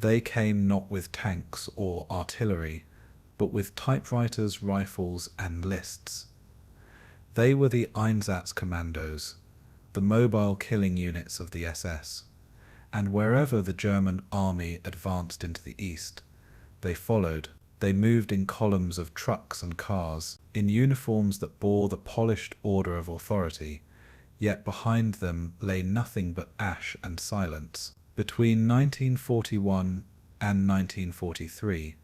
They came not with tanks or artillery, but with typewriters, rifles, and lists. They were the Einsatzkommandos, the mobile killing units of the SS, and wherever the German army advanced into the east, they followed. They moved in columns of trucks and cars, in uniforms that bore the polished order of authority, yet behind them lay nothing but ash and silence. Between 1941 and 1943,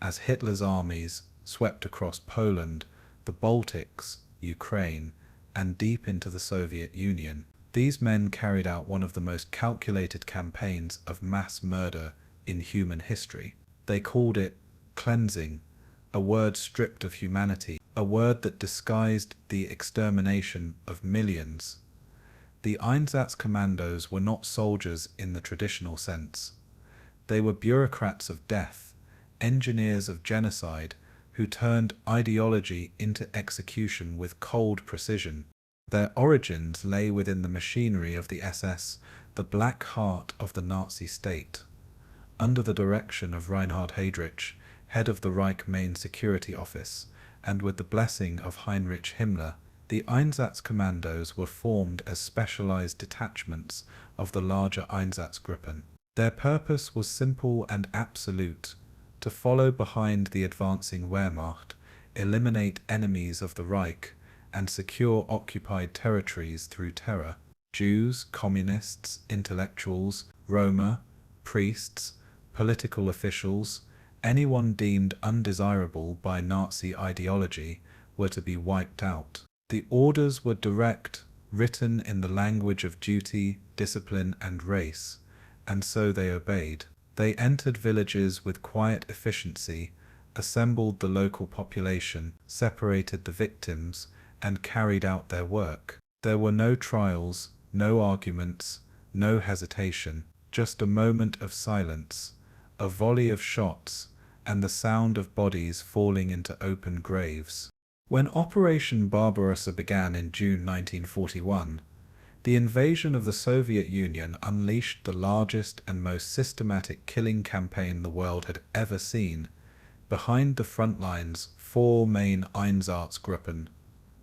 as Hitler's armies swept across Poland, the Baltics, Ukraine, and deep into the Soviet Union, these men carried out one of the most calculated campaigns of mass murder in human history. They called it cleansing, a word stripped of humanity, a word that disguised the extermination of millions. The Einsatzkommandos were not soldiers in the traditional sense. They were bureaucrats of death, engineers of genocide, who turned ideology into execution with cold precision. Their origins lay within the machinery of the SS, the black heart of the Nazi state. Under the direction of Reinhard Heydrich, head of the Reich main security office, and with the blessing of Heinrich Himmler, the Einsatzkommandos were formed as specialized detachments of the larger Einsatzgruppen. Their purpose was simple and absolute: to follow behind the advancing Wehrmacht, eliminate enemies of the Reich, and secure occupied territories through terror. Jews, communists, intellectuals, Roma, priests, political officials, anyone deemed undesirable by Nazi ideology were to be wiped out. The orders were direct, written in the language of duty, discipline, and race, and so they obeyed. They entered villages with quiet efficiency, assembled the local population, separated the victims, and carried out their work. There were no trials, no arguments, no hesitation, just a moment of silence, a volley of shots, and the sound of bodies falling into open graves. When Operation Barbarossa began in June 1941, the invasion of the Soviet Union unleashed the largest and most systematic killing campaign the world had ever seen. Behind the front lines, 4 main Einsatzgruppen,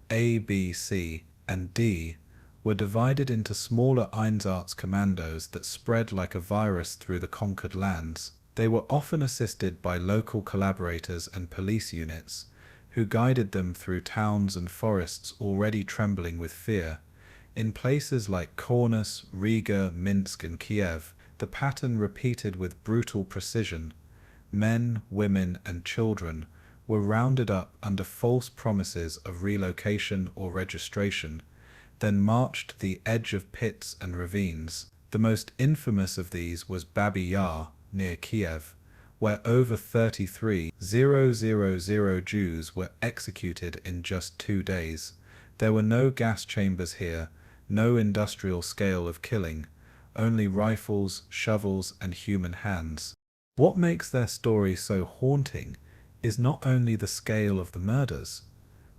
A, B, C, and D, were divided into smaller Einsatzkommandos that spread like a virus through the conquered lands. They were often assisted by local collaborators and police units, who guided them through towns and forests already trembling with fear. In places like Kaunas, Riga, Minsk, and Kiev, the pattern repeated with brutal precision. Men, women, and children were rounded up under false promises of relocation or registration, then marched to the edge of pits and ravines. The most infamous of these was Babi Yar, near Kiev, where over 33,000 Jews were executed in just 2 days. There were no gas chambers here, no industrial scale of killing, only rifles, shovels, and human hands. What makes their story so haunting is not only the scale of the murders,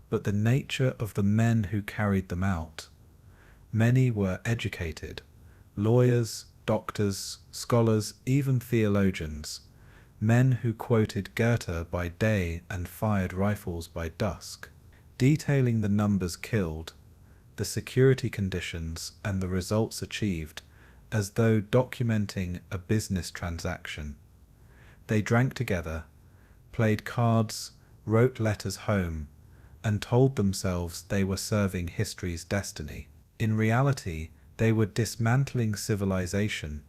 but the nature of the men who carried them out. Many were educated: lawyers, doctors, scholars, even theologians, men who quoted Goethe by day and fired rifles by dusk, detailing the numbers killed, the security conditions, and the results achieved, as though documenting a business transaction. They drank together, played cards, wrote letters home, and told themselves they were serving history's destiny. In reality, they were dismantling civilization,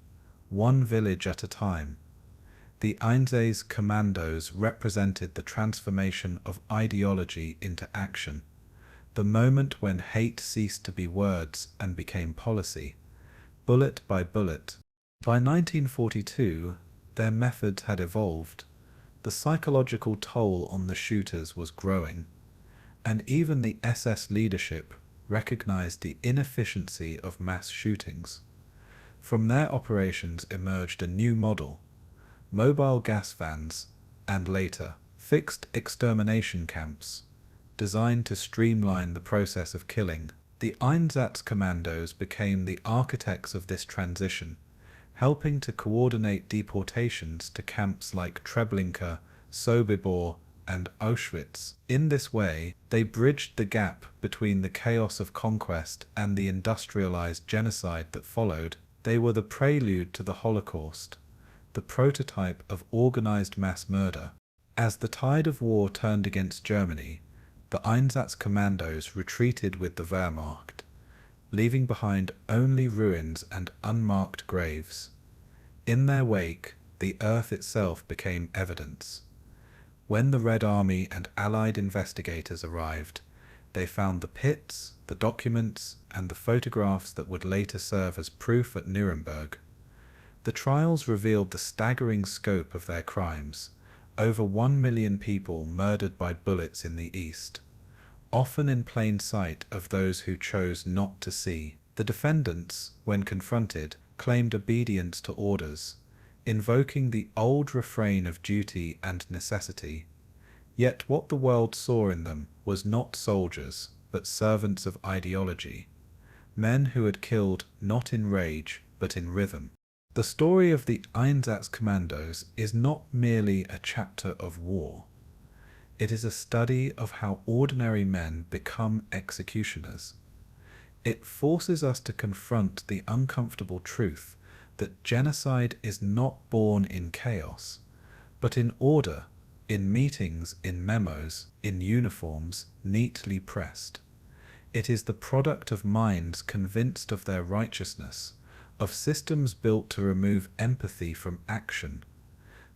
one village at a time. The Einsatzkommandos represented the transformation of ideology into action, the moment when hate ceased to be words and became policy, bullet by bullet. By 1942, their methods had evolved. The psychological toll on the shooters was growing, and even the SS leadership recognized the inefficiency of mass shootings. From their operations emerged a new model: mobile gas vans, and later, fixed extermination camps, designed to streamline the process of killing. The Einsatzkommandos became the architects of this transition, helping to coordinate deportations to camps like Treblinka, Sobibor, and Auschwitz. In this way, they bridged the gap between the chaos of conquest and the industrialized genocide that followed. They were the prelude to the Holocaust, the prototype of organized mass murder. As the tide of war turned against Germany, the Einsatzkommandos retreated with the Wehrmacht, leaving behind only ruins and unmarked graves. In their wake, the earth itself became evidence. When the Red Army and Allied investigators arrived, they found the pits, the documents, and the photographs that would later serve as proof at Nuremberg. The trials revealed the staggering scope of their crimes: over 1 million people murdered by bullets in the East, often in plain sight of those who chose not to see. The defendants, when confronted, claimed obedience to orders, invoking the old refrain of duty and necessity. Yet what the world saw in them was not soldiers, but servants of ideology, men who had killed not in rage, but in rhythm. The story of the Einsatzkommandos is not merely a chapter of war. It is a study of how ordinary men become executioners. It forces us to confront the uncomfortable truth that genocide is not born in chaos, but in order, in meetings, in memos, in uniforms, neatly pressed. It is the product of minds convinced of their righteousness, of systems built to remove empathy from action.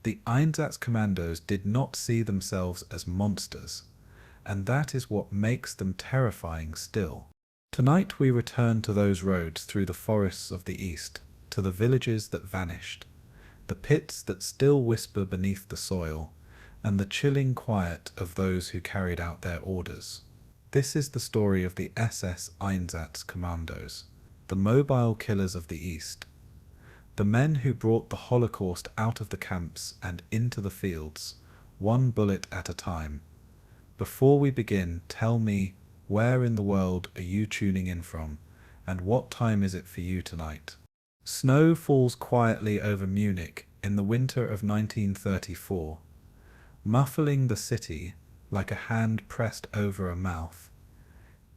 The Einsatzkommandos did not see themselves as monsters, and that is what makes them terrifying still. Tonight we return to those roads through the forests of the East, to the villages that vanished, the pits that still whisper beneath the soil, and the chilling quiet of those who carried out their orders. This is the story of the SS Einsatzkommandos, the mobile killers of the East, the men who brought the Holocaust out of the camps and into the fields, one bullet at a time. Before we begin, tell me, where in the world are you tuning in from, and what time is it for you tonight? Snow falls quietly over Munich in the winter of 1934, muffling the city like a hand pressed over a mouth.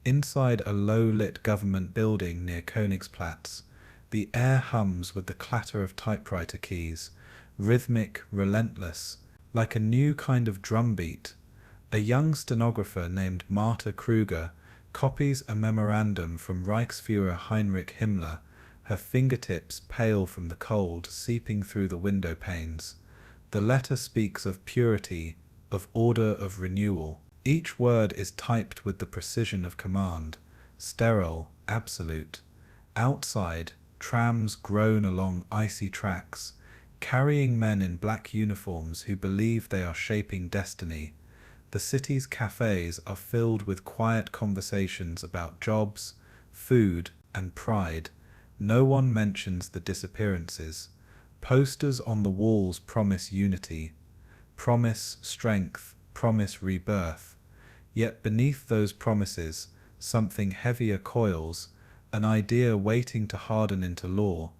Inside a low-lit government building near Königsplatz, the air hums with the clatter of typewriter keys, rhythmic, relentless, like a new kind of drumbeat. A young stenographer named Martha Kruger copies a memorandum from Reichsfuhrer Heinrich Himmler, her fingertips pale from the cold seeping through the window panes. The letter speaks of purity, of order, of renewal. Each word is typed with the precision of command, sterile, absolute. Outside, trams groan along icy tracks, carrying men in black uniforms who believe they are shaping destiny. The city's cafes are filled with quiet conversations about jobs, food, and pride. No one mentions the disappearances. Posters on the walls promise unity, promise strength, promise rebirth. Yet beneath those promises, something heavier coils, an idea waiting to harden into law.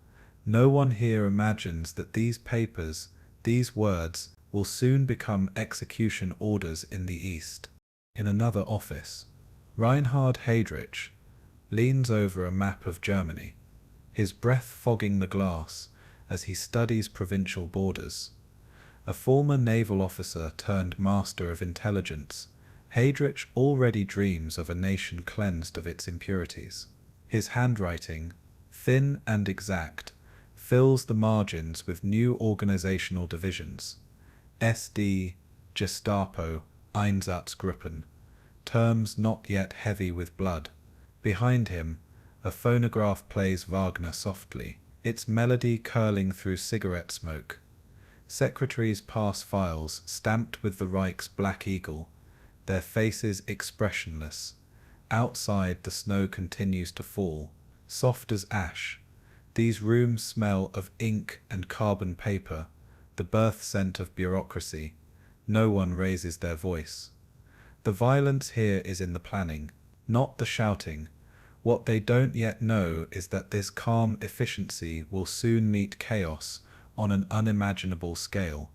No one here imagines that these papers, these words, will soon become execution orders in the East. In another office, Reinhard Heydrich leans over a map of Germany, his breath fogging the glass as he studies provincial borders. A former naval officer turned master of intelligence, Heydrich already dreams of a nation cleansed of its impurities. His handwriting, thin and exact, fills the margins with new organizational divisions. SD, Gestapo, Einsatzgruppen, terms not yet heavy with blood. Behind him, a phonograph plays Wagner softly, its melody curling through cigarette smoke. Secretaries pass files stamped with the Reich's Black Eagle, their faces expressionless. Outside, the snow continues to fall, soft as ash. These rooms smell of ink and carbon paper, the birth scent of bureaucracy. No one raises their voice. The violence here is in the planning, not the shouting. What they don't yet know is that this calm efficiency will soon meet chaos on an unimaginable scale.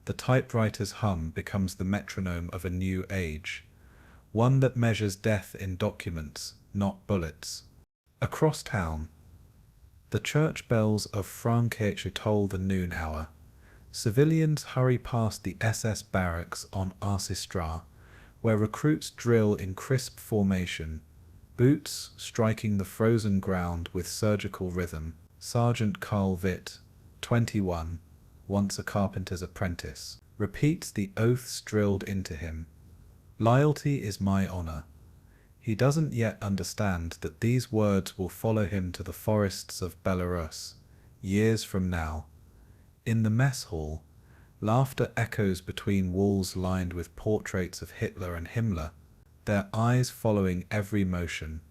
The typewriter's hum becomes the metronome of a new age, one that measures death in documents, not bullets. Across town, the church bells of Frankirche toll the noon hour. Civilians hurry past the SS barracks on Arcistra, where recruits drill in crisp formation, boots striking the frozen ground with surgical rhythm. Sergeant Carl Witt, 21, once a carpenter's apprentice, repeats the oaths drilled into him. Loyalty is my honor. He doesn't yet understand that these words will follow him to the forests of Belarus, years from now. In the mess hall, laughter echoes between walls lined with portraits of Hitler and Himmler, their eyes following every motion.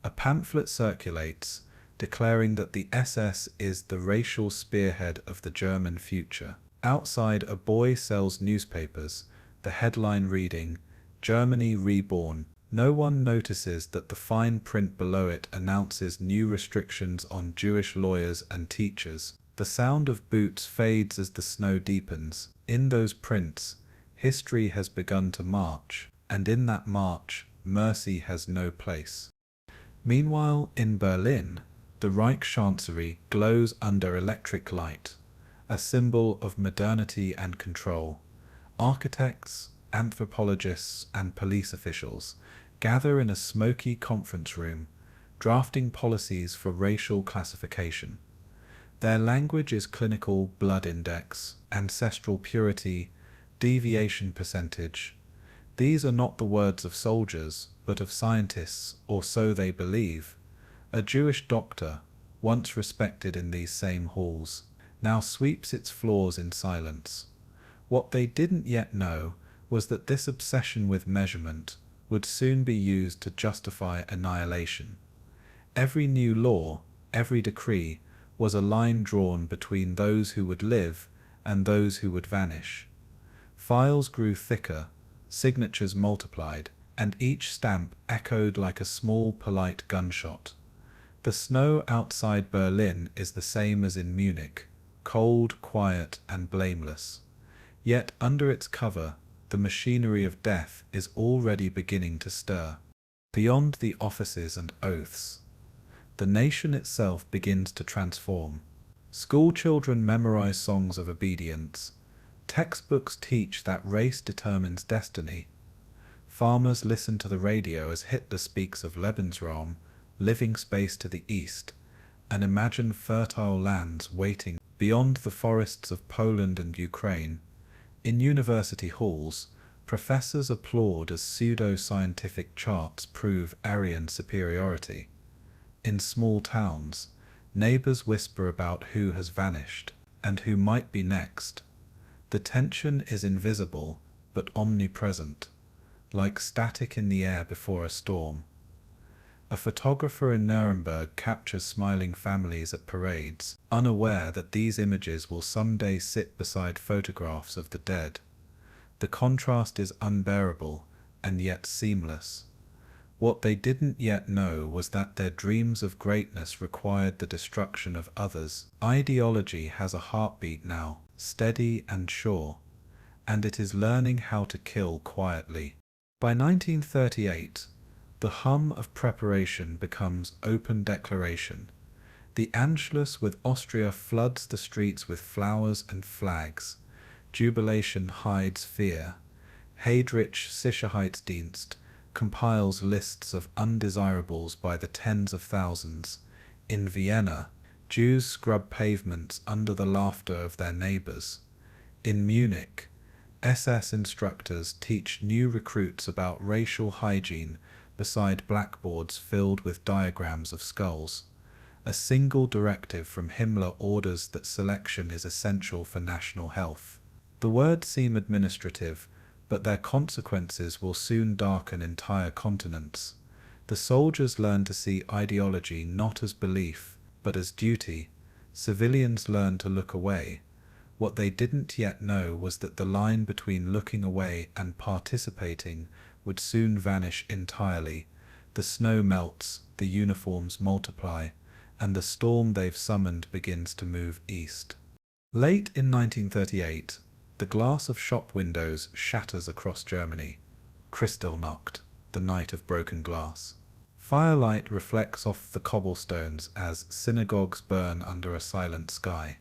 A pamphlet circulates, declaring that the SS is the racial spearhead of the German future. Outside, a boy sells newspapers, the headline reading, "Germany Reborn." No one notices that the fine print below it announces new restrictions on Jewish lawyers and teachers. The sound of boots fades as the snow deepens. In those prints, history has begun to march, and in that march, mercy has no place. Meanwhile, in Berlin, the Reich chancery glows under electric light, a symbol of modernity and control. Architects, anthropologists, and police officials gather in a smoky conference room, drafting policies for racial classification. Their language is clinical blood index, ancestral purity, deviation percentage. These are not the words of soldiers, but of scientists, or so they believe. A Jewish doctor, once respected in these same halls, now sweeps its floors in silence. What they didn't yet know was that this obsession with measurement would soon be used to justify annihilation. Every new law, every decree, was a line drawn between those who would live and those who would vanish. Files grew thicker, signatures multiplied, and each stamp echoed like a small, polite gunshot. The snow outside Berlin is the same as in Munich, cold, quiet, and blameless. Yet under its cover, the machinery of death is already beginning to stir. Beyond the offices and oaths, the nation itself begins to transform. School children memorize songs of obedience. Textbooks teach that race determines destiny. Farmers listen to the radio as Hitler speaks of Lebensraum, living space to the east, and imagine fertile lands waiting beyond the forests of Poland and Ukraine. In university halls, professors applaud as pseudo-scientific charts prove Aryan superiority. In small towns, neighbors whisper about who has vanished and who might be next. The tension is invisible but omnipresent, like static in the air before a storm. A photographer in Nuremberg captures smiling families at parades, unaware that these images will someday sit beside photographs of the dead. The contrast is unbearable and yet seamless. What they didn't yet know was that their dreams of greatness required the destruction of others. Ideology has a heartbeat now, steady and sure, and it is learning how to kill quietly. By 1938, the hum of preparation becomes open declaration. The Anschluss with Austria floods the streets with flowers and flags. Jubilation hides fear. Heydrich Sicherheitsdienst compiles lists of undesirables by the tens of thousands. In Vienna, Jews scrub pavements under the laughter of their neighbors. In Munich, SS instructors teach new recruits about racial hygiene beside blackboards filled with diagrams of skulls. A single directive from Himmler orders that selection is essential for national health. The words seem administrative, but their consequences will soon darken entire continents. The soldiers learn to see ideology not as belief, but as duty. Civilians learn to look away. What they didn't yet know was that the line between looking away and participating would soon vanish entirely. The snow melts, the uniforms multiply, and the storm they've summoned begins to move east. Late in 1938, the glass of shop windows shatters across Germany. Kristallnacht, the night of broken glass. Firelight reflects off the cobblestones as synagogues burn under a silent sky.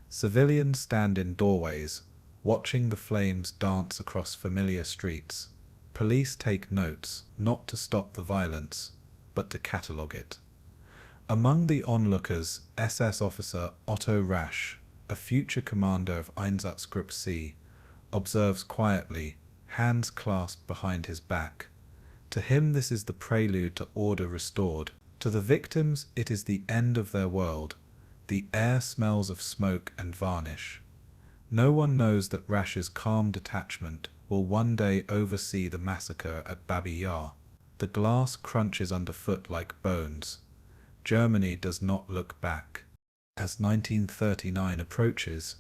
Civilians stand in doorways, watching the flames dance across familiar streets. Police take notes, not to stop the violence, but to catalogue it. Among the onlookers, SS officer Otto Rasch, a future commander of Einsatzgruppe, observes quietly, hands clasped behind his back. To him this is the prelude to order restored. To the victims it is the end of their world. The air smells of smoke and varnish. No one knows that Rasch's calm detachment will one day oversee the massacre at Babi Yar. The glass crunches underfoot like bones. Germany does not look back. As 1939 approaches,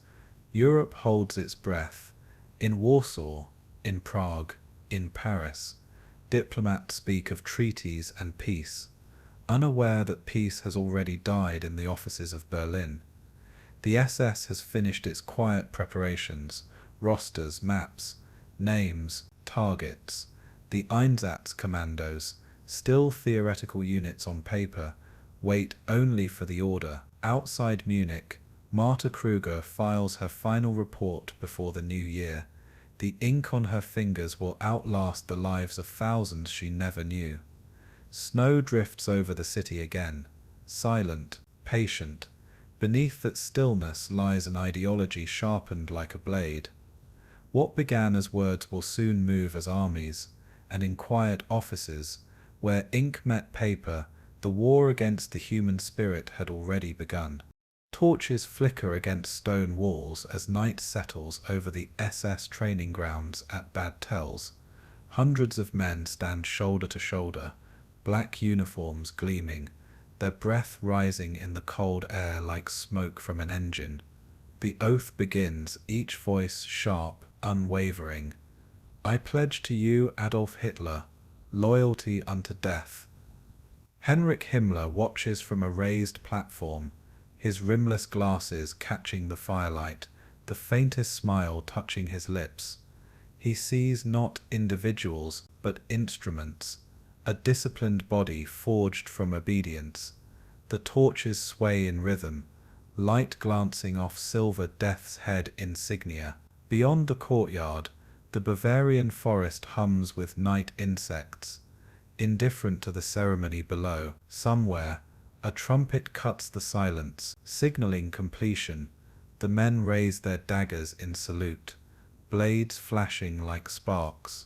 Europe holds its breath. In Warsaw, in Prague, in Paris, diplomats speak of treaties and peace, unaware that peace has already died in the offices of Berlin. The SS has finished its quiet preparations, rosters, maps, names, targets. The Einsatzkommandos, still theoretical units on paper, wait only for the order. Outside Munich, Marta Kruger files her final report before the new year. The ink on her fingers will outlast the lives of thousands she never knew. Snow drifts over the city again, silent, patient. Beneath that stillness lies an ideology sharpened like a blade. What began as words will soon move as armies, and in quiet offices, where ink met paper, the war against the human spirit had already begun. Torches flicker against stone walls as night settles over the SS training grounds at Bad Tels. Hundreds of men stand shoulder to shoulder, black uniforms gleaming, their breath rising in the cold air like smoke from an engine. The oath begins, each voice sharp, unwavering. I pledge to you, Adolf Hitler, loyalty unto death. Heinrich Himmler watches from a raised platform, his rimless glasses catching the firelight, the faintest smile touching his lips. He sees not individuals, but instruments, a disciplined body forged from obedience. The torches sway in rhythm, light glancing off silver death's head insignia. Beyond the courtyard, the Bavarian forest hums with night insects. Indifferent to the ceremony below, somewhere, a trumpet cuts the silence, signaling completion. The men raise their daggers in salute, blades flashing like sparks.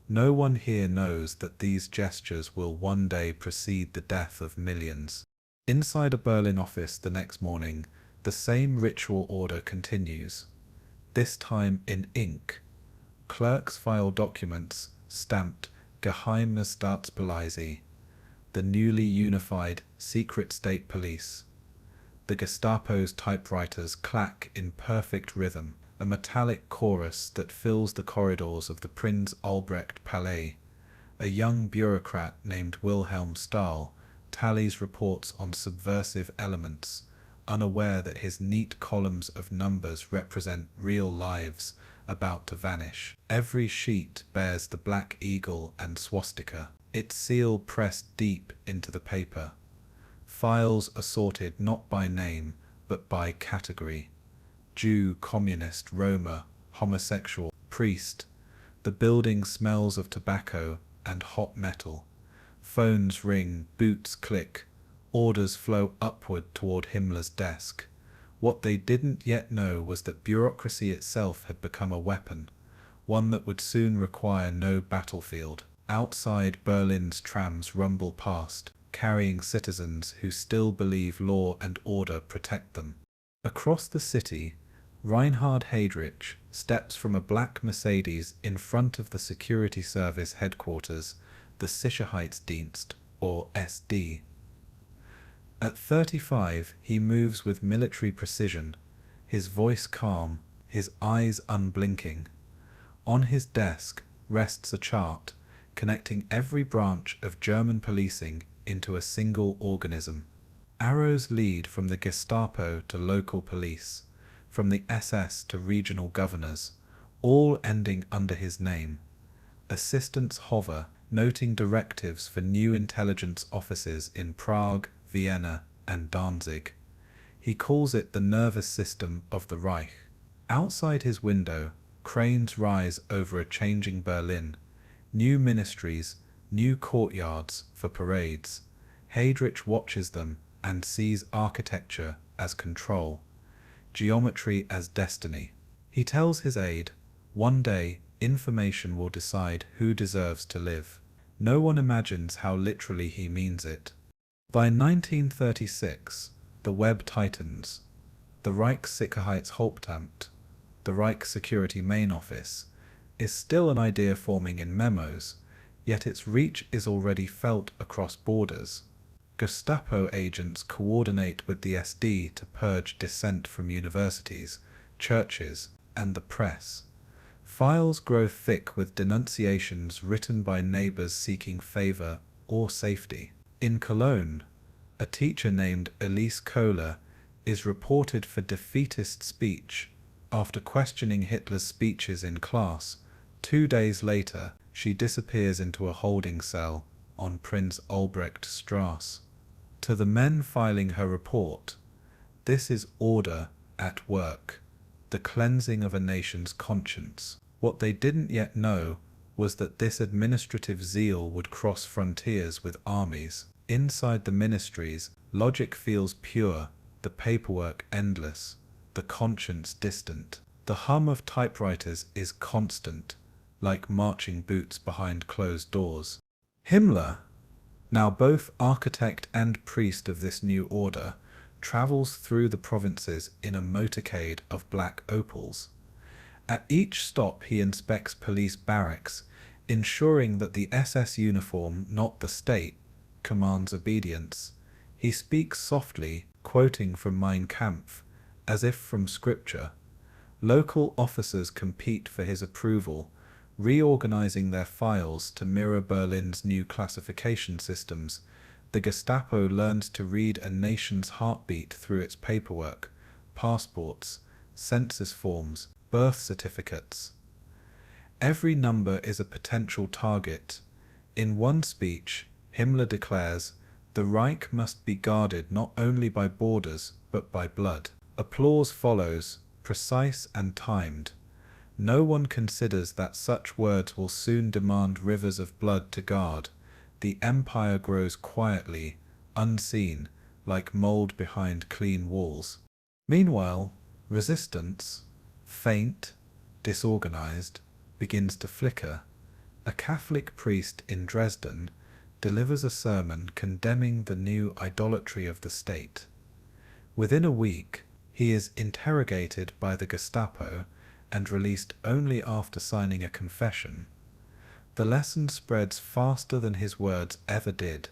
No one here knows that these gestures will one day precede the death of millions. Inside a Berlin office the next morning, the same ritual order continues, this time in ink. Clerks file documents, stamped Geheime Staatspolizei, the newly unified secret state police. The Gestapo's typewriters clack in perfect rhythm, a metallic chorus that fills the corridors of the Prinz Albrecht Palais. A young bureaucrat named Wilhelm Stahl tallies reports on subversive elements, unaware that his neat columns of numbers represent real lives about to vanish. Every sheet bears the black eagle and swastika, its seal pressed deep into the paper. Files are sorted not by name, but by category. Jew, communist, Roma, homosexual, priest. The building smells of tobacco and hot metal. Phones ring, boots click. Orders flow upward toward Himmler's desk. What they didn't yet know was that bureaucracy itself had become a weapon, one that would soon require no battlefield. Outside, Berlin's trams rumble past, carrying citizens who still believe law and order protect them. Across the city, Reinhard Heydrich steps from a black Mercedes in front of the security service headquarters, the Sicherheitsdienst, or SD. At 35, he moves with military precision, his voice calm, his eyes unblinking. On his desk rests a chart, connecting every branch of German policing into a single organism. Arrows lead from the Gestapo to local police, from the SS to regional governors, all ending under his name. Assistants hover, noting directives for new intelligence offices in Prague, Vienna, and Danzig. He calls it the nervous system of the Reich. Outside his window, cranes rise over a changing Berlin. New ministries, new courtyards for parades. Heydrich watches them and sees architecture as control, geometry as destiny. He tells his aide, one day information will decide who deserves to live. No one imagines how literally he means it. By 1936, the web tightens. The Reichssicherheitshauptamt, the Reich Security Main Office, is still an idea forming in memos, yet its reach is already felt across borders. Gestapo agents coordinate with the SD to purge dissent from universities, churches, and the press. Files grow thick with denunciations written by neighbors seeking favor or safety. In Cologne, a teacher named Elise Kohler is reported for defeatist speech. After questioning Hitler's speeches in class, 2 days later she disappears into a holding cell on Prince Albrecht Strasse. To the men filing her report, this is order at work, the cleansing of a nation's conscience. What they didn't yet know was that this administrative zeal would cross frontiers with armies. Inside the ministries, logic feels pure, the paperwork endless, the conscience distant. The hum of typewriters is constant, like marching boots behind closed doors. Himmler, now both architect and priest of this new order, travels through the provinces in a motorcade of black opals. At each stop he inspects police barracks, ensuring that the SS uniform, not the state, commands obedience. He speaks softly, quoting from Mein Kampf, as if from scripture. Local officers compete for his approval, reorganizing their files to mirror Berlin's new classification systems. The Gestapo learns to read a nation's heartbeat through its paperwork, passports, census forms, birth certificates. Every number is a potential target. In one speech, Himmler declares, "The Reich must be guarded not only by borders, but by blood." Applause follows, precise and timed. No one considers that such words will soon demand rivers of blood to guard. The empire grows quietly, unseen, like mold behind clean walls. Meanwhile, resistance, faint, disorganized, begins to flicker. A Catholic priest in Dresden delivers a sermon condemning the new idolatry of the state. Within a week, he is interrogated by the Gestapo and released only after signing a confession. The lesson spreads faster than his words ever did.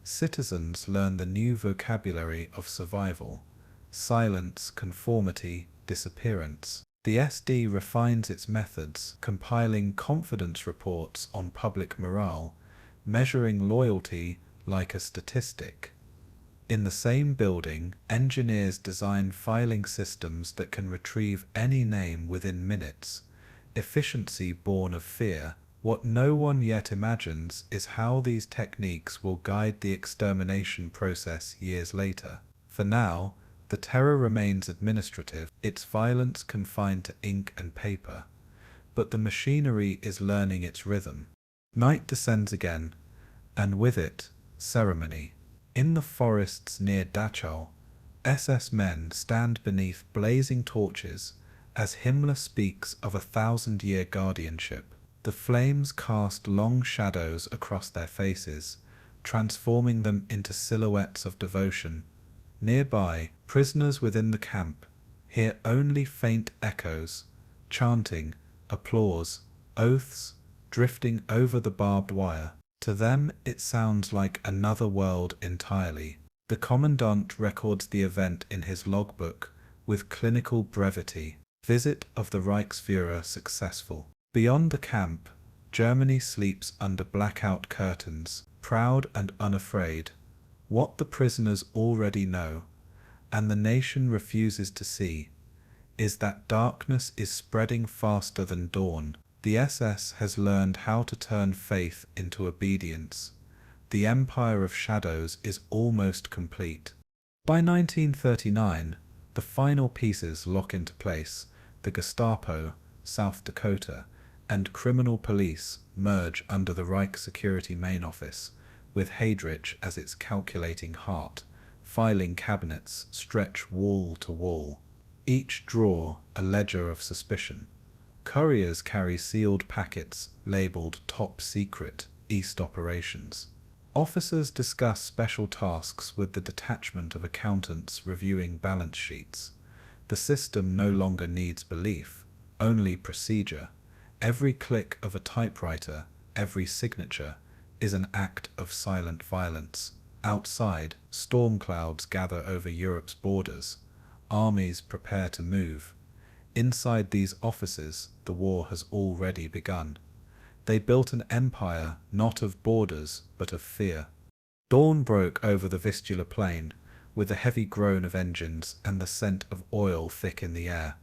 Citizens learn the new vocabulary of survival: silence, conformity, disappearance. The SD refines its methods, compiling confidence reports on public morale, measuring loyalty like a statistic. In the same building, engineers design filing systems that can retrieve any name within minutes. Efficiency born of fear. What no one yet imagines is how these techniques will guide the extermination process years later. For now, the terror remains administrative, its violence confined to ink and paper. But the machinery is learning its rhythm. Night descends again, and with it, ceremony. In the forests near Dachau, SS men stand beneath blazing torches as Himmler speaks of a 1,000-year guardianship. The flames cast long shadows across their faces, transforming them into silhouettes of devotion. Nearby, prisoners within the camp hear only faint echoes, chanting, applause, oaths, drifting over the barbed wire. To them, it sounds like another world entirely. The commandant records the event in his logbook with clinical brevity. Visit of the Reichsführer successful. Beyond the camp, Germany sleeps under blackout curtains, proud and unafraid. What the prisoners already know, and the nation refuses to see, is that darkness is spreading faster than dawn. The SS has learned how to turn faith into obedience. The empire of shadows is almost complete. By 1939, the final pieces lock into place. The Gestapo, South Dakota, and criminal police merge under the Reich Security Main Office, with Heydrich as its calculating heart. Filing cabinets stretch wall to wall, each drawer a ledger of suspicion. Couriers carry sealed packets labeled Top Secret, East Operations. Officers discuss special tasks with the detachment of accountants reviewing balance sheets. The system no longer needs belief, only procedure. Every click of a typewriter, every signature, is an act of silent violence. Outside, storm clouds gather over Europe's borders. Armies prepare to move. Inside these offices, the war has already begun. They built an empire not of borders, but of fear. Dawn broke over the Vistula plain, with the heavy groan of engines and the scent of oil thick in the air.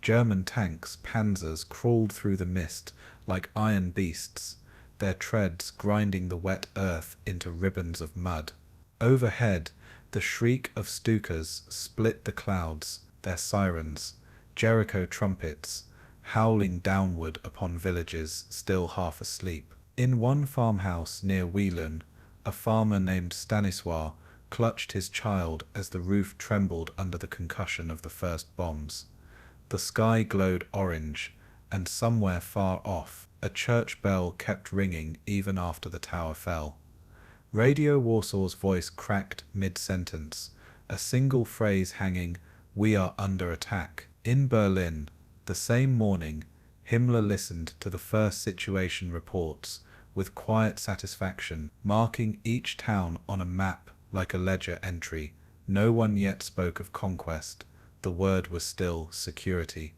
German tanks, panzers, crawled through the mist like iron beasts, their treads grinding the wet earth into ribbons of mud. Overhead, the shriek of Stukas split the clouds, their sirens, Jericho trumpets, howling downward upon villages still half asleep. In one farmhouse near Wielun, a farmer named Stanisław clutched his child as the roof trembled under the concussion of the first bombs. The sky glowed orange, and somewhere far off, a church bell kept ringing even after the tower fell. Radio Warsaw's voice cracked mid-sentence, a single phrase hanging, "We are under attack." In Berlin, the same morning, Himmler listened to the first situation reports with quiet satisfaction, marking each town on a map like a ledger entry. No one yet spoke of conquest. The word was still security.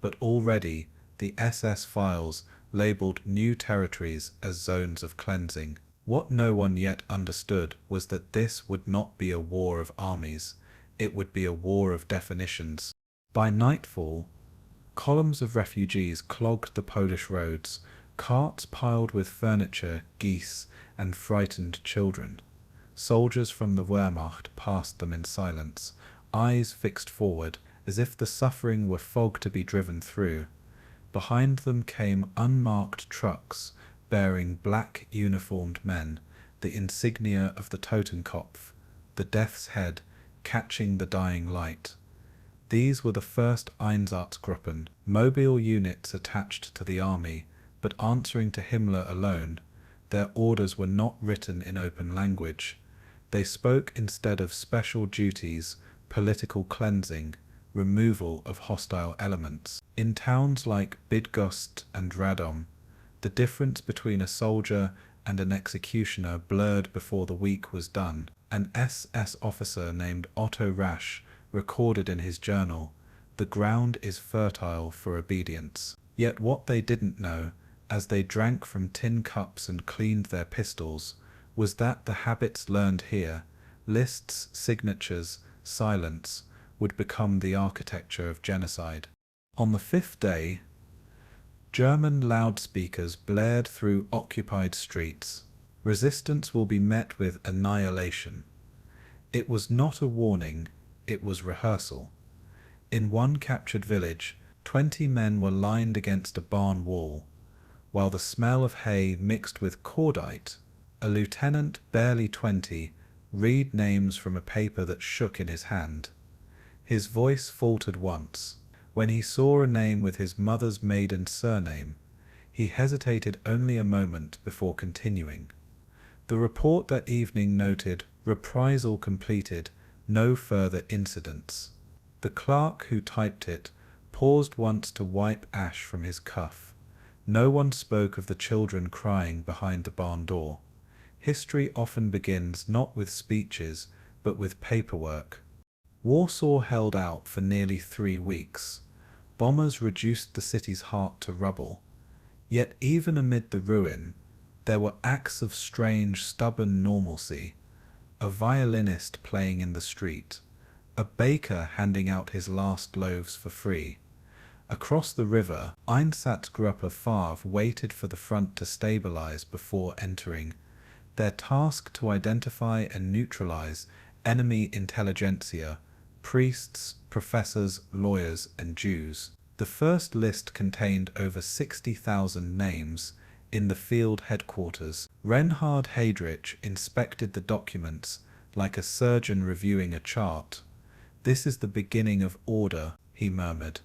But already, the SS files labeled new territories as zones of cleansing. What no one yet understood was that this would not be a war of armies. It would be a war of definitions. By nightfall, columns of refugees clogged the Polish roads, carts piled with furniture, geese, and frightened children. Soldiers from the Wehrmacht passed them in silence, eyes fixed forward, as if the suffering were fog to be driven through. Behind them came unmarked trucks, bearing black uniformed men, the insignia of the Totenkopf, the death's head, catching the dying light. These were the first Einsatzgruppen, mobile units attached to the army, but answering to Himmler alone. Their orders were not written in open language. They spoke instead of special duties, political cleansing, removal of hostile elements. In towns like Bydgoszcz and Radom, the difference between a soldier and an executioner blurred before the week was done. An SS officer named Otto Rasch recorded in his journal, "The ground is fertile for obedience." Yet what they didn't know, as they drank from tin cups and cleaned their pistols, was that the habits learned here, lists, signatures, silence, would become the architecture of genocide. On the fifth day, German loudspeakers blared through occupied streets. Resistance will be met with annihilation. It was not a warning, it was rehearsal. In one captured village, 20 men were lined against a barn wall, while the smell of hay mixed with cordite. A lieutenant, barely 20, read names from a paper that shook in his hand. His voice faltered once. When he saw a name with his mother's maiden surname, he hesitated only a moment before continuing. The report that evening noted, "Reprisal completed, no further incidents." The clerk who typed it paused once to wipe ash from his cuff. No one spoke of the children crying behind the barn door. History often begins not with speeches, but with paperwork. Warsaw held out for nearly 3 weeks. Bombers reduced the city's heart to rubble. Yet even amid the ruin, there were acts of strange, stubborn normalcy. A violinist playing in the street, a baker handing out his last loaves for free. Across the river, Einsatzgruppe waited for the front to stabilize before entering, their task to identify and neutralize enemy intelligentsia, priests, professors, lawyers, and Jews. The first list contained over 60,000 names. In the field headquarters, Reinhard Heydrich inspected the documents like a surgeon reviewing a chart. "This is the beginning of order," he murmured.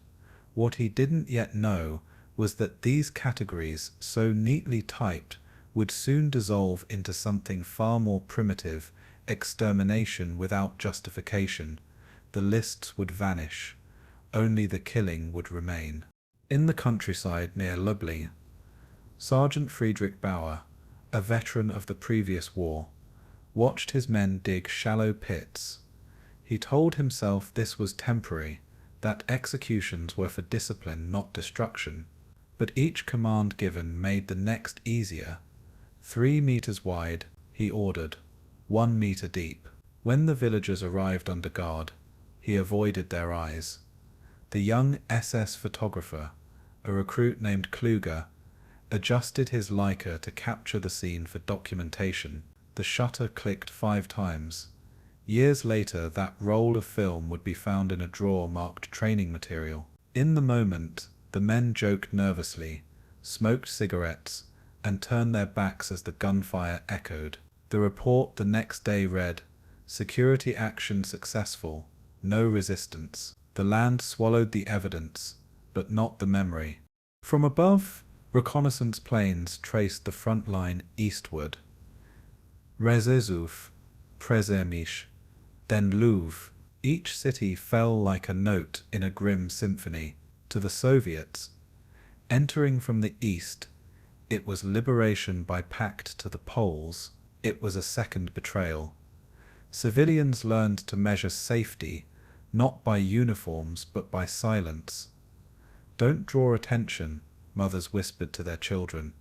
What he didn't yet know was that these categories, so neatly typed, would soon dissolve into something far more primitive: extermination without justification. The lists would vanish. Only the killing would remain. In the countryside near Lublin, Sergeant Friedrich Bauer, a veteran of the previous war, watched his men dig shallow pits. He told himself this was temporary, that executions were for discipline, not destruction. But each command given made the next easier. 3 meters wide, he ordered, 1 meter deep. When the villagers arrived under guard, he avoided their eyes. The young SS photographer, a recruit named Kluger, adjusted his Leica to capture the scene for documentation. The shutter clicked 5 times. Years later, that roll of film would be found in a drawer marked training material. In the moment, the men joked nervously, smoked cigarettes, and turned their backs as the gunfire echoed. The report the next day read, "Security action successful, no resistance." The land swallowed the evidence, but not the memory. From above, reconnaissance planes traced the front line eastward. Rzeszów, Przemyśl, then Lwów. Each city fell like a note in a grim symphony. To the Soviets, entering from the east, it was liberation by pact. To the Poles, it was a second betrayal. Civilians learned to measure safety, not by uniforms but by silence. "Don't draw attention," mothers whispered to their children.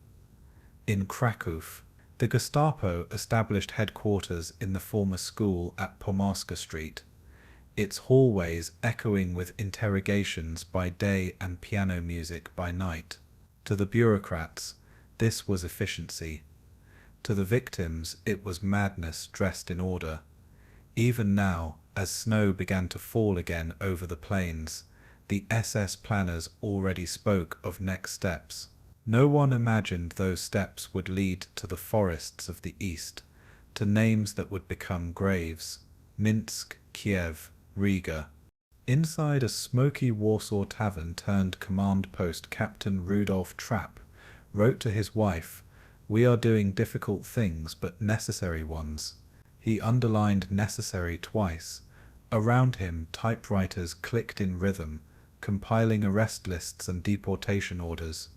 In Kraków, the Gestapo established headquarters in the former school at Pomorska Street, its hallways echoing with interrogations by day and piano music by night. To the bureaucrats, this was efficiency. To the victims, it was madness dressed in order. Even now, as snow began to fall again over the plains, the SS planners already spoke of next steps. No one imagined those steps would lead to the forests of the east, to names that would become graves: Minsk, Kiev, Riga. Inside a smoky Warsaw tavern turned command post, Captain Rudolf Trapp wrote to his wife, "We are doing difficult things but necessary ones." He underlined necessary twice. Around him, typewriters clicked in rhythm, compiling arrest lists and deportation orders.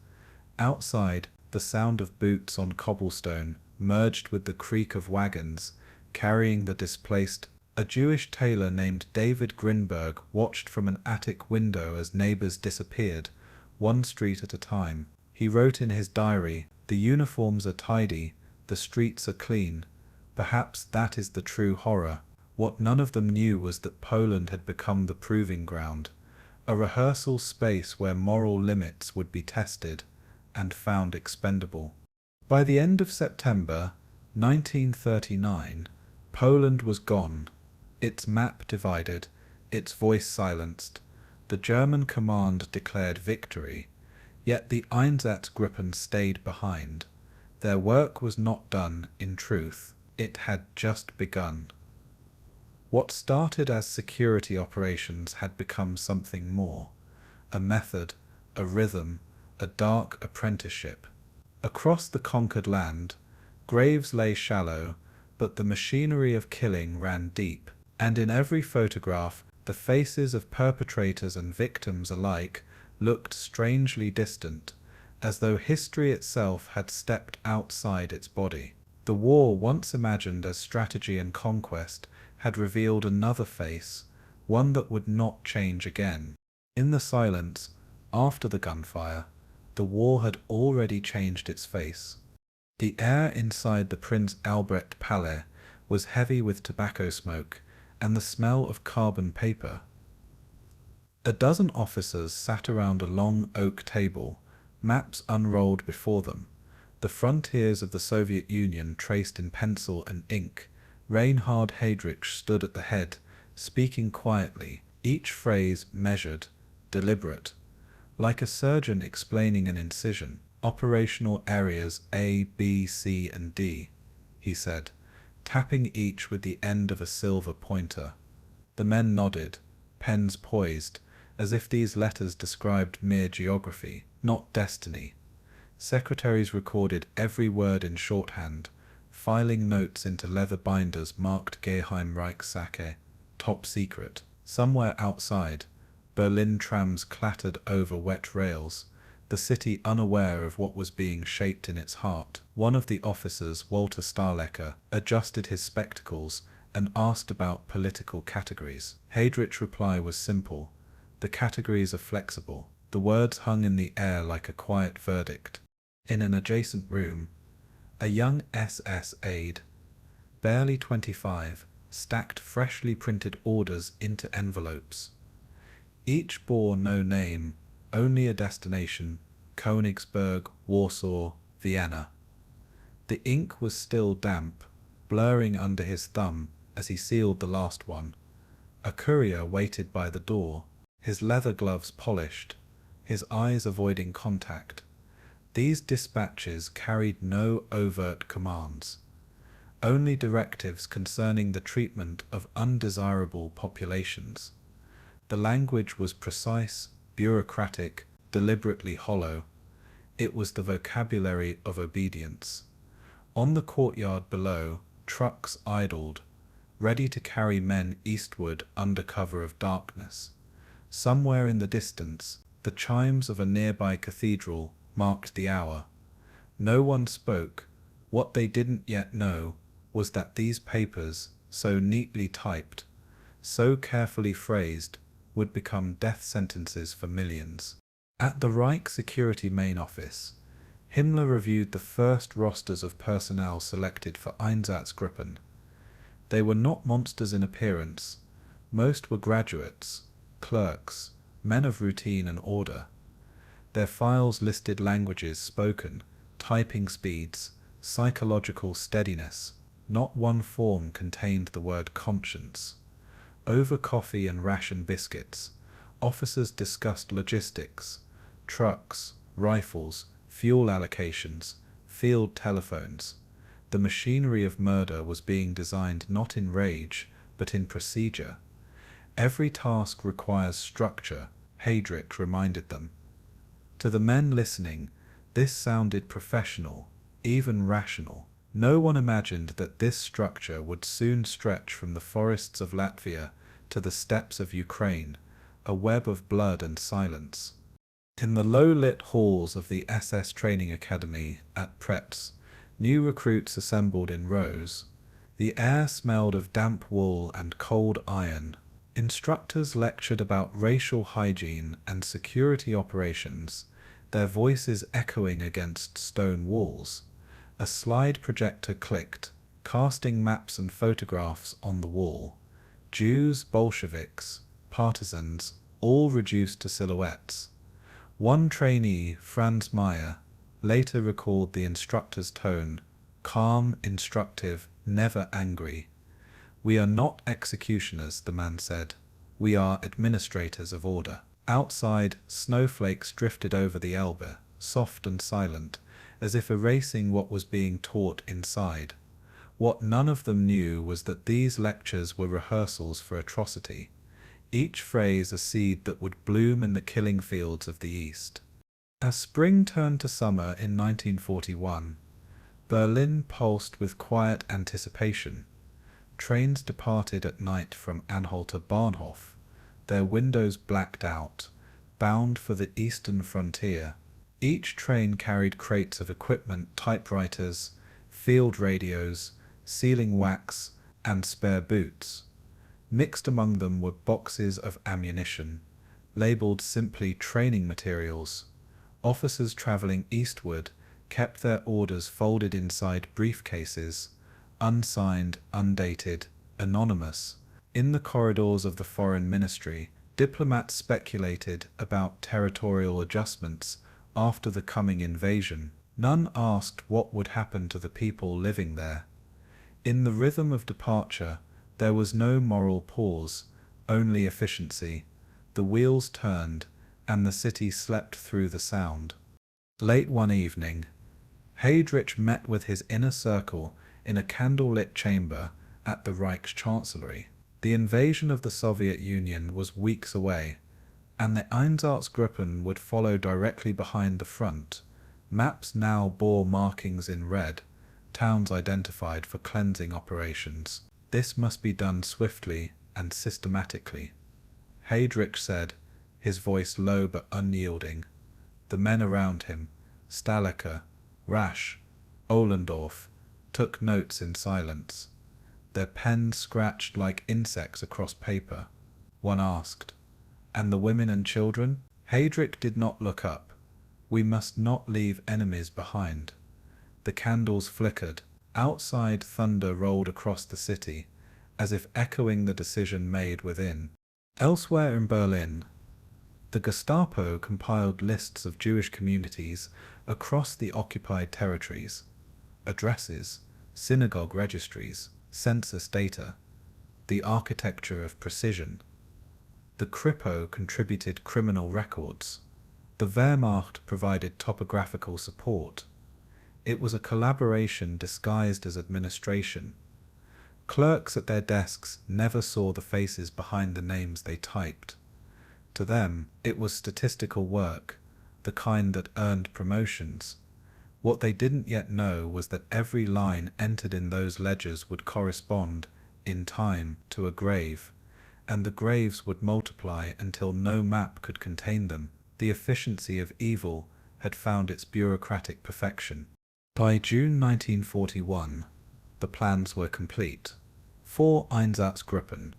Outside, the sound of boots on cobblestone merged with the creak of wagons carrying the displaced. A Jewish tailor named David Grinberg watched from an attic window as neighbors disappeared, one street at a time. He wrote in his diary, "The uniforms are tidy, the streets are clean." Perhaps that is the true horror. What none of them knew was that Poland had become the proving ground, a rehearsal space where moral limits would be tested and found expendable. By the end of September 1939, Poland was gone, its map divided, its voice silenced. The German command declared victory, yet the Einsatzgruppen stayed behind. Their work was not done, in truth. It had just begun. What started as security operations had become something more: a method, a rhythm, a dark apprenticeship. Across the conquered land, graves lay shallow, but the machinery of killing ran deep, and in every photograph, the faces of perpetrators and victims alike looked strangely distant, as though history itself had stepped outside its body. The war, once imagined as strategy and conquest, had revealed another face, one that would not change again. In the silence, after the gunfire, The war had already changed its face. The air inside the Prince Albrecht Palais was heavy with tobacco smoke and the smell of carbon paper. A dozen officers sat around a long oak table, maps unrolled before them, the frontiers of the Soviet Union traced in pencil and ink. Reinhard Heydrich stood at the head, speaking quietly, each phrase measured, deliberate, like a surgeon explaining an incision. Operational areas A, B, C, and D, he said, tapping each with the end of a silver pointer. The men nodded, pens poised, as if these letters described mere geography, not destiny. Secretaries recorded every word in shorthand, filing notes into leather binders marked Geheim Reichssache, top secret. Somewhere outside, Berlin trams clattered over wet rails, the city unaware of what was being shaped in its heart. One of the officers, Walter Starlecker, adjusted his spectacles and asked about political categories. Heydrich's reply was simple. The categories are flexible. The words hung in the air like a quiet verdict. In an adjacent room, a young SS aide, barely 25, stacked freshly printed orders into envelopes. Each bore no name, only a destination: Königsberg, Warsaw, Vienna. The ink was still damp, blurring under his thumb as he sealed the last one. A courier waited by the door, his leather gloves polished, his eyes avoiding contact. These dispatches carried no overt commands, only directives concerning the treatment of undesirable populations. The language was precise, bureaucratic, deliberately hollow. It was the vocabulary of obedience. On the courtyard below, trucks idled, ready to carry men eastward under cover of darkness. Somewhere in the distance, the chimes of a nearby cathedral marked the hour. No one spoke. What they didn't yet know was that these papers, so neatly typed, so carefully phrased, would become death sentences for millions. At the Reich Security Main Office, Himmler reviewed the first rosters of personnel selected for Einsatzgruppen. They were not monsters in appearance. Most were graduates, clerks, men of routine and order. Their files listed languages spoken, typing speeds, psychological steadiness. Not one form contained the word conscience. Over coffee and ration biscuits, officers discussed logistics, trucks, rifles, fuel allocations, field telephones. The machinery of murder was being designed not in rage, but in procedure. Every task requires structure, Heydrich reminded them. To the men listening, this sounded professional, even rational. No one imagined that this structure would soon stretch from the forests of Latvia to the steppes of Ukraine, a web of blood and silence. In the low-lit halls of the SS Training Academy at Pretz, new recruits assembled in rows. The air smelled of damp wool and cold iron. Instructors lectured about racial hygiene and security operations, their voices echoing against stone walls. A slide projector clicked, casting maps and photographs on the wall. Jews, Bolsheviks, partisans, all reduced to silhouettes. One trainee, Franz Meyer, later recalled the instructor's tone: calm, instructive, never angry. "We are not executioners," the man said. "We are administrators of order." Outside, snowflakes drifted over the Elbe, soft and silent, as if erasing what was being taught inside. What none of them knew was that these lectures were rehearsals for atrocity, each phrase a seed that would bloom in the killing fields of the East. As spring turned to summer in 1941, Berlin pulsed with quiet anticipation. Trains departed at night from Anhalter Bahnhof, their windows blacked out, bound for the eastern frontier. Each train carried crates of equipment: typewriters, field radios, sealing wax, and spare boots. Mixed among them were boxes of ammunition, labeled simply training materials. Officers traveling eastward kept their orders folded inside briefcases, unsigned, undated, anonymous. In the corridors of the Foreign Ministry, diplomats speculated about territorial adjustments after the coming invasion. None asked what would happen to the people living there. In the rhythm of departure, there was no moral pause, only efficiency. The wheels turned, and the city slept through the sound. Late one evening, Heydrich met with his inner circle in a candlelit chamber at the Reich's chancellery. The invasion of the Soviet Union was weeks away, and the Einsatzgruppen would follow directly behind the front. Maps now bore markings in red, towns identified for cleansing operations. This must be done swiftly and systematically. Heydrich said, his voice low but unyielding. The men around him, Staliker, Rasch, Ohlendorf, took notes in silence. Their pens scratched like insects across paper. One asked, "And the women and children?" Heydrich did not look up. "We must not leave enemies behind." The candles flickered. Outside, thunder rolled across the city, as if echoing the decision made within. Elsewhere in Berlin, the Gestapo compiled lists of Jewish communities across the occupied territories, addresses, synagogue registries, census data, the architecture of precision. The Kripo contributed criminal records. The Wehrmacht provided topographical support. It was a collaboration disguised as administration. Clerks at their desks never saw the faces behind the names they typed. To them, it was statistical work, the kind that earned promotions. What they didn't yet know was that every line entered in those ledgers would correspond, in time, to a grave, and the graves would multiply until no map could contain them. The efficiency of evil had found its bureaucratic perfection. By June 1941, the plans were complete. 4 Einsatzgruppen,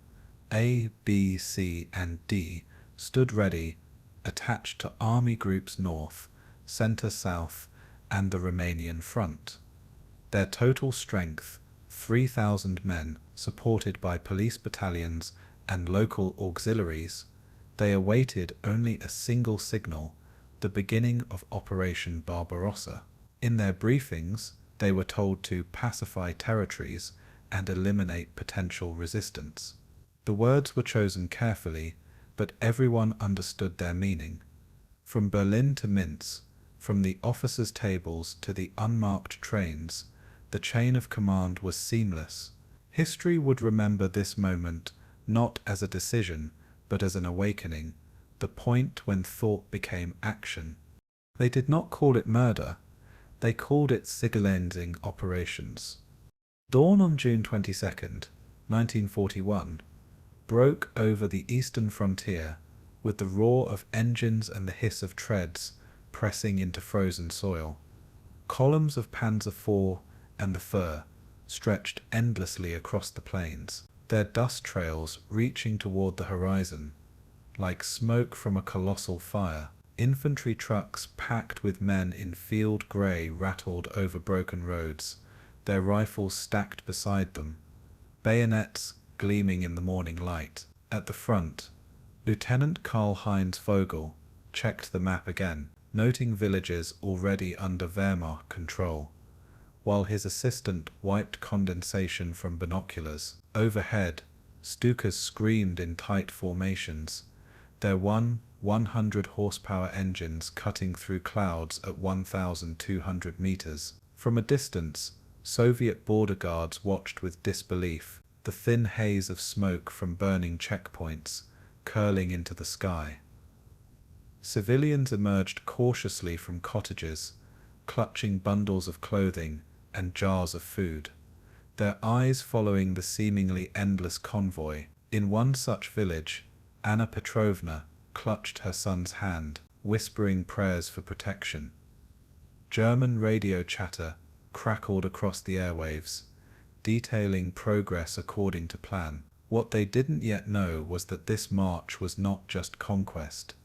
A, B, C, and D, stood ready, attached to Army Groups North, Centre South, and the Romanian front. Their total strength, 3,000 men, supported by police battalions and local auxiliaries. They awaited only a single signal, the beginning of Operation Barbarossa. In their briefings, they were told to pacify territories and eliminate potential resistance. The words were chosen carefully, but everyone understood their meaning. From Berlin to Minsk, from the officers' tables to the unmarked trains, the chain of command was seamless. History would remember this moment not as a decision, but as an awakening, the point when thought became action. They did not call it murder, they called it Sicherlenzing operations. Dawn on June 22, 1941, broke over the eastern frontier, with the roar of engines and the hiss of treads pressing into frozen soil. Columns of Panzer IV and the Fuhr stretched endlessly across the plains, their dust trails reaching toward the horizon. Like smoke from a colossal fire, infantry trucks packed with men in field grey rattled over broken roads, their rifles stacked beside them, bayonets gleaming in the morning light. At the front, Lieutenant Karl-Heinz Vogel checked the map again, noting villages already under Wehrmacht control, while his assistant wiped condensation from binoculars. Overhead, Stukas screamed in tight formations, their 100-horsepower engines cutting through clouds at 1,200 meters. From a distance, Soviet border guards watched with disbelief, the thin haze of smoke from burning checkpoints curling into the sky. Civilians emerged cautiously from cottages, clutching bundles of clothing and jars of food, their eyes following the seemingly endless convoy. In one such village, Anna Petrovna clutched her son's hand, whispering prayers for protection. German radio chatter crackled across the airwaves, detailing progress according to plan. What they didn't yet know was that this march was not just conquest.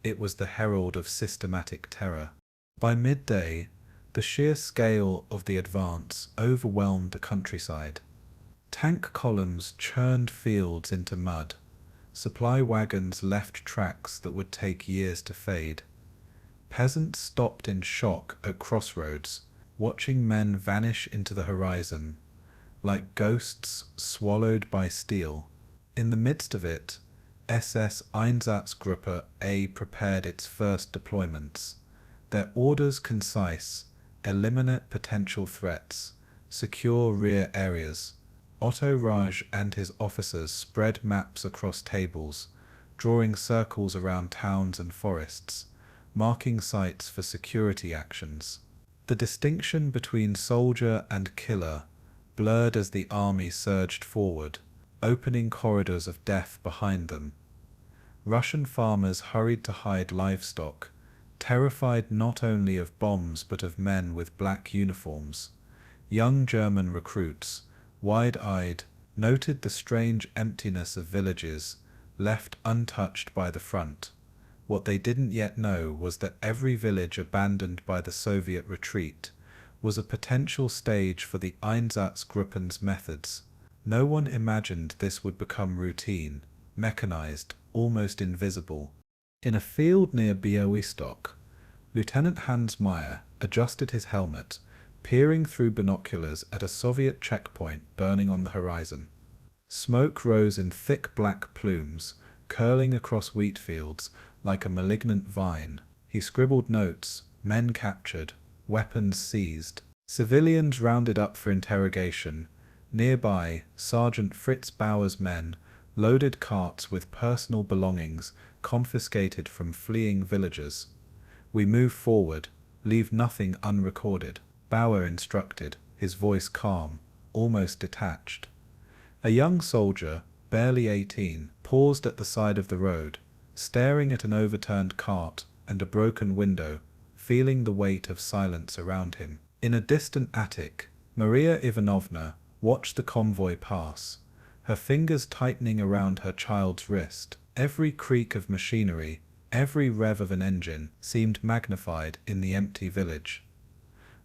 It was the herald of systematic terror. By midday, the sheer scale of the advance overwhelmed the countryside. Tank columns churned fields into mud. Supply wagons left tracks that would take years to fade. Peasants stopped in shock at crossroads, watching men vanish into the horizon, like ghosts swallowed by steel. In the midst of it, SS Einsatzgruppe A prepared its first deployments. Their orders concise: eliminate potential threats, secure rear areas. Otto Raj and his officers spread maps across tables, drawing circles around towns and forests, marking sites for security actions. The distinction between soldier and killer blurred as the army surged forward, opening corridors of death behind them. Russian farmers hurried to hide livestock, terrified not only of bombs but of men with black uniforms. Young German recruits, wide-eyed, noted the strange emptiness of villages left untouched by the front. What they didn't yet know was that every village abandoned by the Soviet retreat was a potential stage for the Einsatzgruppen's methods. No one imagined this would become routine, mechanized, almost invisible. In a field near Białystok, Lieutenant Hans Meyer adjusted his helmet, peering through binoculars at a Soviet checkpoint burning on the horizon. Smoke rose in thick black plumes, curling across wheat fields like a malignant vine. He scribbled notes: men captured, weapons seized. Civilians rounded up for interrogation. Nearby, Sergeant Fritz Bauer's men loaded carts with personal belongings confiscated from fleeing villagers. We move forward, leave nothing unrecorded, Bauer instructed, his voice calm, almost detached. A young soldier, barely 18, paused at the side of the road, staring at an overturned cart and a broken window, feeling the weight of silence around him. In a distant attic, Maria Ivanovna watched the convoy pass, her fingers tightening around her child's wrist. Every creak of machinery, every rev of an engine seemed magnified in the empty village.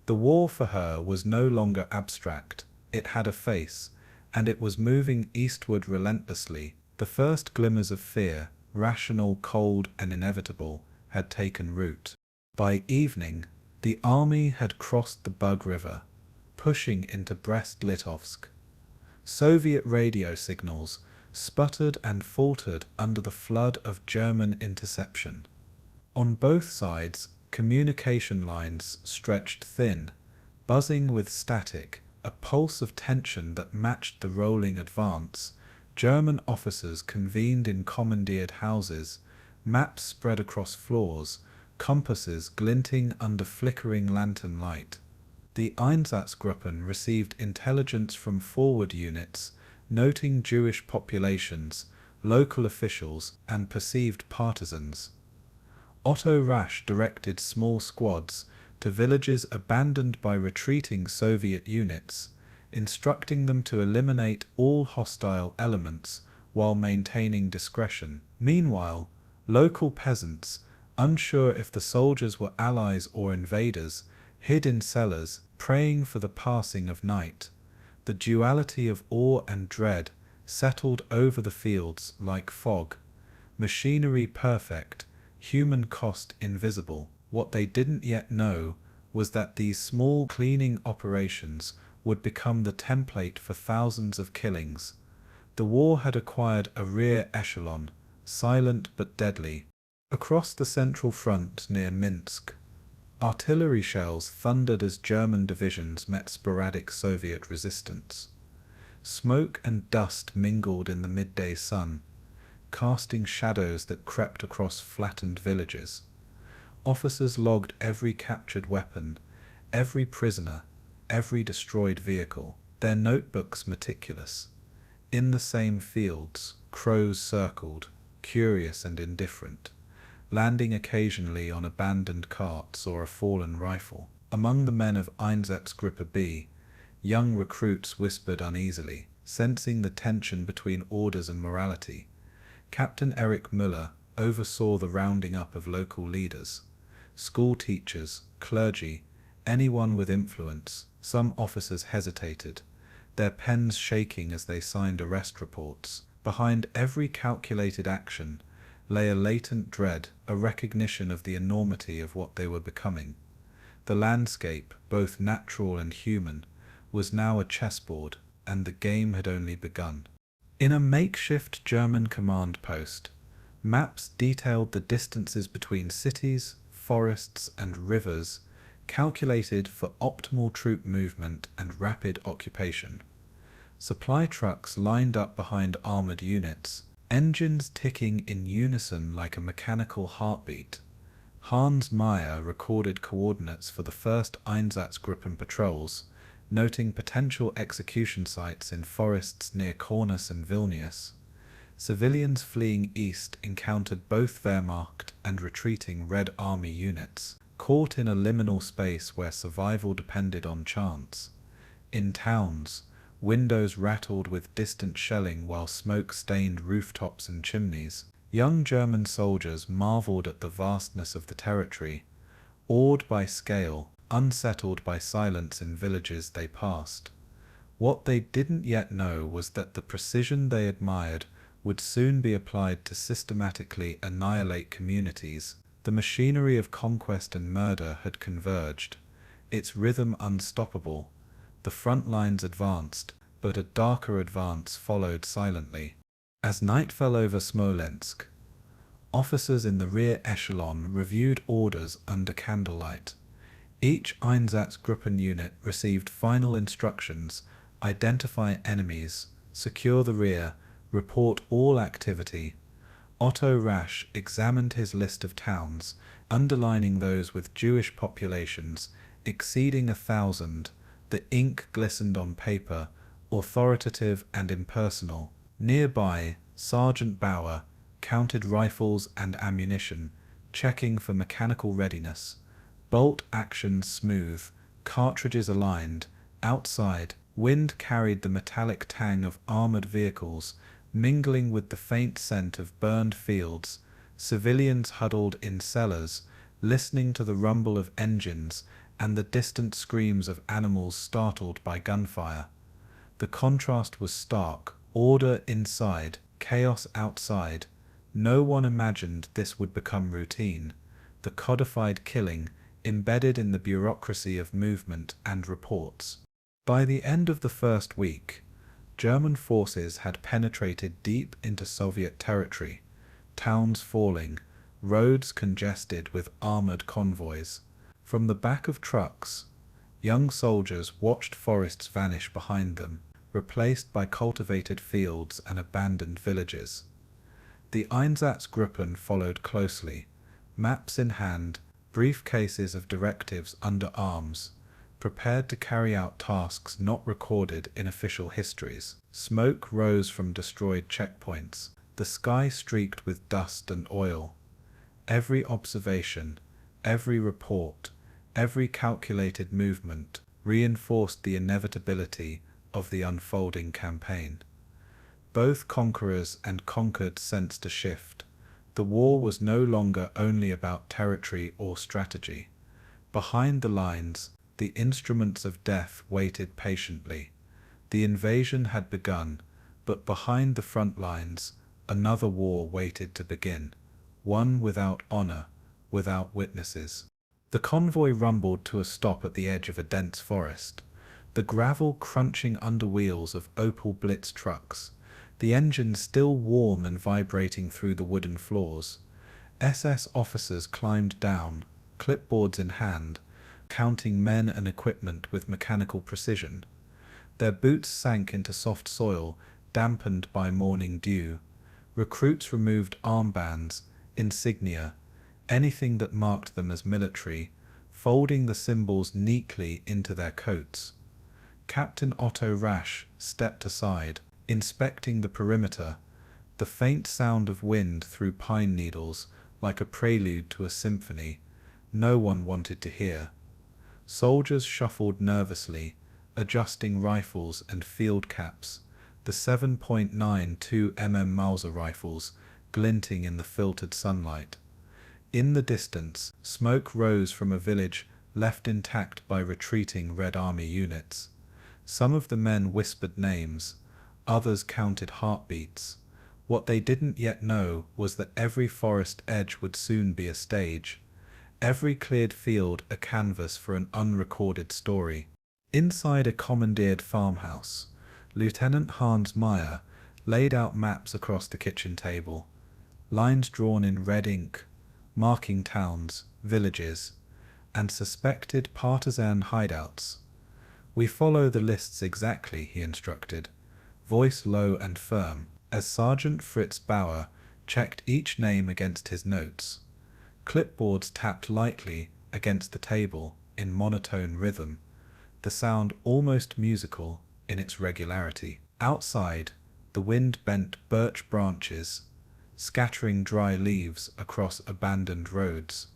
The war for her was no longer abstract. It had a face, and it was moving eastward relentlessly. The first glimmers of fear, rational, cold, and inevitable, had taken root. By evening, the army had crossed the Bug River, pushing into Brest-Litovsk. Soviet radio signals sputtered and faltered under the flood of German interception. On both sides, communication lines stretched thin, buzzing with static, a pulse of tension that matched the rolling advance. German officers convened in commandeered houses, maps spread across floors, compasses glinting under flickering lantern light. The Einsatzgruppen received intelligence from forward units, noting Jewish populations, local officials, and perceived partisans. Otto Rasch directed small squads to villages abandoned by retreating Soviet units, instructing them to eliminate all hostile elements while maintaining discretion. Meanwhile, local peasants, unsure if the soldiers were allies or invaders, hid in cellars, praying for the passing of night. The duality of awe and dread settled over the fields like fog. Machinery perfect, human cost invisible. What they didn't yet know was that these small cleaning operations would become the template for thousands of killings. The war had acquired a rear echelon, silent but deadly. Across the central front near Minsk, artillery shells thundered as German divisions met sporadic Soviet resistance. Smoke and dust mingled in the midday sun, casting shadows that crept across flattened villages. Officers logged every captured weapon, every prisoner, every destroyed vehicle, their notebooks meticulous. In the same fields, crows circled, curious and indifferent, landing occasionally on abandoned carts or a fallen rifle. Among the men of Einsatzgruppe B, young recruits whispered uneasily, sensing the tension between orders and morality. Captain Erich Müller, oversaw the rounding up of local leaders, school teachers, clergy, anyone with influence. Some officers hesitated, their pens shaking as they signed arrest reports. Behind every calculated action lay a latent dread, a recognition of the enormity of what they were becoming. The landscape, both natural and human, was now a chessboard, and the game had only begun. In a makeshift German command post, maps detailed the distances between cities, forests, and rivers, calculated for optimal troop movement and rapid occupation. Supply trucks lined up behind armored units, engines ticking in unison like a mechanical heartbeat. Hans Meyer recorded coordinates for the first Einsatzgruppen patrols, noting potential execution sites in forests near Kaunas and Vilnius. Civilians fleeing east encountered both Wehrmacht and retreating Red Army units, caught in a liminal space where survival depended on chance. In towns, windows rattled with distant shelling while smoke stained rooftops and chimneys. Young German soldiers marveled at the vastness of the territory, awed by scale, unsettled by silence in villages they passed. What they didn't yet know was that the precision they admired would soon be applied to systematically annihilate communities. The machinery of conquest and murder had converged, its rhythm unstoppable. The front lines advanced, but a darker advance followed silently. As night fell over Smolensk, officers in the rear echelon reviewed orders under candlelight. Each Einsatzgruppen unit received final instructions: identify enemies, secure the rear, report all activity. Otto Rasch examined his list of towns, underlining those with Jewish populations exceeding 1,000. The ink glistened on paper, authoritative and impersonal. Nearby, Sergeant Bauer counted rifles and ammunition, checking for mechanical readiness. Bolt action smooth, cartridges aligned. Outside, wind carried the metallic tang of armored vehicles, mingling with the faint scent of burned fields. Civilians huddled in cellars, listening to the rumble of engines and the distant screams of animals startled by gunfire. The contrast was stark: order inside, chaos outside. No one imagined this would become routine, the codified killing embedded in the bureaucracy of movement and reports. By the end of the first week, German forces had penetrated deep into Soviet territory, towns falling, roads congested with armored convoys. From the back of trucks, young soldiers watched forests vanish behind them, replaced by cultivated fields and abandoned villages. The Einsatzgruppen followed closely, maps in hand, briefcases of directives under arms, prepared to carry out tasks not recorded in official histories. Smoke rose from destroyed checkpoints, the sky streaked with dust and oil. Every observation, every report, every calculated movement reinforced the inevitability of the unfolding campaign. Both conquerors and conquered sensed a shift. The war was no longer only about territory or strategy. Behind the lines, the instruments of death waited patiently. The invasion had begun, but behind the front lines, another war waited to begin, one without honor, without witnesses. The convoy rumbled to a stop at the edge of a dense forest, the gravel crunching under wheels of Opel Blitz trucks, the engine still warm and vibrating through the wooden floors. SS officers climbed down, clipboards in hand, counting men and equipment with mechanical precision. Their boots sank into soft soil, dampened by morning dew. Recruits removed armbands, insignia, anything that marked them as military, folding the symbols neatly into their coats. Captain Otto Rasch stepped aside, inspecting the perimeter, the faint sound of wind through pine needles like a prelude to a symphony no one wanted to hear. Soldiers shuffled nervously, adjusting rifles and field caps. The 7.92 mm Mauser rifles glinting in the filtered sunlight. In the distance, smoke rose from a village left intact by retreating Red Army units. Some of the men whispered names, others counted heartbeats. What they didn't yet know was that every forest edge would soon be a stage, every cleared field a canvas for an unrecorded story. Inside a commandeered farmhouse, Lieutenant Hans Meyer laid out maps across the kitchen table, lines drawn in red ink, marking towns, villages, and suspected partisan hideouts. "We follow the lists exactly," he instructed, voice low and firm, as Sergeant Fritz Bauer checked each name against his notes. Clipboards tapped lightly against the table in monotone rhythm, the sound almost musical in its regularity. Outside, the wind bent birch branches, scattering dry leaves across abandoned roads.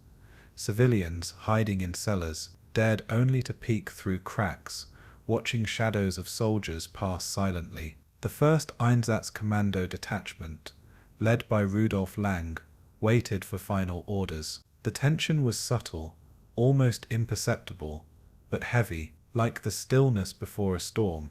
Civilians hiding in cellars dared only to peek through cracks, watching shadows of soldiers pass silently. The first Einsatzkommando detachment, led by Rudolf Lang, waited for final orders. The tension was subtle, almost imperceptible, but heavy, like the stillness before a storm.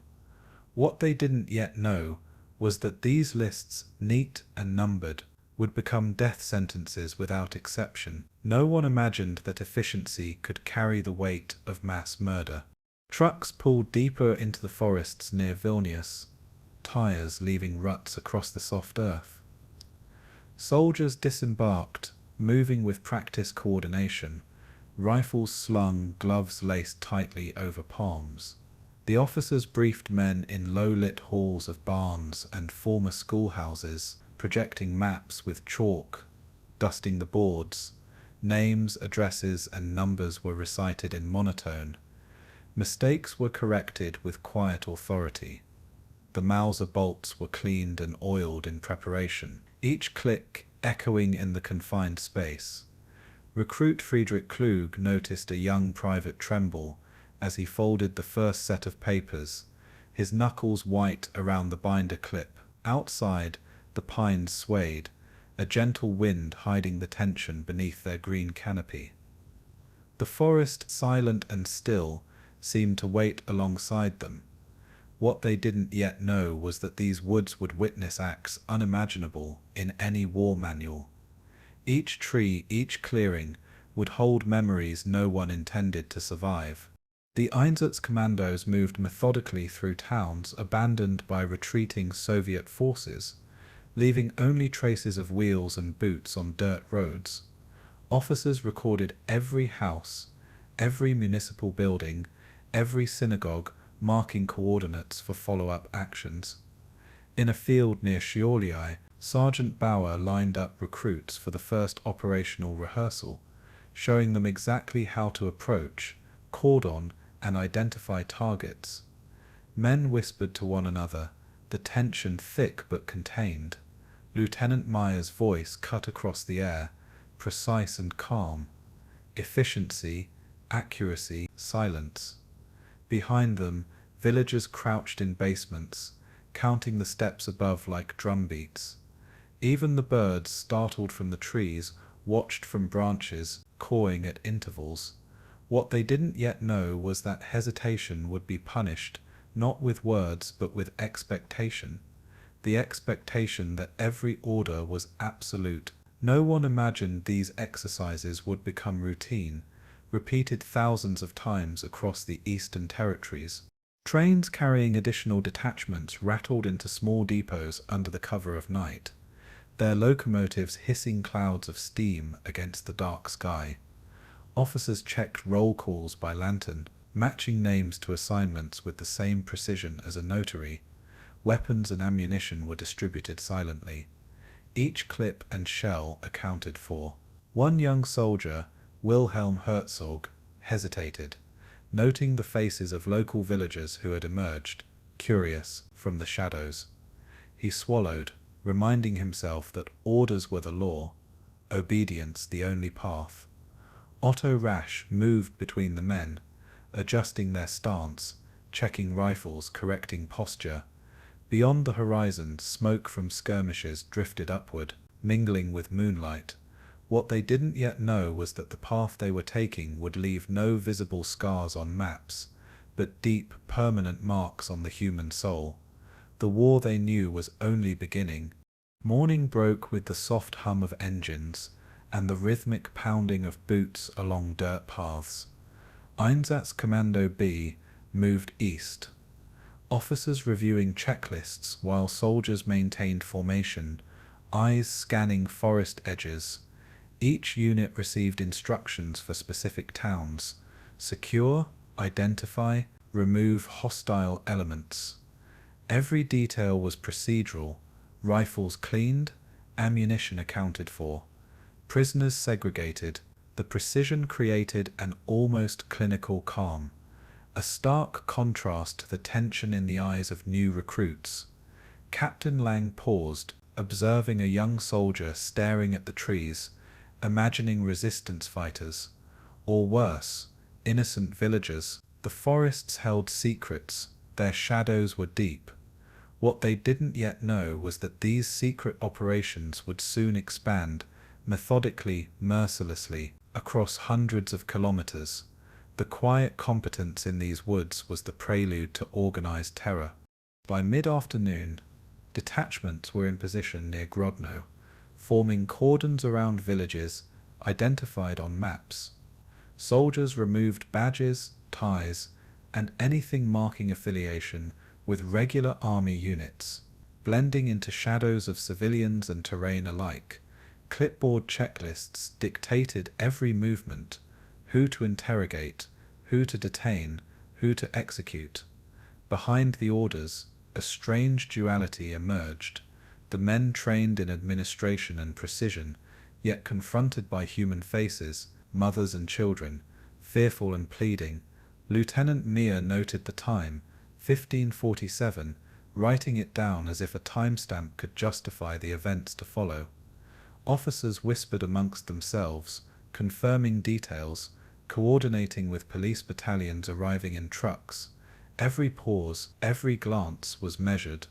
What they didn't yet know was that these lists, neat and numbered, would become death sentences without exception. No one imagined that efficiency could carry the weight of mass murder. Trucks pulled deeper into the forests near Vilnius, tires leaving ruts across the soft earth. Soldiers disembarked, moving with practiced coordination, rifles slung, gloves laced tightly over palms. The officers briefed men in low-lit halls of barns and former schoolhouses, projecting maps with chalk, dusting the boards. Names, addresses, and numbers were recited in monotone. Mistakes were corrected with quiet authority. The Mauser bolts were cleaned and oiled in preparation, each click echoing in the confined space. Recruit Friedrich Klug noticed a young private tremble as he folded the first set of papers, his knuckles white around the binder clip. Outside, the pines swayed, a gentle wind hiding the tension beneath their green canopy. The forest, silent and still, seemed to wait alongside them. What they didn't yet know was that these woods would witness acts unimaginable in any war manual. Each tree, each clearing, would hold memories no one intended to survive. The Einsatzkommandos moved methodically through towns abandoned by retreating Soviet forces, leaving only traces of wheels and boots on dirt roads. Officers recorded every house, every municipal building, every synagogue, marking coordinates for follow-up actions. In a field near Shioliai, Sergeant Bauer lined up recruits for the first operational rehearsal, showing them exactly how to approach, cordon, and identify targets. Men whispered to one another, the tension thick but contained. Lieutenant Meyer's voice cut across the air, precise and calm. Efficiency, accuracy, silence. Behind them, villagers crouched in basements, counting the steps above like drumbeats. Even the birds, startled from the trees, watched from branches, cawing at intervals. What they didn't yet know was that hesitation would be punished, not with words but with expectation. The expectation that every order was absolute. No one imagined these exercises would become routine, repeated thousands of times across the Eastern Territories. Trains carrying additional detachments rattled into small depots under the cover of night, their locomotives hissing clouds of steam against the dark sky. Officers checked roll calls by lantern, matching names to assignments with the same precision as a notary. Weapons and ammunition were distributed silently. Each clip and shell accounted for. One young soldier, Wilhelm Herzog, hesitated, noting the faces of local villagers who had emerged, curious, from the shadows. He swallowed, reminding himself that orders were the law, obedience the only path. Otto Rasch moved between the men, adjusting their stance, checking rifles, correcting posture. Beyond the horizon, smoke from skirmishes drifted upward. mingling with moonlight. What they didn't yet know was that the path they were taking would leave no visible scars on maps, but deep, permanent marks on the human soul. The war they knew was only beginning. Morning broke with the soft hum of engines and the rhythmic pounding of boots along dirt paths. Einsatzkommando B moved east. Officers reviewing checklists while soldiers maintained formation, eyes scanning forest edges. Each unit received instructions for specific towns: secure, identify, remove hostile elements. Every detail was procedural: rifles cleaned, ammunition accounted for, prisoners segregated. The precision created an almost clinical calm, a stark contrast to the tension in the eyes of new recruits. Captain Lang paused, observing a young soldier staring at the trees, imagining resistance fighters, or worse, innocent villagers. The forests held secrets, their shadows were deep. What they didn't yet know was that these secret operations would soon expand, methodically, mercilessly, across hundreds of kilometers. The quiet competence in these woods was the prelude to organized terror. By mid-afternoon, detachments were in position near Grodno, forming cordons around villages identified on maps. Soldiers removed badges, ties, and anything marking affiliation with regular army units, blending into shadows of civilians and terrain alike. Clipboard checklists dictated every movement: who to interrogate, who to detain, who to execute. Behind the orders, a strange duality emerged: the men trained in administration and precision, yet confronted by human faces, mothers and children, fearful and pleading. Lieutenant Meir noted the time, 1547, writing it down as if a timestamp could justify the events to follow. Officers whispered amongst themselves, confirming details, coordinating with police battalions arriving in trucks. Every pause, every glance was measured.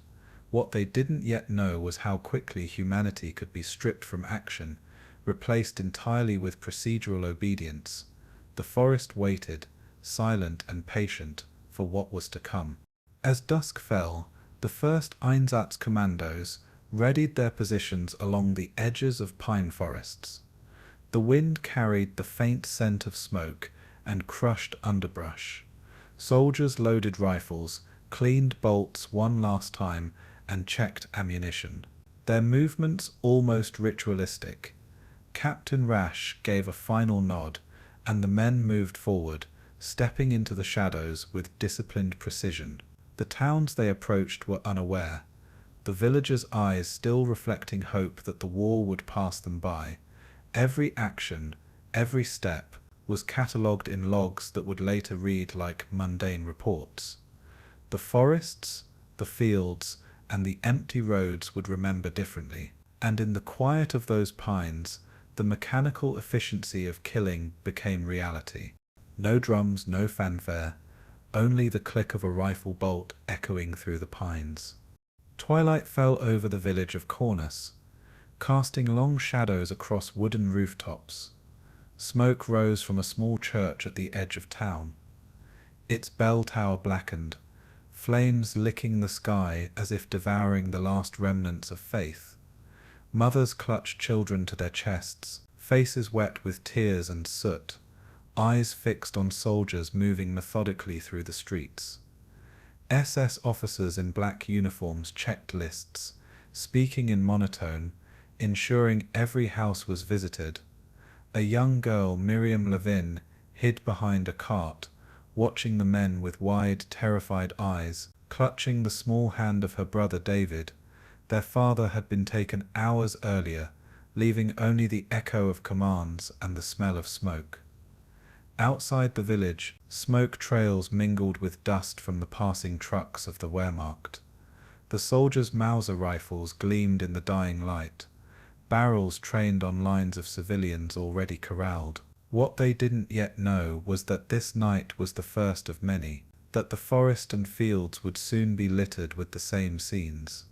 What they didn't yet know was how quickly humanity could be stripped from action, replaced entirely with procedural obedience. The forest waited, silent and patient, for what was to come. As dusk fell, the first Einsatzkommandos readied their positions along the edges of pine forests. The wind carried the faint scent of smoke and crushed underbrush. Soldiers loaded rifles, cleaned bolts one last time, and checked ammunition. Their movements almost ritualistic. Captain Rash gave a final nod, and the men moved forward, stepping into the shadows with disciplined precision. The towns they approached were unaware, the villagers' eyes still reflecting hope that the war would pass them by. Every action, every step, was catalogued in logs that would later read like mundane reports. The forests, the fields, and the empty roads would remember differently. And in the quiet of those pines, the mechanical efficiency of killing became reality. No drums, no fanfare, only the click of a rifle bolt echoing through the pines. Twilight fell over the village of Cornus, casting long shadows across wooden rooftops. Smoke rose from a small church at the edge of town. Its bell tower blackened, flames licking the sky as if devouring the last remnants of faith. Mothers clutched children to their chests, faces wet with tears and soot, eyes fixed on soldiers moving methodically through the streets. SS officers in black uniforms checked lists, speaking in monotone, ensuring every house was visited. A young girl, Miriam Levin, hid behind a cart, watching the men with wide, terrified eyes, clutching the small hand of her brother David. Their father had been taken hours earlier, leaving only the echo of commands and the smell of smoke. Outside the village, smoke trails mingled with dust from the passing trucks of the Wehrmacht. The soldiers' Mauser rifles gleamed in the dying light, barrels trained on lines of civilians already corralled. What they didn't yet know was that this night was the first of many, that the forest and fields would soon be littered with the same scenes.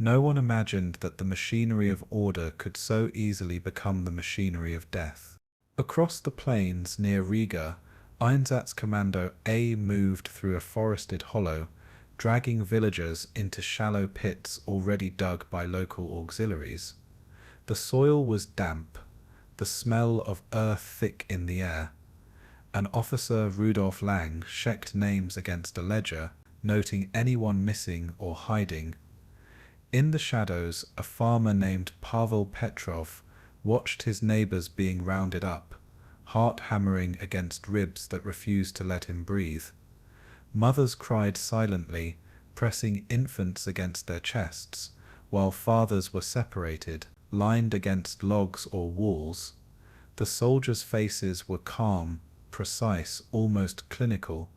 No one imagined that the machinery of order could so easily become the machinery of death. Across the plains near Riga, Einsatzkommando A moved through a forested hollow, dragging villagers into shallow pits already dug by local auxiliaries. The soil was damp, the smell of earth thick in the air. An officer, Rudolf Lang, checked names against a ledger, noting anyone missing or hiding. In the shadows, a farmer named Pavel Petrov watched his neighbors being rounded up, heart hammering against ribs that refused to let him breathe. Mothers cried silently, pressing infants against their chests, while fathers were separated, lined against logs or walls. The soldiers' faces were calm, precise, almost clinical,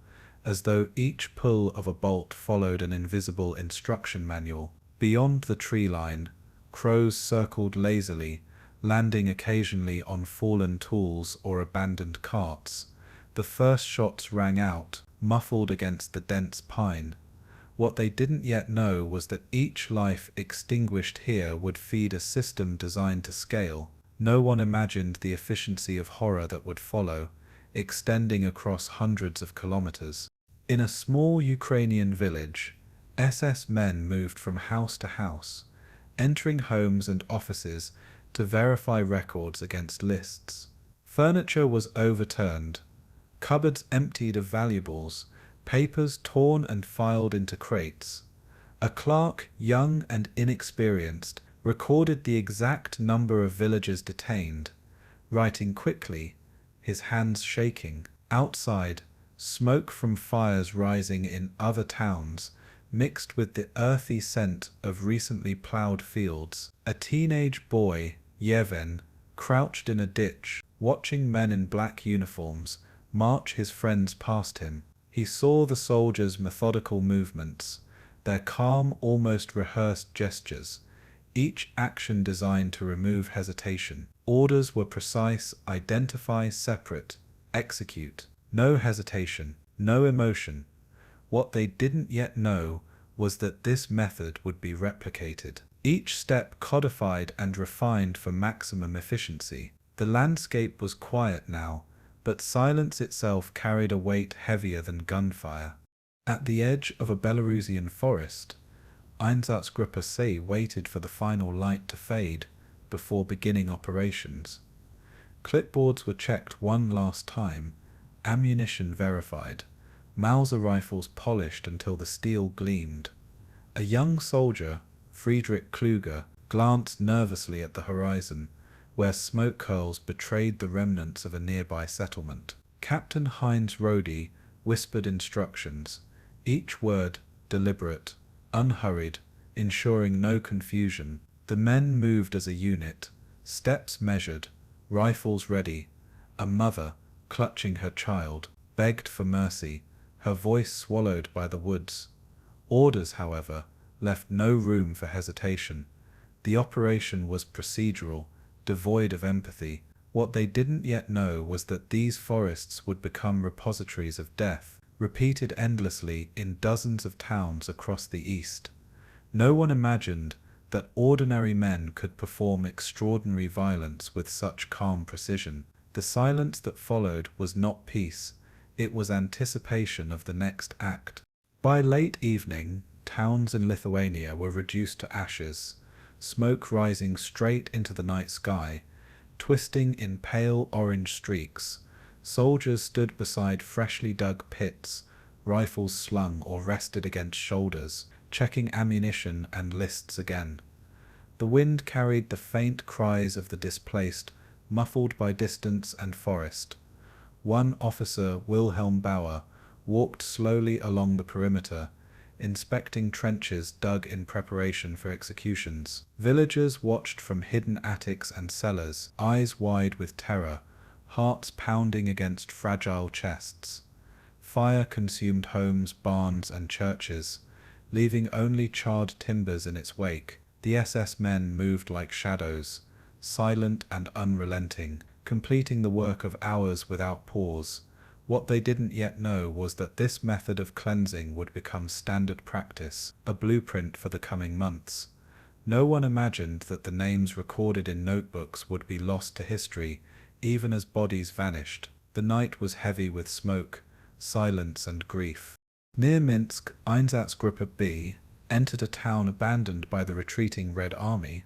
as though each pull of a bolt followed an invisible instruction manual. Beyond the tree line, crows circled lazily, landing occasionally on fallen tools or abandoned carts. The first shots rang out, muffled against the dense pine. What they didn't yet know was that each life extinguished here would feed a system designed to scale. No one imagined the efficiency of horror that would follow, extending across hundreds of kilometers. In a small Ukrainian village, SS men moved from house to house, entering homes and offices to verify records against lists. Furniture was overturned, cupboards emptied of valuables, papers torn and filed into crates. A clerk, young and inexperienced, recorded the exact number of villagers detained, writing quickly, his hands shaking. Outside, smoke from fires rising in other towns mixed with the earthy scent of recently plowed fields. A teenage boy, Yevhen, crouched in a ditch, watching men in black uniforms march his friends past him. He saw the soldiers' methodical movements, their calm, almost rehearsed gestures, each action designed to remove hesitation. Orders were precise: identify, separate, execute. No hesitation, no emotion. What they didn't yet know was that this method would be replicated, each step codified and refined for maximum efficiency. The landscape was quiet now, but silence itself carried a weight heavier than gunfire. At the edge of a Belarusian forest, Einsatzgruppe C waited for the final light to fade before beginning operations. Clipboards were checked one last time, ammunition verified, Mauser rifles polished until the steel gleamed. A young soldier, Friedrich Kluger, glanced nervously at the horizon, where smoke curls betrayed the remnants of a nearby settlement. Captain Heinz Rodi whispered instructions, each word deliberate, unhurried, ensuring no confusion. The men moved as a unit, steps measured, rifles ready. A mother, clutching her child, begged for mercy, her voice swallowed by the woods. Orders, however, left no room for hesitation. The operation was procedural, devoid of empathy. What they didn't yet know was that these forests would become repositories of death, repeated endlessly in dozens of towns across the East. No one imagined that ordinary men could perform extraordinary violence with such calm precision. The silence that followed was not peace, it was anticipation of the next act. By late evening, towns in Lithuania were reduced to ashes, smoke rising straight into the night sky, twisting in pale orange streaks. Soldiers stood beside freshly dug pits, rifles slung or rested against shoulders, checking ammunition and lists again. The wind carried the faint cries of the displaced, muffled by distance and forest. One officer, Wilhelm Bauer, walked slowly along the perimeter, inspecting trenches dug in preparation for executions. Villagers watched from hidden attics and cellars, eyes wide with terror, hearts pounding against fragile chests. Fire consumed homes, barns, and churches, leaving only charred timbers in its wake. The SS men moved like shadows, silent and unrelenting, completing the work of hours without pause. What they didn't yet know was that this method of cleansing would become standard practice, a blueprint for the coming months. No one imagined that the names recorded in notebooks would be lost to history, even as bodies vanished. The night was heavy with smoke, silence, and grief. Near Minsk, Einsatzgruppe B entered a town abandoned by the retreating Red Army.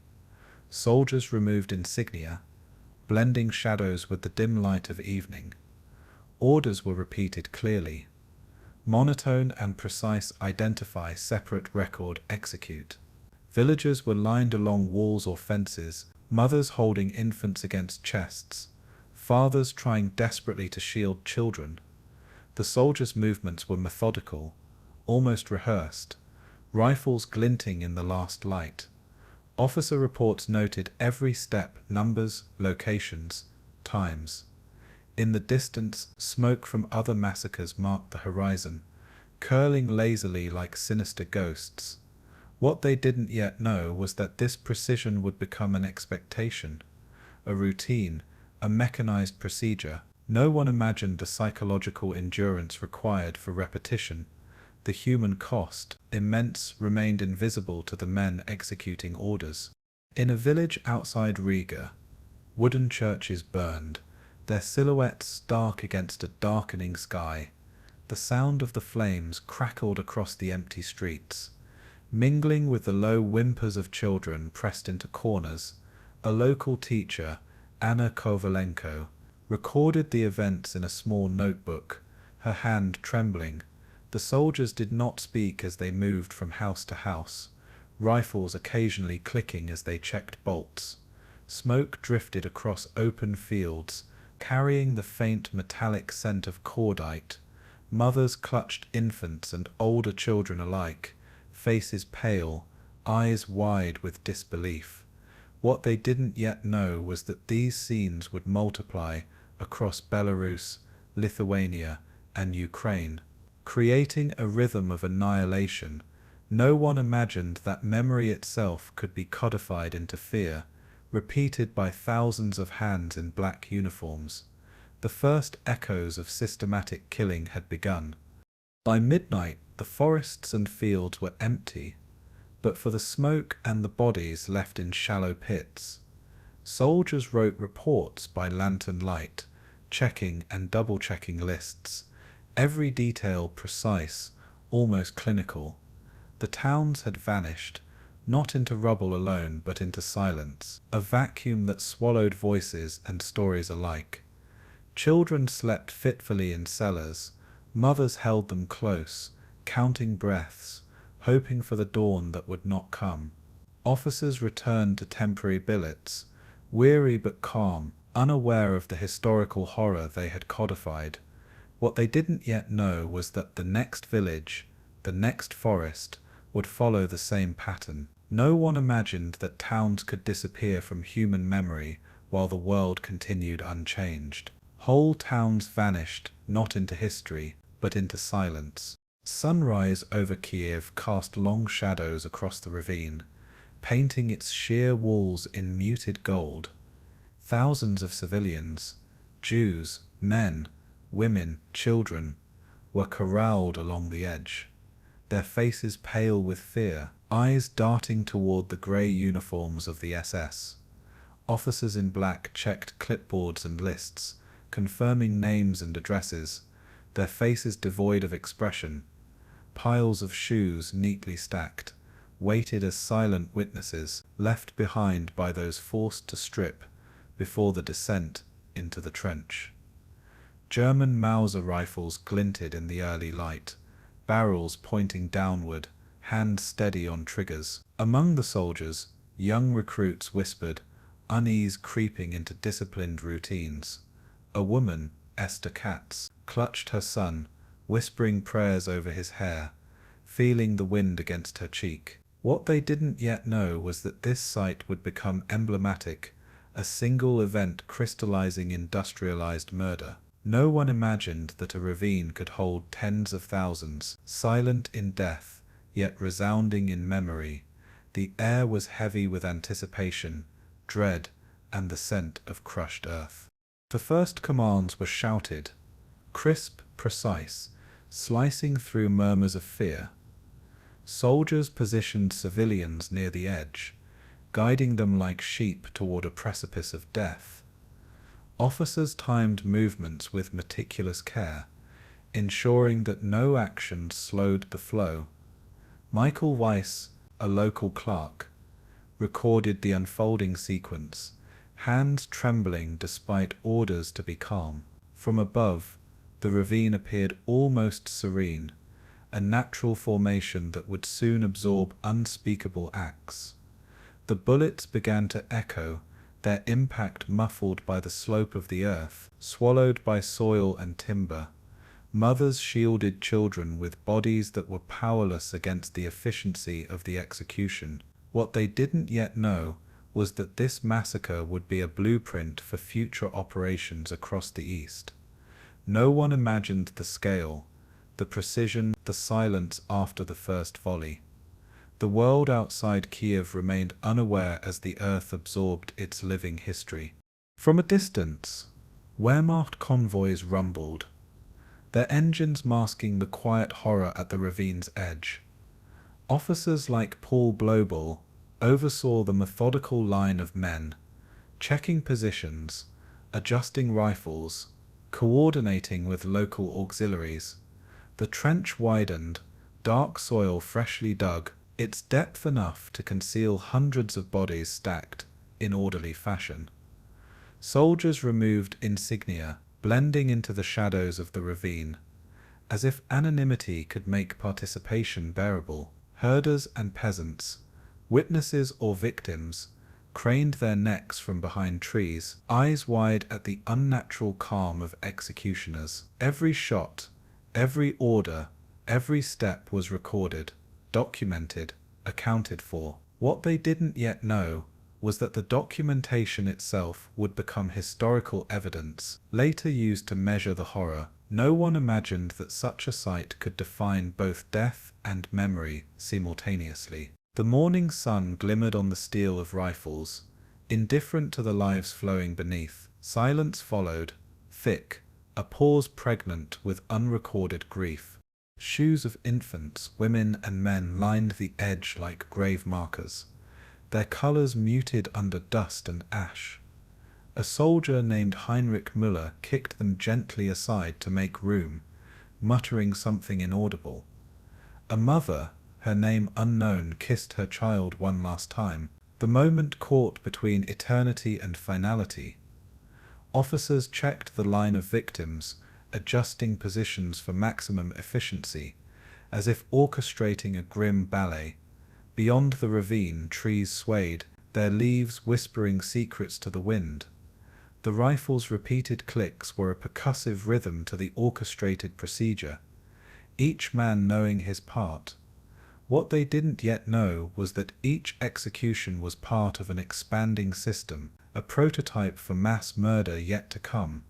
Soldiers removed insignia, blending shadows with the dim light of evening. Orders were repeated clearly. Monotone and precise: identify, separate, record, execute. Villagers were lined along walls or fences, mothers holding infants against chests, fathers trying desperately to shield children. The soldiers' movements were methodical, almost rehearsed, rifles glinting in the last light. Officer reports noted every step: numbers, locations, times. In the distance, smoke from other massacres marked the horizon, curling lazily like sinister ghosts. What they didn't yet know was that this precision would become an expectation, a routine, a mechanized procedure. No one imagined the psychological endurance required for repetition. The human cost, immense, remained invisible to the men executing orders. In a village outside Riga, wooden churches burned, their silhouettes stark against a darkening sky. The sound of the flames crackled across the empty streets, mingling with the low whimpers of children pressed into corners. A local teacher, Anna Kovalenko, recorded the events in a small notebook, her hand trembling. The soldiers did not speak as they moved from house to house, rifles occasionally clicking as they checked bolts. Smoke drifted across open fields, carrying the faint metallic scent of cordite. Mothers clutched infants and older children alike, faces pale, eyes wide with disbelief. What they didn't yet know was that these scenes would multiply across Belarus, Lithuania, and Ukraine, creating a rhythm of annihilation. No one imagined that memory itself could be codified into fear, repeated by thousands of hands in black uniforms. The first echoes of systematic killing had begun. By midnight, the forests and fields were empty, but for the smoke and the bodies left in shallow pits. Soldiers wrote reports by lantern light, checking and double-checking lists, every detail precise, almost clinical. The towns had vanished, not into rubble alone but into silence, a vacuum that swallowed voices and stories alike. Children slept fitfully in cellars, mothers held them close, counting breaths, hoping for the dawn that would not come. Officers returned to temporary billets, weary but calm, unaware of the historical horror they had codified. What they didn't yet know was that the next village, the next forest, would follow the same pattern. No one imagined that towns could disappear from human memory while the world continued unchanged. Whole towns vanished, not into history, but into silence. Sunrise over Kiev cast long shadows across the ravine, painting its sheer walls in muted gold. Thousands of civilians, Jews, men, women, children, were corralled along the edge, their faces pale with fear, eyes darting toward the grey uniforms of the SS. Officers in black checked clipboards and lists, confirming names and addresses, their faces devoid of expression. Piles of shoes neatly stacked, waited as silent witnesses, left behind by those forced to strip before the descent into the trench. German Mauser rifles glinted in the early light, barrels pointing downward, hands steady on triggers. Among the soldiers, young recruits whispered, unease creeping into disciplined routines. A woman, Esther Katz, clutched her son, whispering prayers over his hair, feeling the wind against her cheek. What they didn't yet know was that this sight would become emblematic, a single event crystallizing industrialized murder. No one imagined that a ravine could hold tens of thousands, silent in death, yet resounding in memory. The air was heavy with anticipation, dread, and the scent of crushed earth. The first commands were shouted, crisp, precise, slicing through murmurs of fear. Soldiers positioned civilians near the edge, guiding them like sheep toward a precipice of death. Officers timed movements with meticulous care, ensuring that no action slowed the flow. Michael Weiss, a local clerk, recorded the unfolding sequence, hands trembling despite orders to be calm. From above, the ravine appeared almost serene, a natural formation that would soon absorb unspeakable acts. The bullets began to echo, their impact muffled by the slope of the earth, swallowed by soil and timber. Mothers shielded children with bodies that were powerless against the efficiency of the execution. What they didn't yet know was that this massacre would be a blueprint for future operations across the East. No one imagined the scale, the precision, the silence after the first volley. The world outside Kiev remained unaware as the earth absorbed its living history. From a distance, Wehrmacht convoys rumbled, their engines masking the quiet horror at the ravine's edge. Officers like Paul Blobel oversaw the methodical line of men, checking positions, adjusting rifles, coordinating with local auxiliaries. The trench widened, dark soil freshly dug, its depth enough to conceal hundreds of bodies stacked in orderly fashion. Soldiers removed insignia, blending into the shadows of the ravine, as if anonymity could make participation bearable. Herders and peasants, witnesses or victims, craned their necks from behind trees, eyes wide at the unnatural calm of executioners. Every shot, every order, every step was recorded, documented, accounted for. What they didn't yet know was that the documentation itself would become historical evidence, later used to measure the horror. No one imagined that such a sight could define both death and memory simultaneously. The morning sun glimmered on the steel of rifles, indifferent to the lives flowing beneath. Silence followed, thick, a pause pregnant with unrecorded grief. Shoes of infants, women and men lined the edge like grave markers, their colors muted under dust and ash. A soldier named Heinrich Müller kicked them gently aside to make room, muttering something inaudible. A mother, her name unknown, kissed her child one last time, the moment caught between eternity and finality. Officers checked the line of victims, adjusting positions for maximum efficiency, as if orchestrating a grim ballet. Beyond the ravine, trees swayed, their leaves whispering secrets to the wind. The rifles' repeated clicks were a percussive rhythm to the orchestrated procedure, each man knowing his part. What they didn't yet know was that each execution was part of an expanding system, a prototype for mass murder yet to come.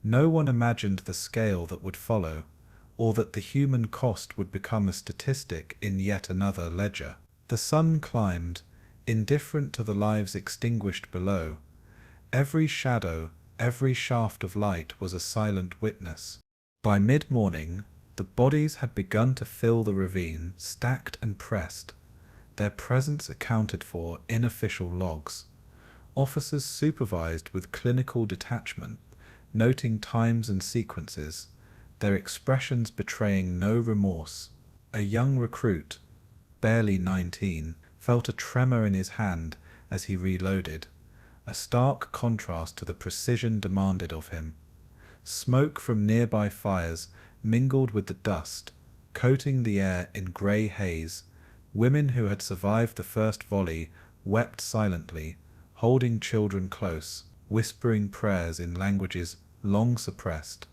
No one imagined the scale that would follow, or that the human cost would become a statistic in yet another ledger. The sun climbed, indifferent to the lives extinguished below. Every shadow, every shaft of light was a silent witness. By mid-morning, the bodies had begun to fill the ravine, stacked and pressed, their presence accounted for in official logs. Officers supervised with clinical detachment, noting times and sequences, their expressions betraying no remorse. A young recruit, barely 19, felt a tremor in his hand as he reloaded, a stark contrast to the precision demanded of him. Smoke from nearby fires mingled with the dust, coating the air in grey haze. Women who had survived the first volley wept silently, holding children close, whispering prayers in languages long suppressed.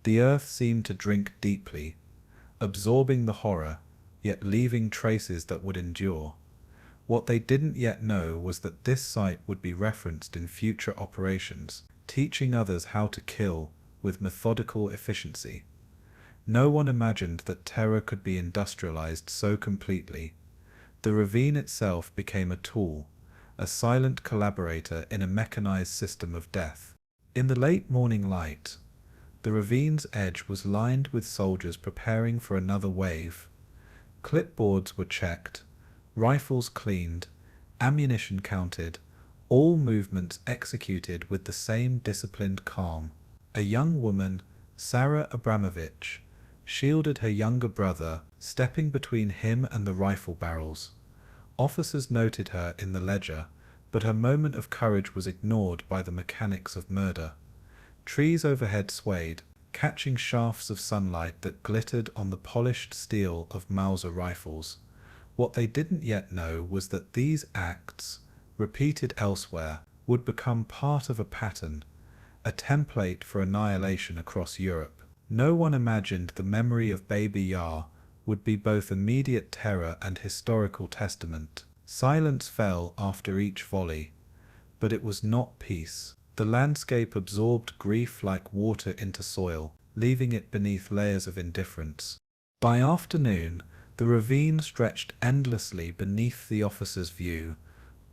The earth seemed to drink deeply, absorbing the horror, yet leaving traces that would endure. What they didn't yet know was that this site would be referenced in future operations, teaching others how to kill with methodical efficiency. No one imagined that terror could be industrialized so completely. The ravine itself became a tool, a silent collaborator in a mechanized system of death. In the late morning light, the ravine's edge was lined with soldiers preparing for another wave. Clipboards were checked, rifles cleaned, ammunition counted, all movements executed with the same disciplined calm. A young woman, Sarah Abramovich, shielded her younger brother, stepping between him and the rifle barrels. Officers noted her in the ledger, but her moment of courage was ignored by the mechanics of murder. Trees overhead swayed, catching shafts of sunlight that glittered on the polished steel of Mauser rifles. What they didn't yet know was that these acts, repeated elsewhere, would become part of a pattern, a template for annihilation across Europe. No one imagined the memory of Baby Yar would be both immediate terror and historical testament. Silence fell after each volley, but it was not peace. The landscape absorbed grief like water into soil, leaving it beneath layers of indifference. By afternoon, the ravine stretched endlessly beneath the officers' view,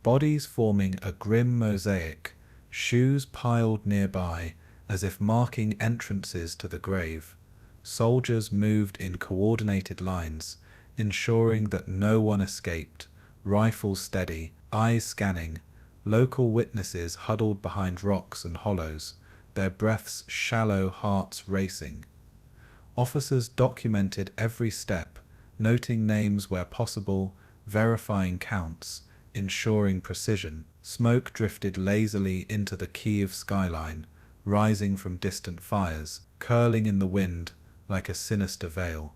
bodies forming a grim mosaic, shoes piled nearby, as if marking entrances to the grave. Soldiers moved in coordinated lines, ensuring that no one escaped, rifles steady, eyes scanning, local witnesses huddled behind rocks and hollows, their breaths shallow, hearts racing. Officers documented every step, noting names where possible, verifying counts, ensuring precision. Smoke drifted lazily into the Kiev skyline, rising from distant fires, curling in the wind like a sinister veil.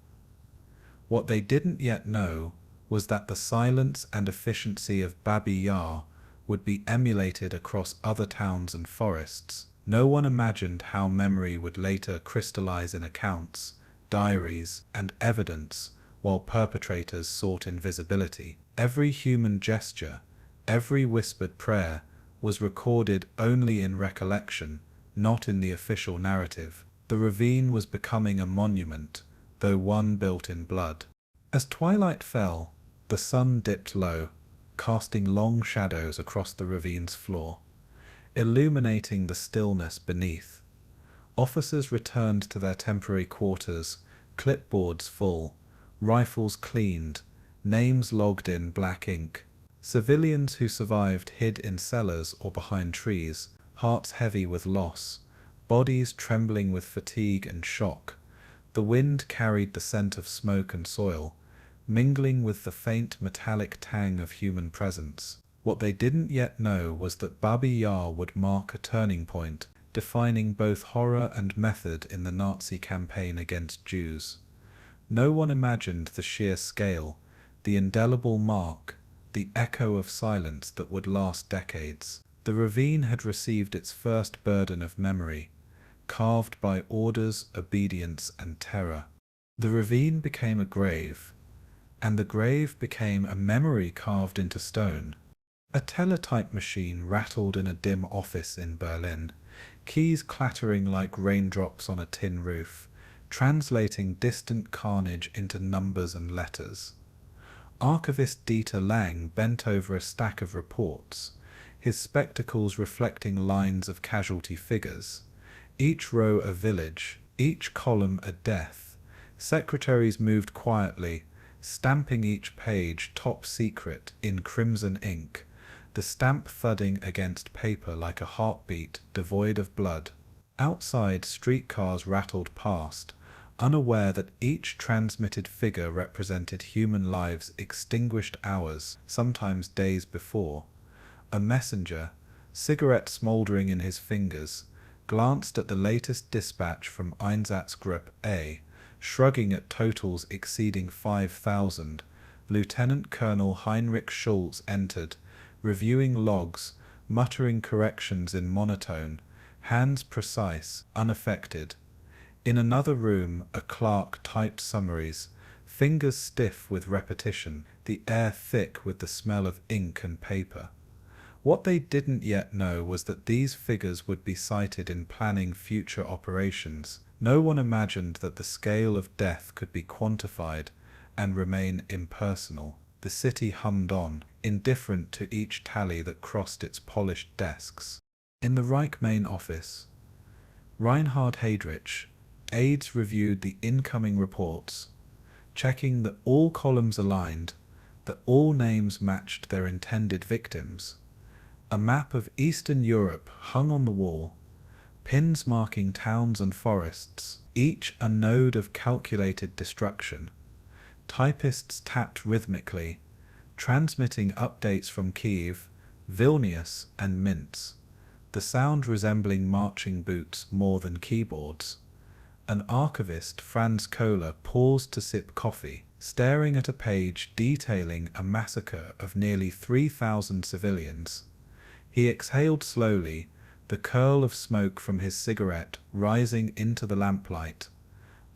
What they didn't yet know was that the silence and efficiency of Babi Yar would be emulated across other towns and forests. No one imagined how memory would later crystallize in accounts, diaries, and evidence, while perpetrators sought invisibility. Every human gesture, every whispered prayer, was recorded only in recollection, not in the official narrative. The ravine was becoming a monument, though one built in blood. As twilight fell, the sun dipped low, casting long shadows across the ravine's floor, illuminating the stillness beneath. Officers returned to their temporary quarters, clipboards full, rifles cleaned, names logged in black ink. Civilians who survived hid in cellars or behind trees, hearts heavy with loss, bodies trembling with fatigue and shock. The wind carried the scent of smoke and soil, mingling with the faint metallic tang of human presence. What they didn't yet know was that Babi Yar would mark a turning point, defining both horror and method in the Nazi campaign against Jews. No one imagined the sheer scale, the indelible mark, the echo of silence that would last decades. The ravine had received its first burden of memory, carved by orders, obedience, and terror. The ravine became a grave, and the grave became a memory carved into stone. A teletype machine rattled in a dim office in Berlin, keys clattering like raindrops on a tin roof, translating distant carnage into numbers and letters. Archivist Dieter Lang bent over a stack of reports, his spectacles reflecting lines of casualty figures, each row a village, each column a death. Secretaries moved quietly, stamping each page top secret in crimson ink, the stamp thudding against paper like a heartbeat devoid of blood. Outside, streetcars rattled past, unaware that each transmitted figure represented human lives extinguished hours, sometimes days before. A messenger, cigarette smoldering in his fingers, glanced at the latest dispatch from Einsatzgruppe A, shrugging at totals exceeding 5,000. Lieutenant Colonel Heinrich Schulz entered, reviewing logs, muttering corrections in monotone, hands precise, unaffected. In another room, a clerk typed summaries, fingers stiff with repetition, the air thick with the smell of ink and paper. What they didn't yet know was that these figures would be cited in planning future operations. No one imagined that the scale of death could be quantified and remain impersonal. The city hummed on, indifferent to each tally that crossed its polished desks. In the Reich main office, Reinhard Heydrich, aides reviewed the incoming reports, checking that all columns aligned, that all names matched their intended victims. A map of Eastern Europe hung on the wall, pins marking towns and forests, each a node of calculated destruction. Typists tapped rhythmically, transmitting updates from Kiev, Vilnius, and Minsk, the sound resembling marching boots more than keyboards. An archivist, Franz Kohler, paused to sip coffee, staring at a page detailing a massacre of nearly 3,000 civilians. He exhaled slowly, the curl of smoke from his cigarette rising into the lamplight.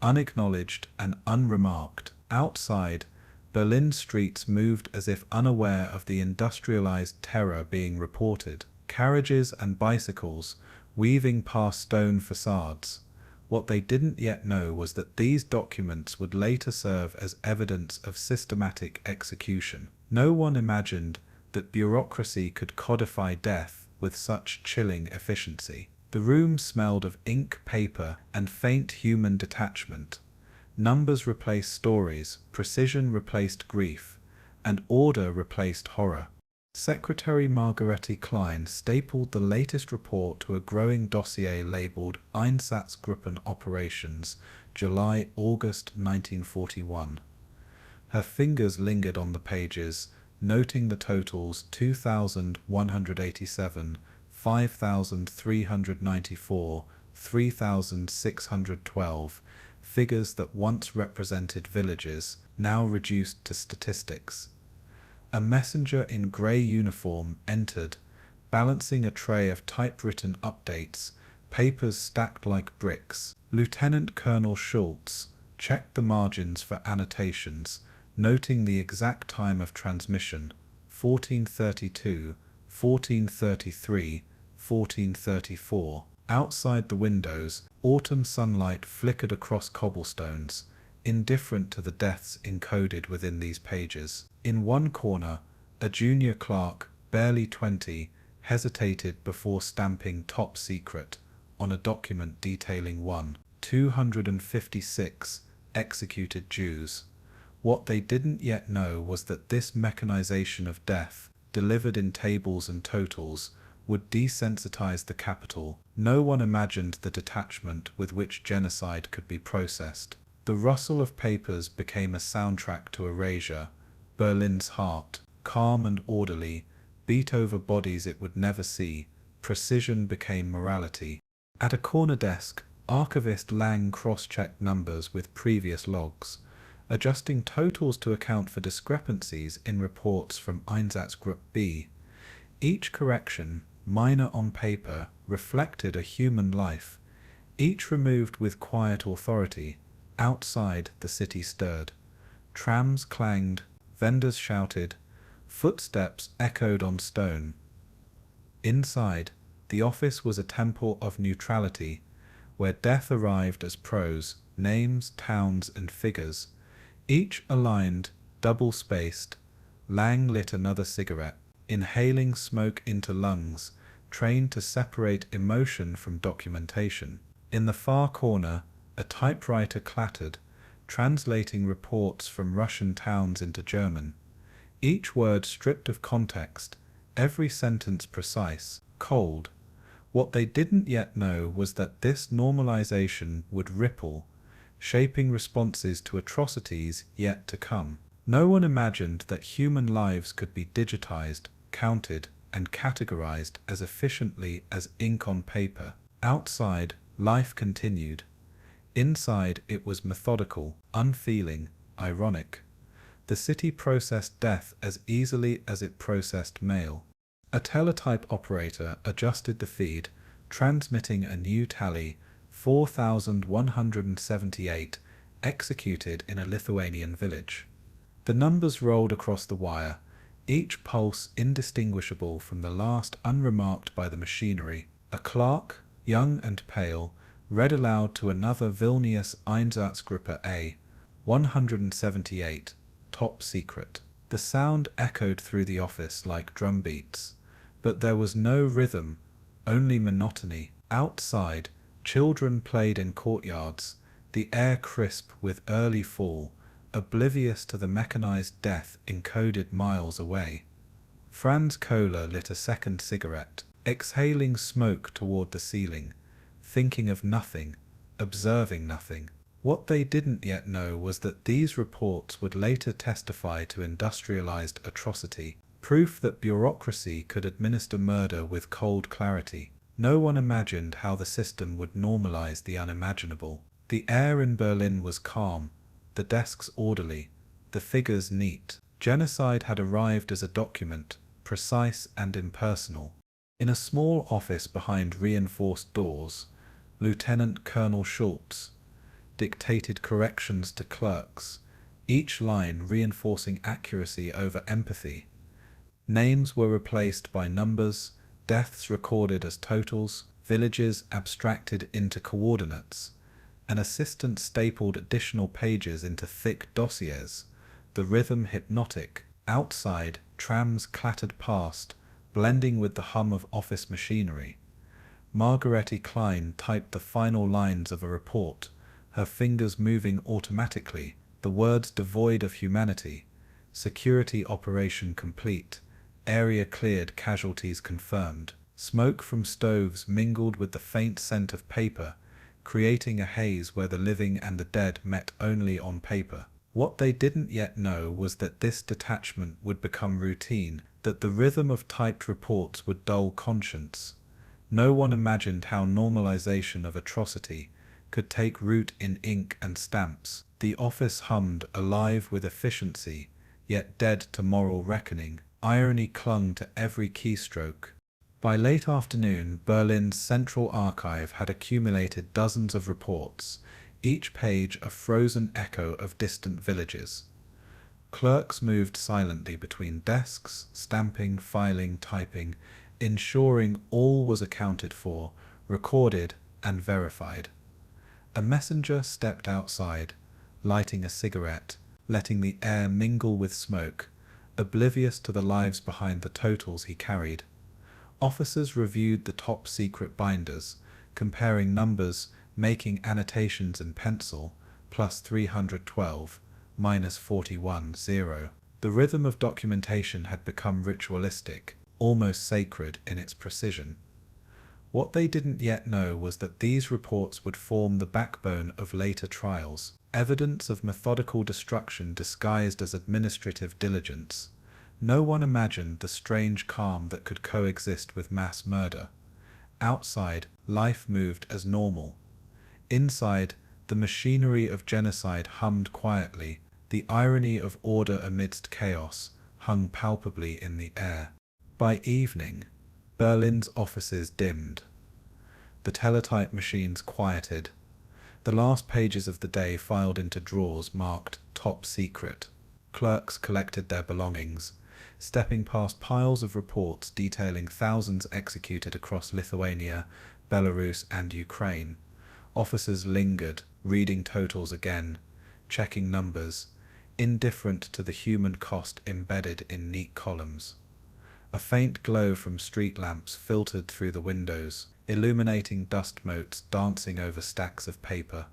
Unacknowledged and unremarked, outside, Berlin's streets moved as if unaware of the industrialized terror being reported. Carriages and bicycles, weaving past stone facades. What they didn't yet know was that these documents would later serve as evidence of systematic execution. No one imagined that bureaucracy could codify death with such chilling efficiency. The room smelled of ink, paper, and faint human detachment. Numbers replaced stories, precision replaced grief, and order replaced horror. Secretary Margarete Klein stapled the latest report to a growing dossier labeled Einsatzgruppen Operations, July-August 1941. Her fingers lingered on the pages, noting the totals 2,187, 5,394, 3,612, figures that once represented villages, now reduced to statistics. A messenger in grey uniform entered, balancing a tray of typewritten updates, papers stacked like bricks. Lieutenant Colonel Schultz checked the margins for annotations, noting the exact time of transmission, 1432, 1433, 1434. Outside the windows, autumn sunlight flickered across cobblestones, indifferent to the deaths encoded within these pages. In one corner, a junior clerk, barely 20, hesitated before stamping top secret on a document detailing 256 executed Jews. What they didn't yet know was that this mechanization of death, delivered in tables and totals, would desensitize the capital. No one imagined the detachment with which genocide could be processed. The rustle of papers became a soundtrack to erasure. Berlin's heart, calm and orderly, beat over bodies it would never see. Precision became morality. At a corner desk, archivist Lang cross-checked numbers with previous logs, adjusting totals to account for discrepancies in reports from Einsatzgruppe B. Each correction, minor on paper, reflected a human life, each removed with quiet authority. Outside, the city stirred. Trams clanged, vendors shouted, footsteps echoed on stone. Inside, the office was a temple of neutrality, where death arrived as prose, names, towns, and figures, each aligned, double-spaced. Lang lit another cigarette, inhaling smoke into lungs, trained to separate emotion from documentation. In the far corner, a typewriter clattered, translating reports from Russian towns into German. Each word stripped of context, every sentence precise, cold. What they didn't yet know was that this normalization would ripple, shaping responses to atrocities yet to come. No one imagined that human lives could be digitized, counted, and categorized as efficiently as ink on paper. Outside, life continued. Inside, it was methodical, unfeeling, ironic. The city processed death as easily as it processed mail. A teletype operator adjusted the feed, transmitting a new tally, 4,178, executed in a Lithuanian village. The numbers rolled across the wire, each pulse indistinguishable from the last unremarked by the machinery. A clerk, young and pale, read aloud to another Vilnius Einsatzgruppe A, 178, top secret. The sound echoed through the office like drum beats, but there was no rhythm, only monotony. Outside, children played in courtyards, the air crisp with early fall, oblivious to the mechanized death encoded miles away. Franz Kohler lit a second cigarette, exhaling smoke toward the ceiling, thinking of nothing, observing nothing. What they didn't yet know was that these reports would later testify to industrialized atrocity, proof that bureaucracy could administer murder with cold clarity. No one imagined how the system would normalize the unimaginable. The air in Berlin was calm, the desks orderly, the figures neat. Genocide had arrived as a document, precise and impersonal. In a small office behind reinforced doors, Lieutenant Colonel Schultz dictated corrections to clerks, each line reinforcing accuracy over empathy. Names were replaced by numbers, deaths recorded as totals, villages abstracted into coordinates. An assistant stapled additional pages into thick dossiers, the rhythm hypnotic. Outside, trams clattered past, blending with the hum of office machinery. Margarete Klein typed the final lines of a report, her fingers moving automatically, the words devoid of humanity. Security operation complete. Area cleared, casualties confirmed. Smoke from stoves mingled with the faint scent of paper, creating a haze where the living and the dead met only on paper. What they didn't yet know was that this detachment would become routine, that the rhythm of typed reports would dull conscience. No one imagined how normalization of atrocity could take root in ink and stamps. The office hummed, alive with efficiency, yet dead to moral reckoning. Irony clung to every keystroke. By late afternoon, Berlin's central archive had accumulated dozens of reports, each page a frozen echo of distant villages. Clerks moved silently between desks, stamping, filing, typing, ensuring all was accounted for, recorded, and verified. A messenger stepped outside, lighting a cigarette, letting the air mingle with smoke, oblivious to the lives behind the totals he carried. Officers reviewed the top-secret binders, comparing numbers, making annotations in pencil, plus 312, minus 41, 0. The rhythm of documentation had become ritualistic, almost sacred in its precision. What they didn't yet know was that these reports would form the backbone of later trials, evidence of methodical destruction disguised as administrative diligence. No one imagined the strange calm that could coexist with mass murder. Outside, life moved as normal. Inside, the machinery of genocide hummed quietly. The irony of order amidst chaos hung palpably in the air. By evening, Berlin's offices dimmed. The teletype machines quieted. The last pages of the day filed into drawers marked top secret. Clerks collected their belongings, stepping past piles of reports detailing thousands executed across Lithuania, Belarus, and Ukraine. Officers lingered, reading totals again, checking numbers, indifferent to the human cost embedded in neat columns. A faint glow from street lamps filtered through the windows, illuminating dust motes dancing over stacks of paper.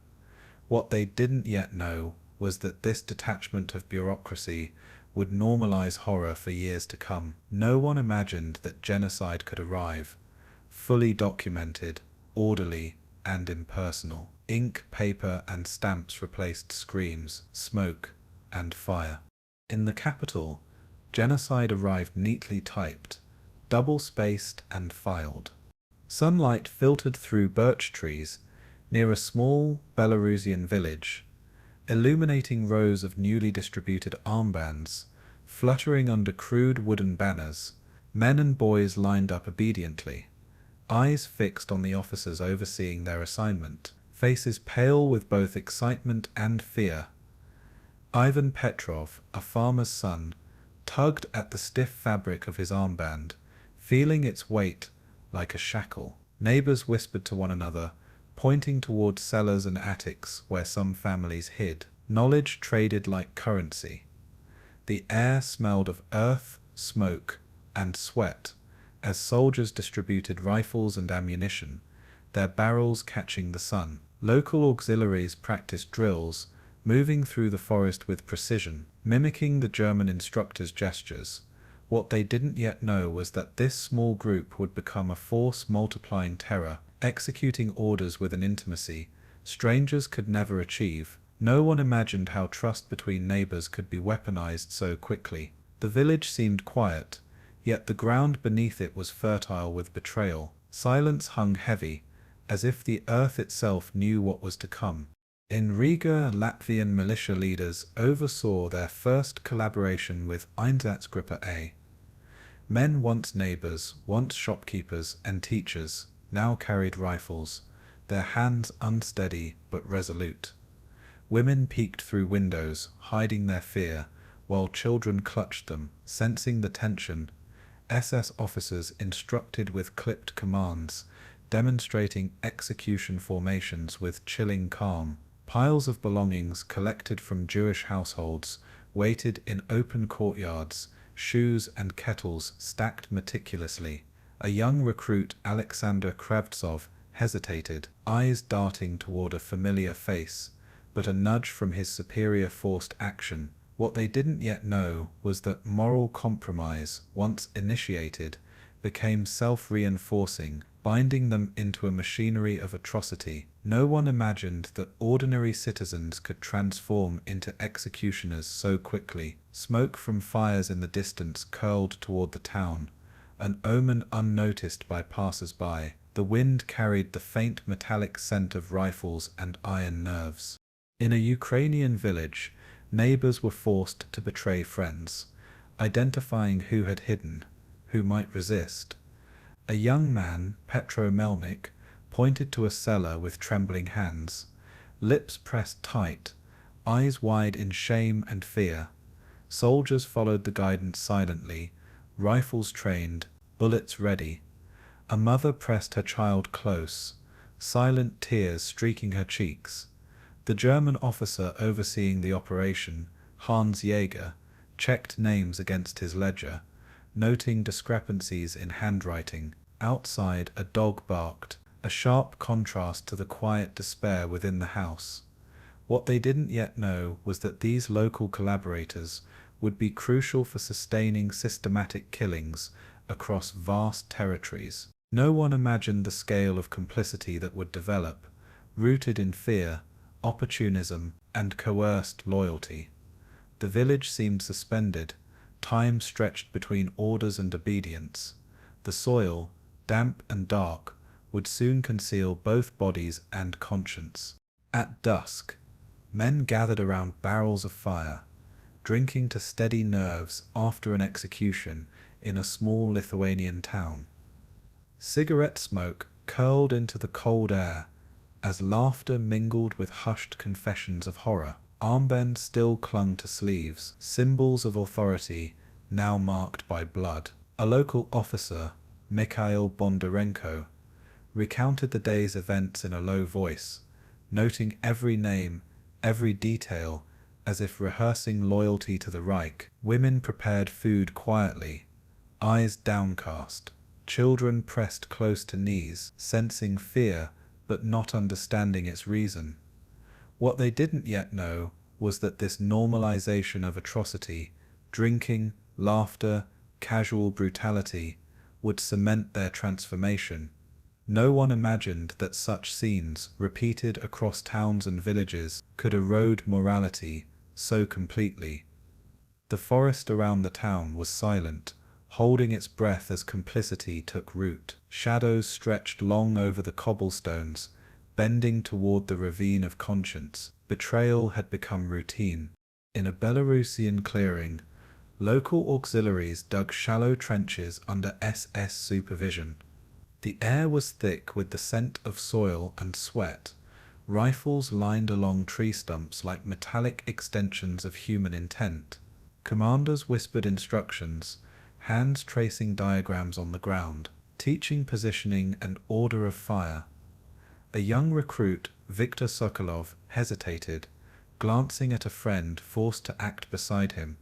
What they didn't yet know was that this detachment of bureaucracy would normalize horror for years to come. No one imagined that genocide could arrive, fully documented, orderly, and impersonal. Ink, paper, and stamps replaced screams, smoke, and fire. In the capital, genocide arrived neatly typed, double-spaced and filed. Sunlight filtered through birch trees near a small Belarusian village, illuminating rows of newly distributed armbands, fluttering under crude wooden banners. Men and boys lined up obediently, eyes fixed on the officers overseeing their assignment, faces pale with both excitement and fear. Ivan Petrov, a farmer's son, tugged at the stiff fabric of his armband, feeling its weight like a shackle. Neighbors whispered to one another, pointing toward cellars and attics where some families hid. Knowledge traded like currency. The air smelled of earth, smoke, and sweat as soldiers distributed rifles and ammunition, their barrels catching the sun. Local auxiliaries practiced drills, moving through the forest with precision, mimicking the German instructor's gestures. What they didn't yet know was that this small group would become a force-multiplying terror, executing orders with an intimacy strangers could never achieve. No one imagined how trust between neighbors could be weaponized so quickly. The village seemed quiet, yet the ground beneath it was fertile with betrayal. Silence hung heavy, as if the earth itself knew what was to come. In Riga, Latvian militia leaders oversaw their first collaboration with Einsatzgruppe. Men once neighbors, once shopkeepers and teachers, now carried rifles, their hands unsteady but resolute. Women peeked through windows, hiding their fear, while children clutched them, sensing the tension. SS officers instructed with clipped commands, demonstrating execution formations with chilling calm. Piles of belongings collected from Jewish households waited in open courtyards, shoes and kettles stacked meticulously. A young recruit, Alexander Kravtsov, hesitated, eyes darting toward a familiar face, but a nudge from his superior forced action. What they didn't yet know was that moral compromise, once initiated, became self-reinforcing, binding them into a machinery of atrocity. No one imagined that ordinary citizens could transform into executioners so quickly. Smoke from fires in the distance curled toward the town, an omen unnoticed by passers-by. The wind carried the faint metallic scent of rifles and iron nerves. In a Ukrainian village, neighbors were forced to betray friends, identifying who had hidden, who might resist. A young man, Petro Melnik, pointed to a cellar with trembling hands, lips pressed tight, eyes wide in shame and fear. Soldiers followed the guidance silently, rifles trained, bullets ready. A mother pressed her child close, silent tears streaking her cheeks. The German officer overseeing the operation, Hans Jaeger, checked names against his ledger, noting discrepancies in handwriting. Outside, a dog barked, a sharp contrast to the quiet despair within the house. What they didn't yet know was that these local collaborators would be crucial for sustaining systematic killings across vast territories. No one imagined the scale of complicity that would develop, rooted in fear, opportunism, and coerced loyalty. The village seemed suspended, time stretched between orders and obedience. The soil, damp and dark, would soon conceal both bodies and conscience. At dusk, men gathered around barrels of fire, drinking to steady nerves after an execution in a small Lithuanian town. Cigarette smoke curled into the cold air as laughter mingled with hushed confessions of horror. Armbands still clung to sleeves, symbols of authority now marked by blood. A local officer, Mikhail Bondarenko, recounted the day's events in a low voice, noting every name, every detail, as if rehearsing loyalty to the Reich. Women prepared food quietly, eyes downcast. Children pressed close to knees, sensing fear but not understanding its reason. What they didn't yet know was that this normalization of atrocity, drinking, laughter, casual brutality, would cement their transformation. No one imagined that such scenes, repeated across towns and villages, could erode morality so completely. The forest around the town was silent, holding its breath as complicity took root. Shadows stretched long over the cobblestones, bending toward the ravine of conscience. Betrayal had become routine. In a Belarusian clearing, local auxiliaries dug shallow trenches under SS supervision. The air was thick with the scent of soil and sweat. Rifles lined along tree stumps like metallic extensions of human intent. Commanders whispered instructions, hands tracing diagrams on the ground, teaching positioning and order of fire. A young recruit, Viktor Sokolov, hesitated, glancing at a friend forced to act beside him.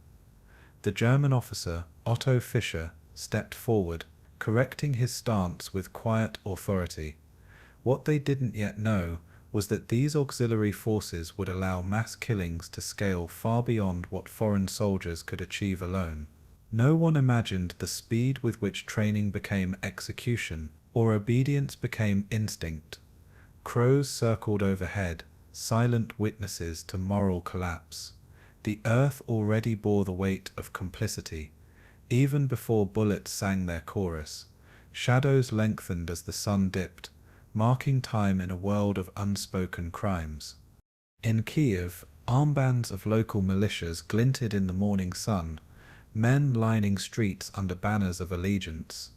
The German officer, Otto Fischer, stepped forward, correcting his stance with quiet authority. What they didn't yet know was that these auxiliary forces would allow mass killings to scale far beyond what foreign soldiers could achieve alone. No one imagined the speed with which training became execution, or obedience became instinct. Crows circled overhead, silent witnesses to moral collapse. The earth already bore the weight of complicity. Even before bullets sang their chorus, shadows lengthened as the sun dipped, marking time in a world of unspoken crimes. In Kiev, armbands of local militias glinted in the morning sun, men lining streets under banners of allegiance.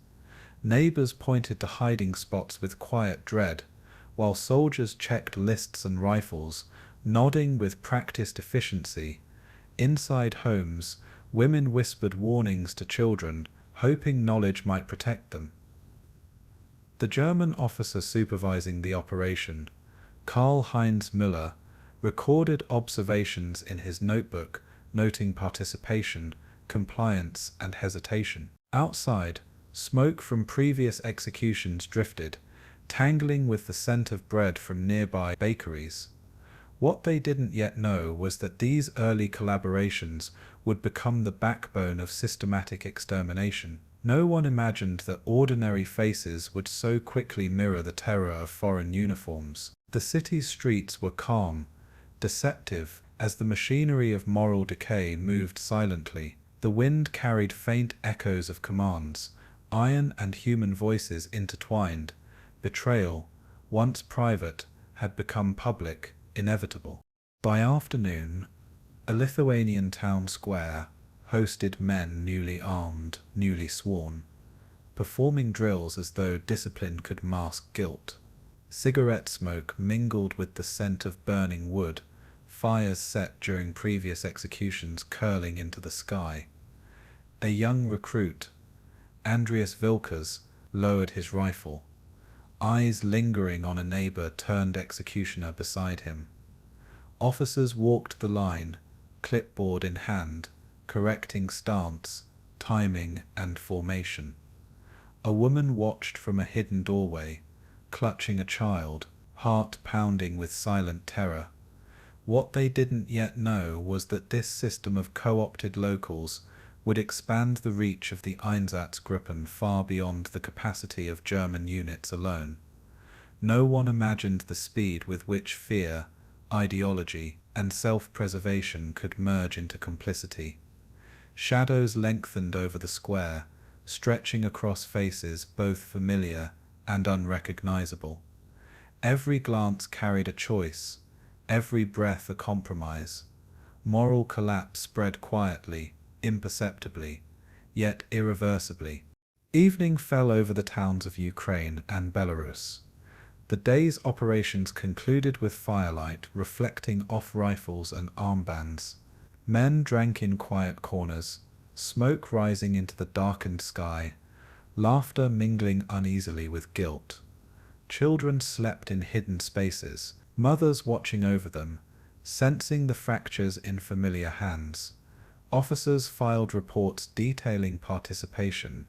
Neighbors pointed to hiding spots with quiet dread, while soldiers checked lists and rifles, nodding with practiced efficiency. Inside homes, women whispered warnings to children, hoping knowledge might protect them. The German officer supervising the operation, Karl-Heinz Müller, recorded observations in his notebook, noting participation, compliance, and hesitation. Outside, smoke from previous executions drifted, tangling with the scent of bread from nearby bakeries. What they didn't yet know was that these early collaborations would become the backbone of systematic extermination. No one imagined that ordinary faces would so quickly mirror the terror of foreign uniforms. The city's streets were calm, deceptive, as the machinery of moral decay moved silently. The wind carried faint echoes of commands, iron and human voices intertwined. Betrayal, once private, had become public, inevitable. By afternoon, a Lithuanian town square hosted men newly armed, newly sworn, performing drills as though discipline could mask guilt. Cigarette smoke mingled with the scent of burning wood, fires set during previous executions curling into the sky. A young recruit, Andreas Vilkers, lowered his rifle, eyes lingering on a neighbor-turned executioner beside him. Officers walked the line, clipboard in hand, correcting stance, timing, and formation. A woman watched from a hidden doorway, clutching a child, heart pounding with silent terror. What they didn't yet know was that this system of co-opted locals would expand the reach of the Einsatzgruppen far beyond the capacity of German units alone. No one imagined the speed with which fear, ideology, and self-preservation could merge into complicity. Shadows lengthened over the square, stretching across faces both familiar and unrecognizable. Every glance carried a choice, every breath a compromise. Moral collapse spread quietly, imperceptibly, yet irreversibly. Evening fell over the towns of Ukraine and Belarus. The day's operations concluded with firelight reflecting off rifles and armbands. Men drank in quiet corners, smoke rising into the darkened sky, laughter mingling uneasily with guilt. Children slept in hidden spaces, mothers watching over them, sensing the fractures in familiar hands. Officers filed reports detailing participation,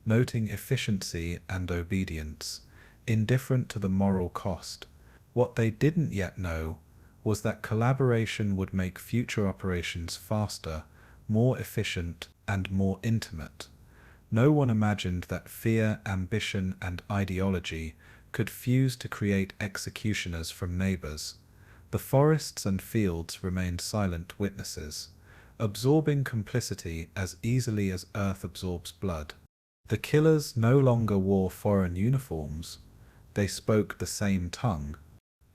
noting efficiency and obedience, indifferent to the moral cost. What they didn't yet know was that collaboration would make future operations faster, more efficient, and more intimate. No one imagined that fear, ambition, and ideology could fuse to create executioners from neighbors. The forests and fields remained silent witnesses, absorbing complicity as easily as earth absorbs blood. The killers no longer wore foreign uniforms, they spoke the same tongue.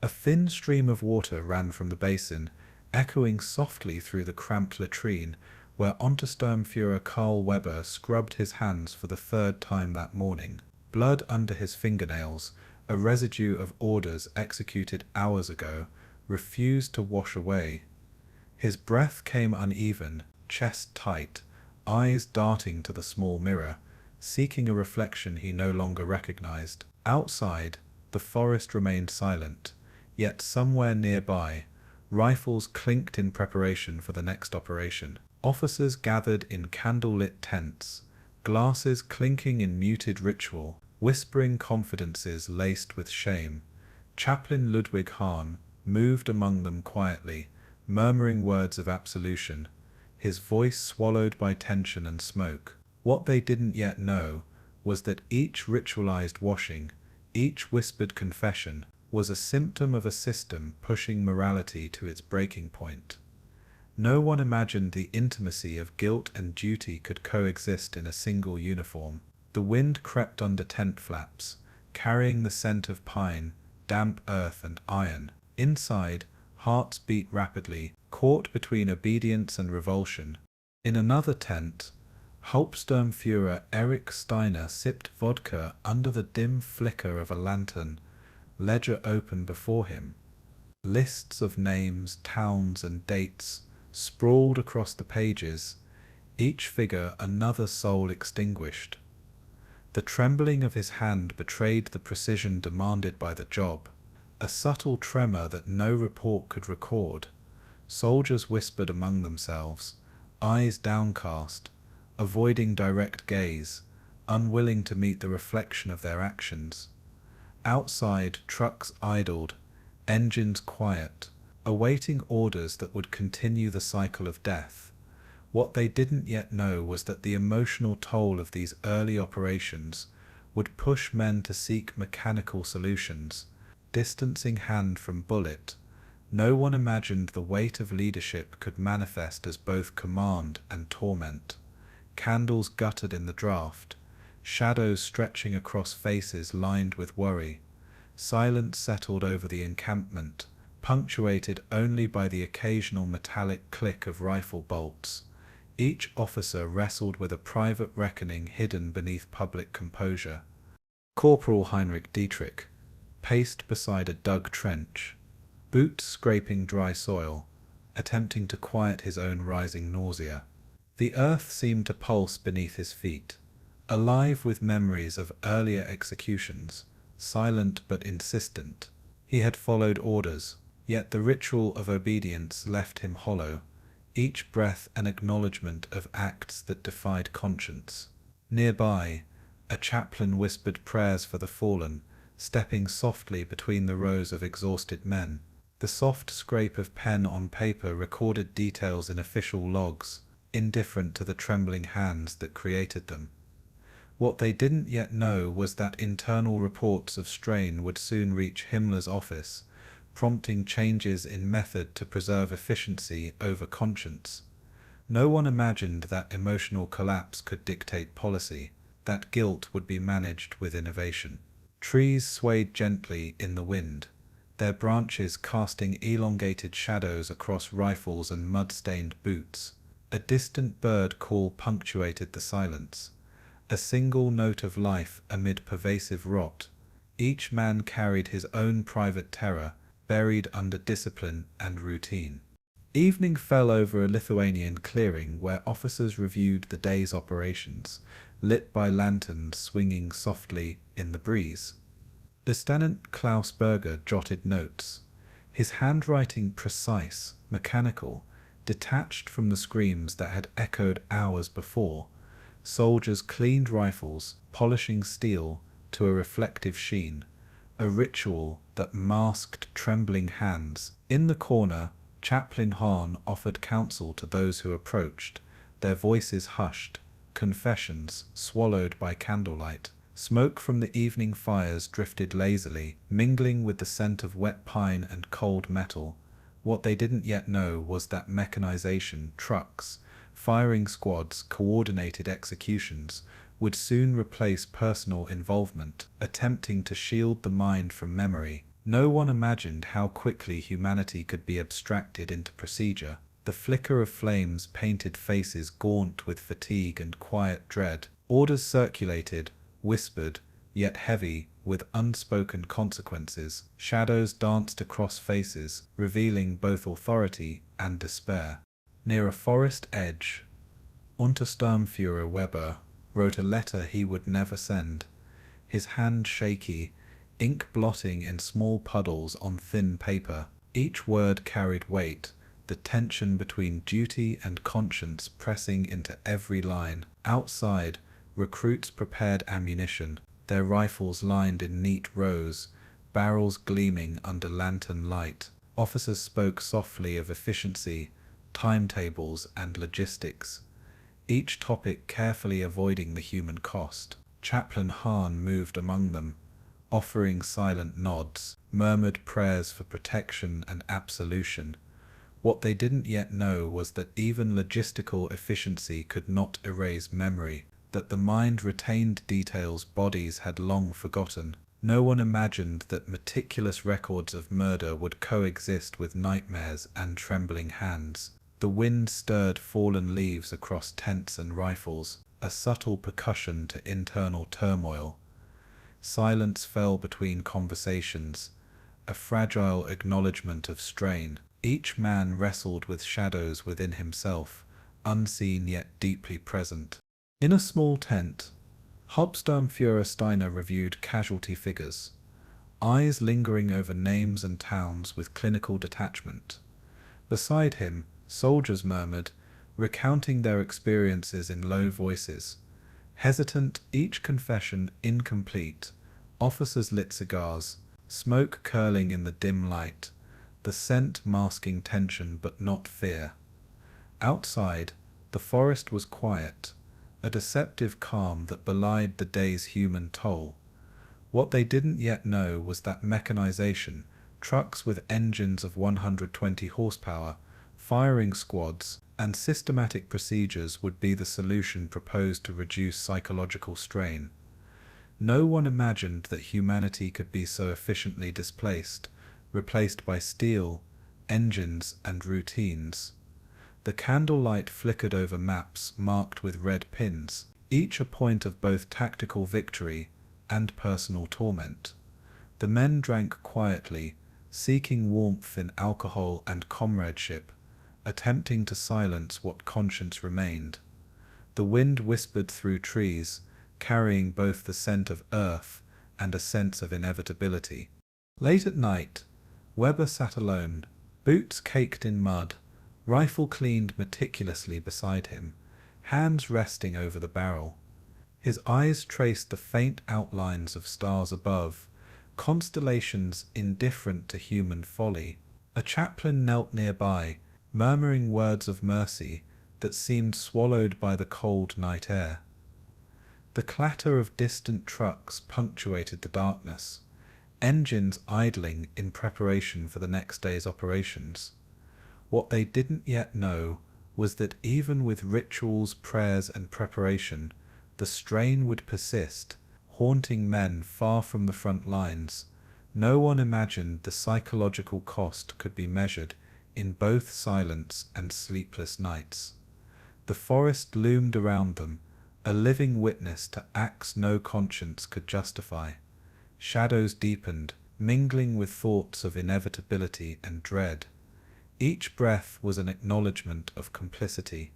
A thin stream of water ran from the basin, echoing softly through the cramped latrine, where Untersturmführer Karl Weber scrubbed his hands for the third time that morning. Blood under his fingernails, a residue of orders executed hours ago, refused to wash away. His breath came uneven, chest tight, eyes darting to the small mirror, seeking a reflection he no longer recognized. Outside, the forest remained silent, yet somewhere nearby, rifles clinked in preparation for the next operation. Officers gathered in candle-lit tents, glasses clinking in muted ritual, whispering confidences laced with shame. Chaplain Ludwig Hahn moved among them quietly, murmuring words of absolution, his voice swallowed by tension and smoke. What they didn't yet know was that each ritualized washing, each whispered confession, was a symptom of a system pushing morality to its breaking point. No one imagined the intimacy of guilt and duty could coexist in a single uniform. The wind crept under tent flaps, carrying the scent of pine, damp earth and iron. Inside, hearts beat rapidly, caught between obedience and revulsion. In another tent, Hauptsturmführer Erich Steiner sipped vodka under the dim flicker of a lantern, ledger open before him. Lists of names, towns and dates sprawled across the pages, each figure another soul extinguished. The trembling of his hand betrayed the precision demanded by the job, a subtle tremor that no report could record. Soldiers whispered among themselves, eyes downcast, avoiding direct gaze, unwilling to meet the reflection of their actions. Outside, trucks idled, engines quiet, awaiting orders that would continue the cycle of death. What they didn't yet know was that the emotional toll of these early operations would push men to seek mechanical solutions, distancing hand from bullet. No one imagined the weight of leadership could manifest as both command and torment. Candles guttered in the draft, shadows stretching across faces lined with worry. Silence settled over the encampment, punctuated only by the occasional metallic click of rifle bolts. Each officer wrestled with a private reckoning hidden beneath public composure. Corporal Heinrich Dietrich paced beside a dug trench, boots scraping dry soil, attempting to quiet his own rising nausea. The earth seemed to pulse beneath his feet, alive with memories of earlier executions, silent but insistent. He had followed orders, yet the ritual of obedience left him hollow, each breath an acknowledgement of acts that defied conscience. Nearby, a chaplain whispered prayers for the fallen, stepping softly between the rows of exhausted men. The soft scrape of pen on paper recorded details in official logs, indifferent to the trembling hands that created them. What they didn't yet know was that internal reports of strain would soon reach Himmler's office, prompting changes in method to preserve efficiency over conscience. No one imagined that emotional collapse could dictate policy, that guilt would be managed with innovation. Trees swayed gently in the wind, their branches casting elongated shadows across rifles and mud-stained boots. A distant bird call punctuated the silence, a single note of life amid pervasive rot. Each man carried his own private terror, buried under discipline and routine. Evening fell over a Lithuanian clearing where officers reviewed the day's operations, lit by lanterns swinging softly in the breeze. Lieutenant Klaus Berger jotted notes, his handwriting precise, mechanical, detached from the screams that had echoed hours before. Soldiers cleaned rifles, polishing steel to a reflective sheen, a ritual that masked trembling hands. In the corner, Chaplain Hahn offered counsel to those who approached, their voices hushed, confessions swallowed by candlelight. Smoke from the evening fires drifted lazily, mingling with the scent of wet pine and cold metal. What they didn't yet know was that mechanization, trucks, firing squads, coordinated executions would soon replace personal involvement, attempting to shield the mind from memory. No one imagined how quickly humanity could be abstracted into procedure. The flicker of flames painted faces gaunt with fatigue and quiet dread. Orders circulated, whispered, yet heavy, with unspoken consequences. Shadows danced across faces, revealing both authority and despair. Near a forest edge, Untersturmführer Weber wrote a letter he would never send, his hand shaky, ink blotting in small puddles on thin paper. Each word carried weight, the tension between duty and conscience pressing into every line. Outside, recruits prepared ammunition, their rifles lined in neat rows, barrels gleaming under lantern light. Officers spoke softly of efficiency, timetables, and logistics, each topic carefully avoiding the human cost. Chaplain Hahn moved among them, offering silent nods, murmured prayers for protection and absolution. What they didn't yet know was that even logistical efficiency could not erase memory, that the mind retained details bodies had long forgotten. No one imagined that meticulous records of murder would coexist with nightmares and trembling hands. The wind stirred fallen leaves across tents and rifles, a subtle percussion to internal turmoil. Silence fell between conversations, a fragile acknowledgement of strain. Each man wrestled with shadows within himself, unseen yet deeply present. In a small tent, Hauptsturmführer Steiner reviewed casualty figures, eyes lingering over names and towns with clinical detachment. Beside him, soldiers murmured, recounting their experiences in low voices. Hesitant, each confession incomplete. Officers lit cigars, smoke curling in the dim light, the scent masking tension but not fear. Outside, the forest was quiet, a deceptive calm that belied the day's human toll. What they didn't yet know was that mechanization, trucks with engines of 120 horsepower, firing squads, and systematic procedures would be the solution proposed to reduce psychological strain. No one imagined that humanity could be so efficiently displaced, replaced by steel, engines, and routines. The candlelight flickered over maps marked with red pins, each a point of both tactical victory and personal torment. The men drank quietly, seeking warmth in alcohol and comradeship, attempting to silence what conscience remained. The wind whispered through trees, carrying both the scent of earth and a sense of inevitability. Late at night, Weber sat alone, boots caked in mud, rifle cleaned meticulously beside him, hands resting over the barrel. His eyes traced the faint outlines of stars above, constellations indifferent to human folly. A chaplain knelt nearby, murmuring words of mercy that seemed swallowed by the cold night air. The clatter of distant trucks punctuated the darkness, engines idling in preparation for the next day's operations. What they didn't yet know was that even with rituals, prayers, and preparation, the strain would persist, haunting men far from the front lines. No one imagined the psychological cost could be measured in both silence and sleepless nights. The forest loomed around them, a living witness to acts no conscience could justify. Shadows deepened, mingling with thoughts of inevitability and dread. Each breath was an acknowledgement of complicity,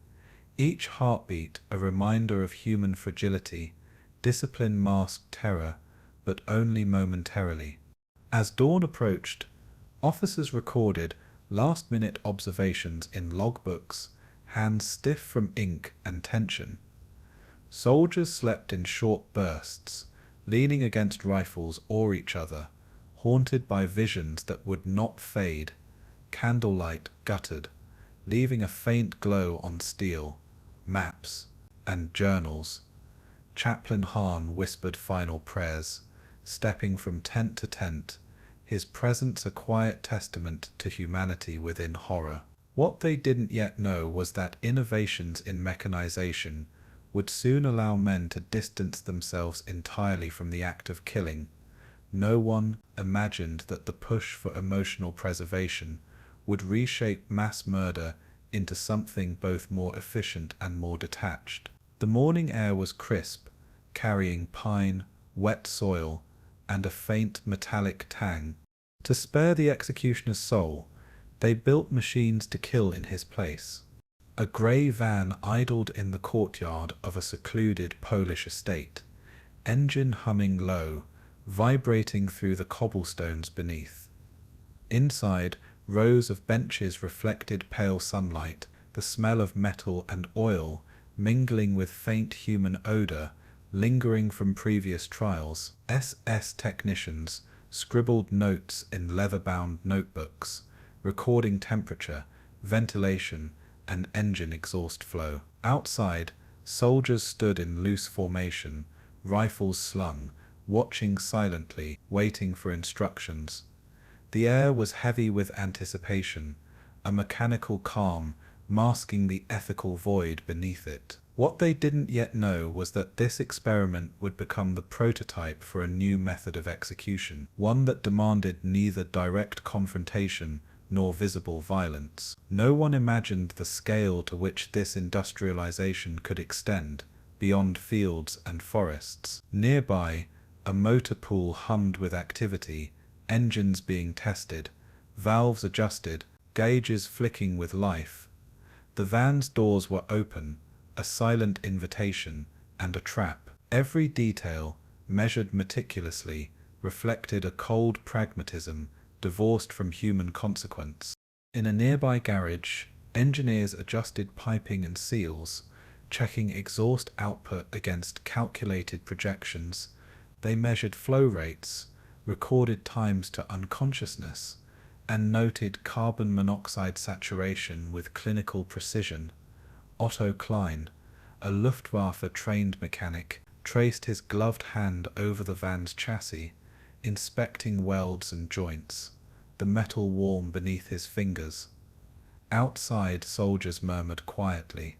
each heartbeat a reminder of human fragility. Discipline masked terror, but only momentarily. As dawn approached, officers recorded last-minute observations in logbooks, hands stiff from ink and tension. Soldiers slept in short bursts, leaning against rifles or each other, haunted by visions that would not fade. Candlelight guttered, leaving a faint glow on steel, maps, and journals. Chaplain Hahn whispered final prayers, stepping from tent to tent, his presence a quiet testament to humanity within horror. What they didn't yet know was that innovations in mechanization would soon allow men to distance themselves entirely from the act of killing. No one imagined that the push for emotional preservation would reshape mass murder into something both more efficient and more detached. The morning air was crisp, carrying pine, wet soil, and a faint metallic tang. To spare the executioner's soul, they built machines to kill in his place. A grey van idled in the courtyard of a secluded Polish estate, engine humming low, vibrating through the cobblestones beneath. Inside, rows of benches reflected pale sunlight, the smell of metal and oil, mingling with faint human odor, lingering from previous trials. SS technicians, scribbled notes in leather-bound notebooks, recording temperature, ventilation, and engine exhaust flow. Outside, soldiers stood in loose formation, rifles slung, watching silently, waiting for instructions. The air was heavy with anticipation, a mechanical calm masking the ethical void beneath it. What they didn't yet know was that this experiment would become the prototype for a new method of execution, one that demanded neither direct confrontation nor visible violence. No one imagined the scale to which this industrialization could extend, beyond fields and forests. Nearby, a motor pool hummed with activity, engines being tested, valves adjusted, gauges flicking with life. The van's doors were open, a silent invitation, and a trap. Every detail, measured meticulously, reflected a cold pragmatism divorced from human consequence. In a nearby garage, engineers adjusted piping and seals, checking exhaust output against calculated projections. They measured flow rates, recorded times to unconsciousness, and noted carbon monoxide saturation with clinical precision. Otto Klein, a Luftwaffe-trained mechanic, traced his gloved hand over the van's chassis, inspecting welds and joints, the metal warm beneath his fingers. Outside, soldiers murmured quietly,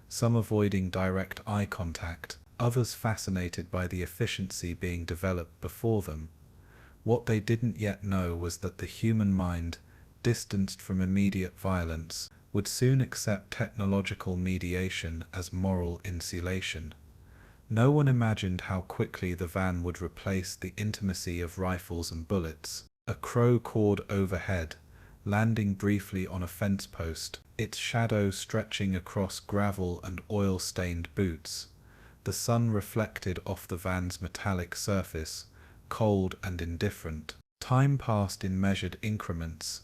some avoiding direct eye contact, others fascinated by the efficiency being developed before them. What they didn't yet know was that the human mind, distanced from immediate violence, would soon accept technological mediation as moral insulation. No one imagined how quickly the van would replace the intimacy of rifles and bullets. A crow cawed overhead, landing briefly on a fence post, its shadow stretching across gravel and oil-stained boots. The sun reflected off the van's metallic surface, cold and indifferent. Time passed in measured increments,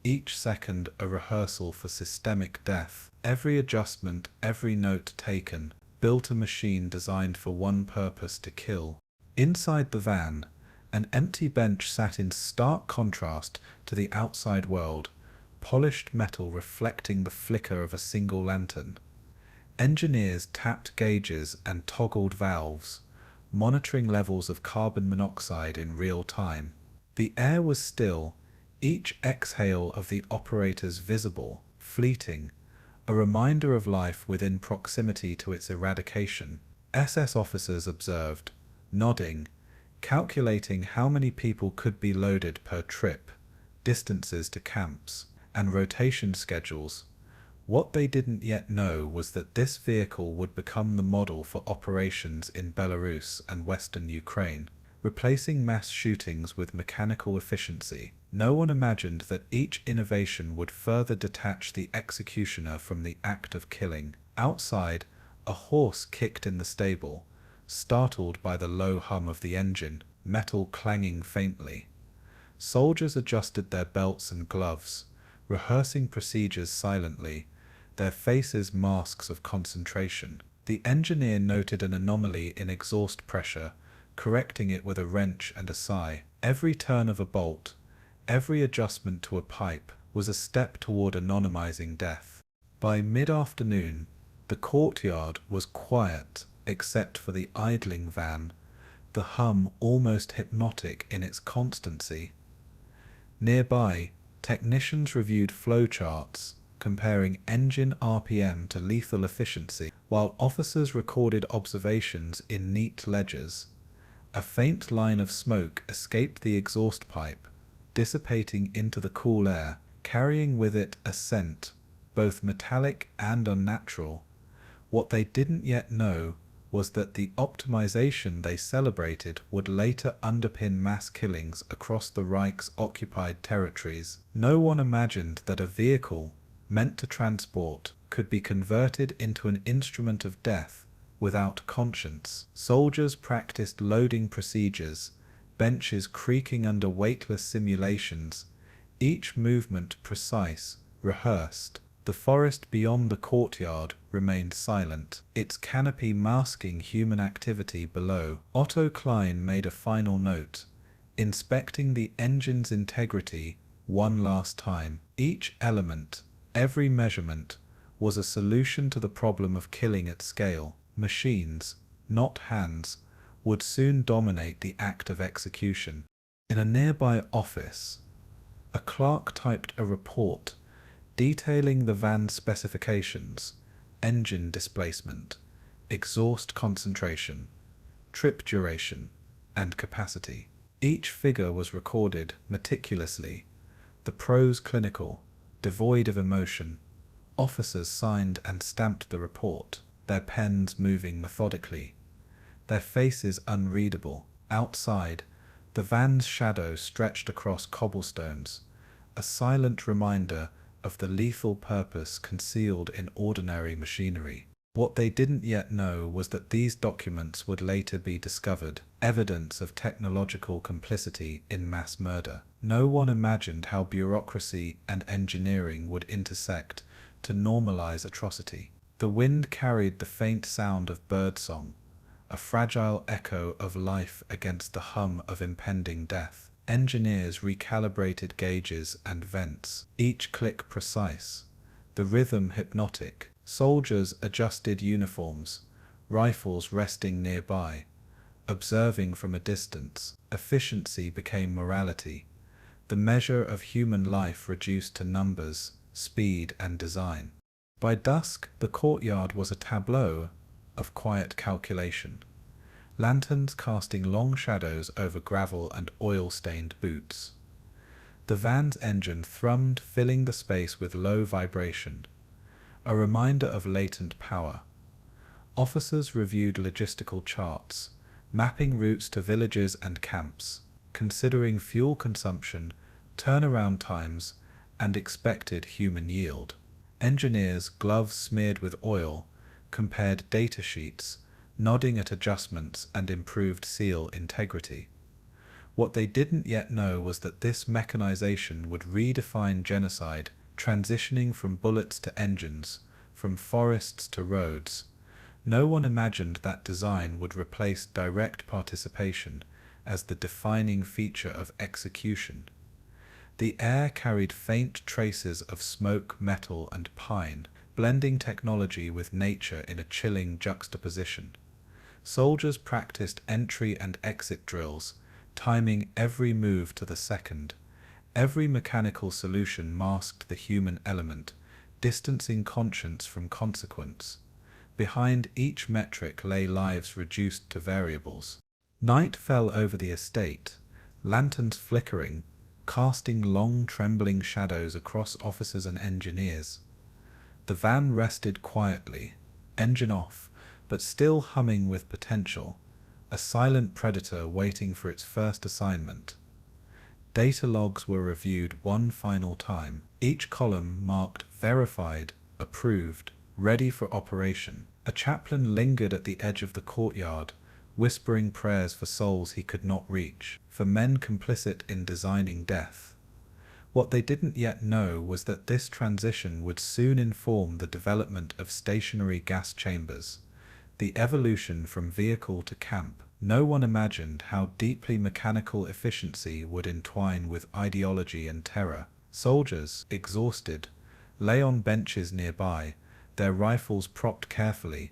each second a rehearsal for systemic death. Every adjustment, every note taken, built a machine designed for one purpose: to kill. Inside the van, an empty bench sat in stark contrast to the outside world, polished metal reflecting the flicker of a single lantern. Engineers tapped gauges and toggled valves, monitoring levels of carbon monoxide in real time. The air was still, each exhale of the operators visible, fleeting, a reminder of life within proximity to its eradication. SS officers observed, nodding, calculating how many people could be loaded per trip, distances to camps, and rotation schedules. What they didn't yet know was that this vehicle would become the model for operations in Belarus and western Ukraine, replacing mass shootings with mechanical efficiency. No one imagined that each innovation would further detach the executioner from the act of killing. Outside, a horse kicked in the stable, startled by the low hum of the engine, metal clanging faintly. Soldiers adjusted their belts and gloves, rehearsing procedures silently, their faces masks of concentration. The engineer noted an anomaly in exhaust pressure, correcting it with a wrench and a sigh. Every turn of a bolt, every adjustment to a pipe, was a step toward anonymizing death. By mid-afternoon, the courtyard was quiet except for the idling van, the hum almost hypnotic in its constancy. Nearby, technicians reviewed flowcharts, comparing engine RPM to lethal efficiency, while officers recorded observations in neat ledgers. A faint line of smoke escaped the exhaust pipe, dissipating into the cool air, carrying with it a scent, both metallic and unnatural. What they didn't yet know was that the optimization they celebrated would later underpin mass killings across the Reich's occupied territories. No one imagined that a vehicle, meant to transport, could be converted into an instrument of death without conscience. Soldiers practiced loading procedures, benches creaking under weightless simulations, each movement precise, rehearsed. The forest beyond the courtyard remained silent, its canopy masking human activity below. Otto Klein made a final note, inspecting the engine's integrity one last time. Each element, every measurement, was a solution to the problem of killing at scale. Machines, not hands, would soon dominate the act of execution. In a nearby office, a clerk typed a report detailing the van's specifications: engine displacement, exhaust concentration, trip duration, and capacity. Each figure was recorded meticulously, the prose clinical, devoid of emotion. Officers signed and stamped the report, their pens moving methodically, their faces unreadable. Outside, the van's shadow stretched across cobblestones, a silent reminder of the lethal purpose concealed in ordinary machinery. What they didn't yet know was that these documents would later be discovered, evidence of technological complicity in mass murder. No one imagined how bureaucracy and engineering would intersect to normalize atrocity. The wind carried the faint sound of birdsong, a fragile echo of life against the hum of impending death. Engineers recalibrated gauges and vents, each click precise, the rhythm hypnotic. Soldiers adjusted uniforms, rifles resting nearby, observing from a distance. Efficiency became morality, the measure of human life reduced to numbers, speed, and design. By dusk, the courtyard was a tableau of quiet calculation, lanterns casting long shadows over gravel and oil-stained boots. The van's engine thrummed, filling the space with low vibration, a reminder of latent power. Officers reviewed logistical charts, mapping routes to villages and camps, considering fuel consumption, turnaround times, and expected human yield. Engineers, gloves smeared with oil, compared data sheets, nodding at adjustments and improved seal integrity. What they didn't yet know was that this mechanization would redefine genocide, transitioning from bullets to engines, from forests to roads. No one imagined that design would replace direct participation as the defining feature of execution. The air carried faint traces of smoke, metal, and pine, blending technology with nature in a chilling juxtaposition. Soldiers practiced entry and exit drills, timing every move to the second. Every mechanical solution masked the human element, distancing conscience from consequence. Behind each metric lay lives reduced to variables. Night fell over the estate, lanterns flickering, casting long trembling shadows across officers and engineers. The van rested quietly, engine off, but still humming with potential, a silent predator waiting for its first assignment. Data logs were reviewed one final time, each column marked verified, approved, ready for operation. A chaplain lingered at the edge of the courtyard, whispering prayers for souls he could not reach, for men complicit in designing death. What they didn't yet know was that this transition would soon inform the development of stationary gas chambers, the evolution from vehicle to camp. No one imagined how deeply mechanical efficiency would entwine with ideology and terror. Soldiers, exhausted, lay on benches nearby, their rifles propped carefully,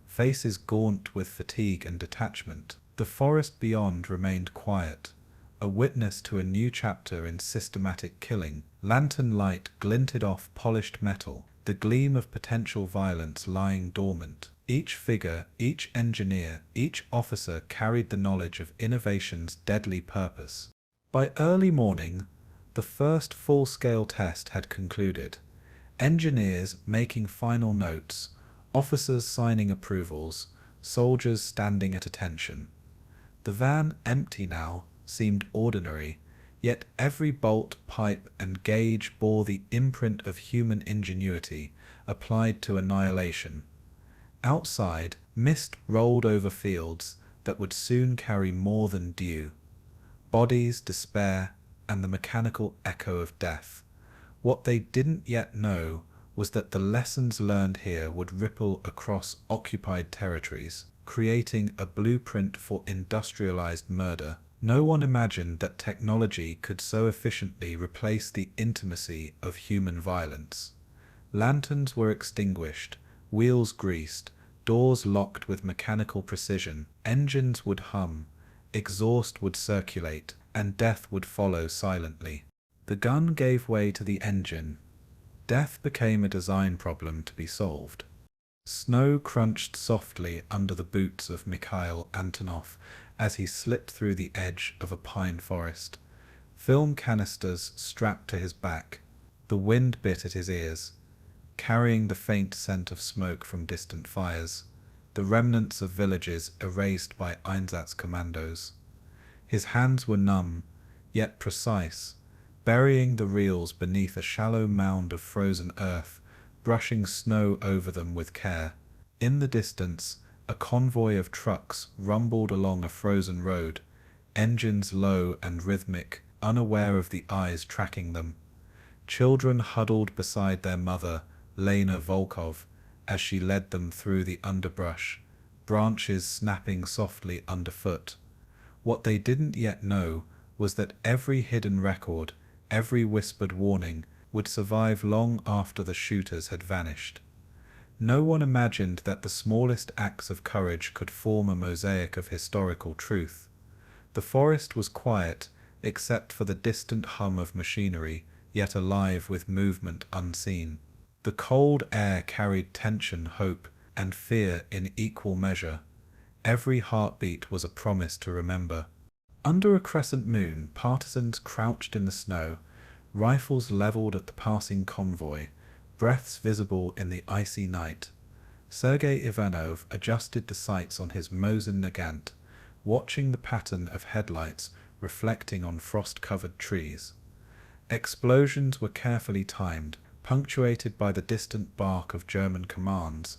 faces gaunt with fatigue and detachment. The forest beyond remained quiet, a witness to a new chapter in systematic killing. Lantern light glinted off polished metal, the gleam of potential violence lying dormant. Each figure, each engineer, each officer carried the knowledge of innovation's deadly purpose. By early morning, the first full-scale test had concluded. Engineers making final notes, officers signing approvals, soldiers standing at attention. The van, empty now, seemed ordinary, yet every bolt, pipe, and gauge bore the imprint of human ingenuity applied to annihilation. Outside, mist rolled over fields that would soon carry more than dew. Bodies, despair, and the mechanical echo of death. What they didn't yet know was that the lessons learned here would ripple across occupied territories, creating a blueprint for industrialized murder. No one imagined that technology could so efficiently replace the intimacy of human violence. Lanterns were extinguished, wheels greased, doors locked with mechanical precision, engines would hum, exhaust would circulate, and death would follow silently. The gun gave way to the engine. Death became a design problem to be solved. Snow crunched softly under the boots of Mikhail Antonov as he slipped through the edge of a pine forest. Film canisters strapped to his back. The wind bit at his ears, carrying the faint scent of smoke from distant fires, the remnants of villages erased by Einsatzkommandos. His hands were numb, yet precise, burying the reels beneath a shallow mound of frozen earth, brushing snow over them with care. In the distance, a convoy of trucks rumbled along a frozen road, engines low and rhythmic, unaware of the eyes tracking them. Children huddled beside their mother, Lena Volkov, as she led them through the underbrush, branches snapping softly underfoot. What they didn't yet know was that every hidden record, every whispered warning, would survive long after the shooters had vanished. No one imagined that the smallest acts of courage could form a mosaic of historical truth. The forest was quiet, except for the distant hum of machinery, yet alive with movement unseen. The cold air carried tension, hope, and fear in equal measure. Every heartbeat was a promise to remember. Under a crescent moon, partisans crouched in the snow, rifles leveled at the passing convoy, breaths visible in the icy night. Sergei Ivanov adjusted the sights on his Mosin Nagant, watching the pattern of headlights reflecting on frost-covered trees. Explosions were carefully timed, punctuated by the distant bark of German commands,